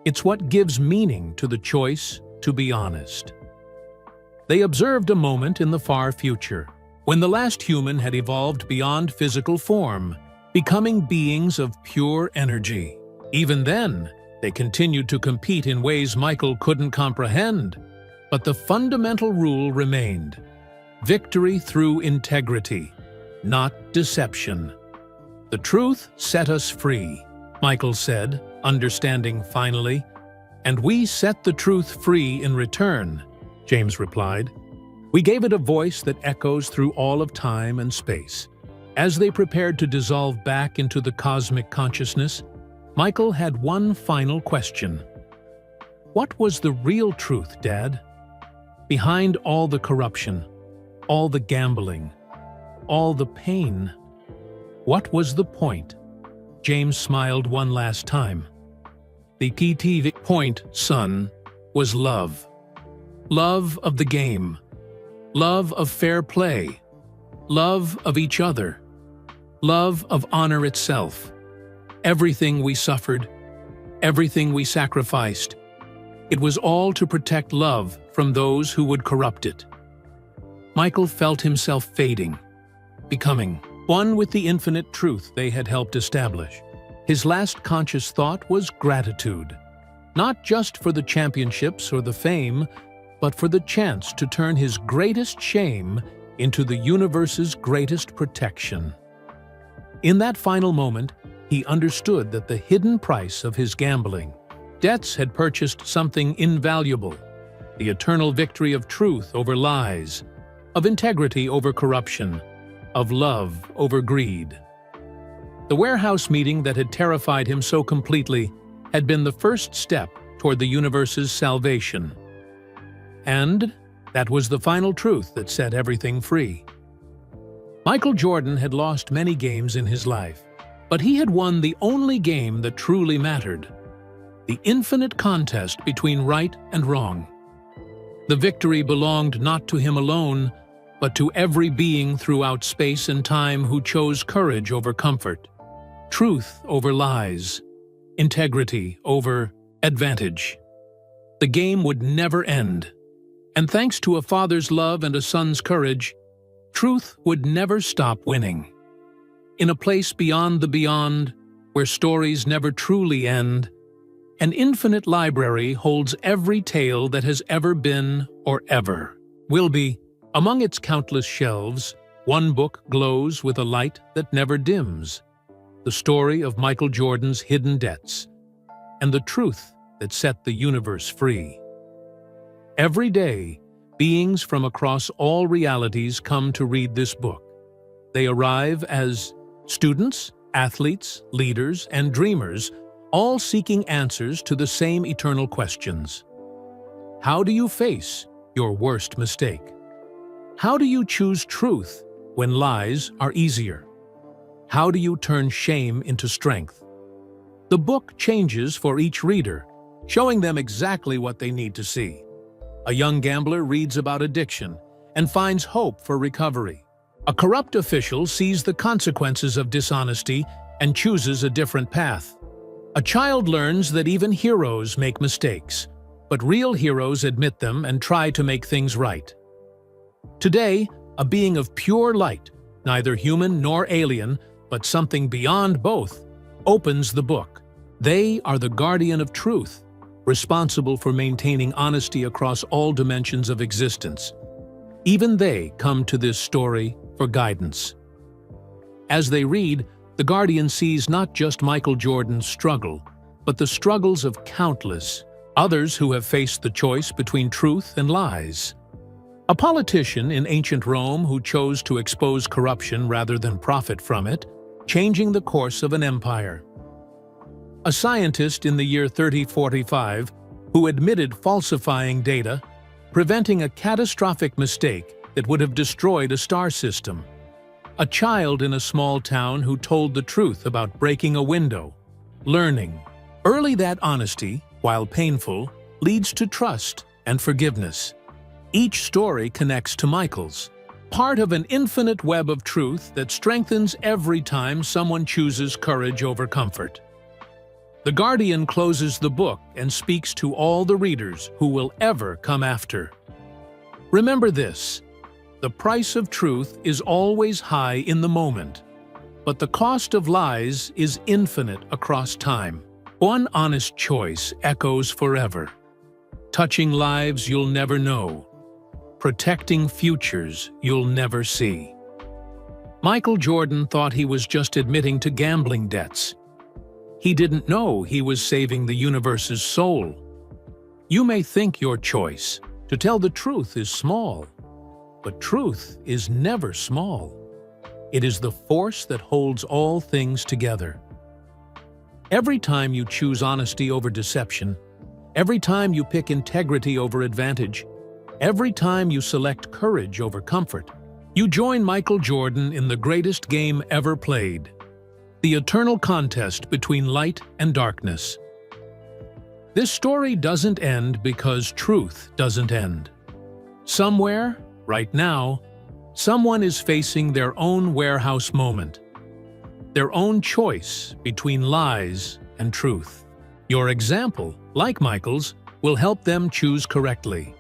It's what gives meaning to the choice to be honest. They observed a moment in the far future, when the last human had evolved beyond physical form, becoming beings of pure energy. Even then, they continued to compete in ways Michael couldn't comprehend, but the fundamental rule remained: victory through integrity, not deception. The truth set us free, Michael said, understanding finally. And we set the truth free in return, James replied. We gave it a voice that echoes through all of time and space. As they prepared to dissolve back into the cosmic consciousness, Michael had one final question. What was the real truth, Dad? Behind all the corruption, all the gambling, all the pain, what was the point? James smiled one last time. The key point, son, was love. Love of the game. Love of fair play. Love of each other. Love of honor itself. Everything we suffered, everything we sacrificed, it was all to protect love from those who would corrupt it. Michael felt himself fading, becoming one with the infinite truth they had helped establish. His last conscious thought was gratitude, not just for the championships or the fame, but for the chance to turn his greatest shame into the universe's greatest protection. In that final moment, he understood that the hidden price of his gambling debts had purchased something invaluable: the eternal victory of truth over lies, of integrity over corruption, of love over greed. The warehouse meeting that had terrified him so completely had been the first step toward the universe's salvation. And that was the final truth that set everything free. Michael Jordan had lost many games in his life, but he had won the only game that truly mattered: the infinite contest between right and wrong. The victory belonged not to him alone, but to every being throughout space and time who chose courage over comfort, truth over lies, integrity over Advantage. The game would never end. And thanks to a father's love and a son's courage, truth would never stop winning. In a place beyond the beyond, where stories never truly end, an infinite library holds every tale that has ever been or ever will be. Among its countless shelves, one book glows with a light that never dims. The story of Michael Jordan's hidden debts and the truth that set the universe free. Every day, beings from across all realities come to read this book. They arrive as students, athletes, leaders, and dreamers, all seeking answers to the same eternal questions. How do you face your worst mistake? How do you choose truth when lies are easier? How do you turn shame into strength? The book changes for each reader, showing them exactly what they need to see. A young gambler reads about addiction and finds hope for recovery. A corrupt official sees the consequences of dishonesty and chooses a different path. A child learns that even heroes make mistakes, but real heroes admit them and try to make things right. Today, a being of pure light, neither human nor alien, but something beyond both, opens the book. They are the guardian of truth, responsible for maintaining honesty across all dimensions of existence. Even they come to this story for guidance. As they read, the Guardian sees not just Michael Jordan's struggle, but the struggles of countless others who have faced the choice between truth and lies. A politician in ancient Rome who chose to expose corruption rather than profit from it, changing the course of an empire. A scientist in the year 3045 who admitted falsifying data, preventing a catastrophic mistake that would have destroyed a star system. A child in a small town who told the truth about breaking a window, learning. Early that honesty, while painful, leads to trust and forgiveness. Each story connects to Michael's, part of an infinite web of truth that strengthens every time someone chooses courage over comfort. The Guardian closes the book and speaks to all the readers who will ever come after. Remember this: the price of truth is always high in the moment, but the cost of lies is infinite across time. One honest choice echoes forever, touching lives you'll never know, protecting futures you'll never see. Michael Jordan thought he was just admitting to gambling debts. He didn't know he was saving the universe's soul. You may think your choice to tell the truth is small, but truth is never small. It is the force that holds all things together. Every time you choose honesty over deception, every time you pick integrity over advantage, every time you select courage over comfort, you join Michael Jordan in the greatest game ever played, the eternal contest between light and darkness. This story doesn't end because truth doesn't end. Somewhere, right now, someone is facing their own warehouse moment, their own choice between lies and truth. Your example, like Michael's, will help them choose correctly.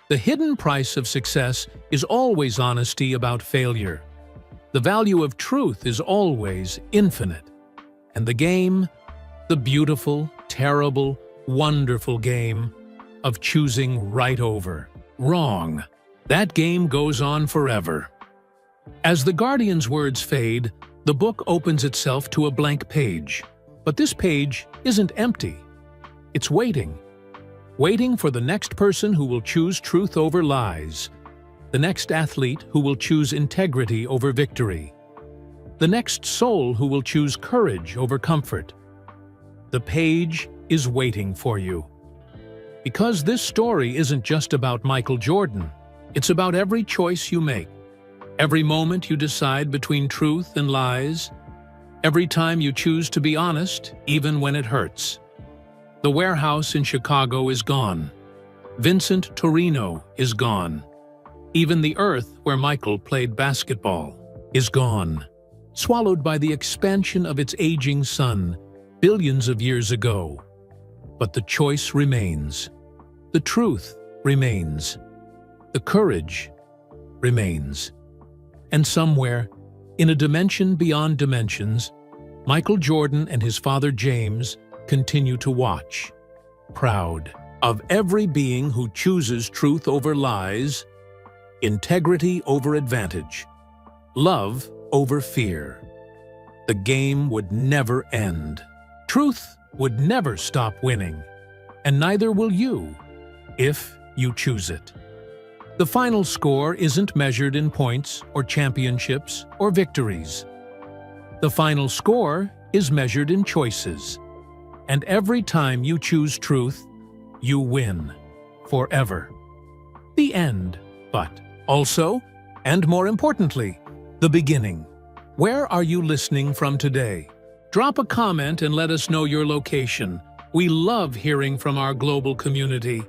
The hidden price of success is always honesty about failure. The value of truth is always infinite. And the game, the beautiful, terrible, wonderful game of choosing right over wrong, that game goes on forever. As the Guardian's words fade, the book opens itself to a blank page. But this page isn't empty. It's waiting for the next person who will choose truth over lies, the next athlete who will choose integrity over victory, the next soul who will choose courage over comfort. The page is waiting for you. Because this story isn't just about Michael Jordan, it's about every choice you make, every moment you decide between truth and lies, every time you choose to be honest, even when it hurts. The warehouse in Chicago is gone. Vincent Torino is gone. Even the earth where Michael played basketball is gone, swallowed by the expansion of its aging sun billions of years ago. But the choice remains. The truth remains. The courage remains. And somewhere, in a dimension beyond dimensions, Michael Jordan and his father James continue to watch, proud of every being who chooses truth over lies, integrity over advantage, love over fear. The game would never end. Truth would never stop winning, and neither will you, if you choose it. The final score isn't measured in points or championships or victories. The final score is measured in choices, and every time you choose truth, you win, forever. The end, but also, and more importantly, the beginning. Where are you listening from today? Drop a comment and let us know your location. We love hearing from our global community.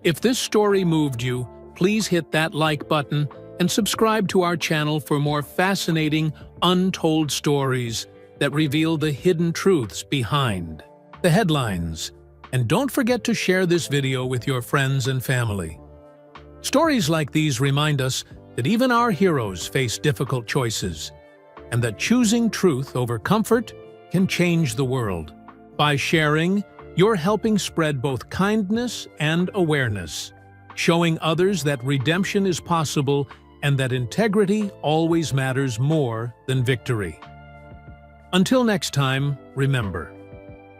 If this story moved you, please hit that like button and subscribe to our channel for more fascinating, untold stories that reveal the hidden truths behind the headlines. And don't forget to share this video with your friends and family. Stories like these remind us that even our heroes face difficult choices, and that choosing truth over comfort can change the world. By sharing, you're helping spread both kindness and awareness, showing others that redemption is possible and that integrity always matters more than victory. Until next time, remember,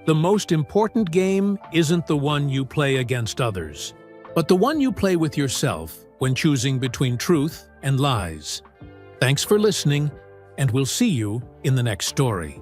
the most important game isn't the one you play against others, but the one you play with yourself when choosing between truth and lies. Thanks for listening, and we'll see you in the next story.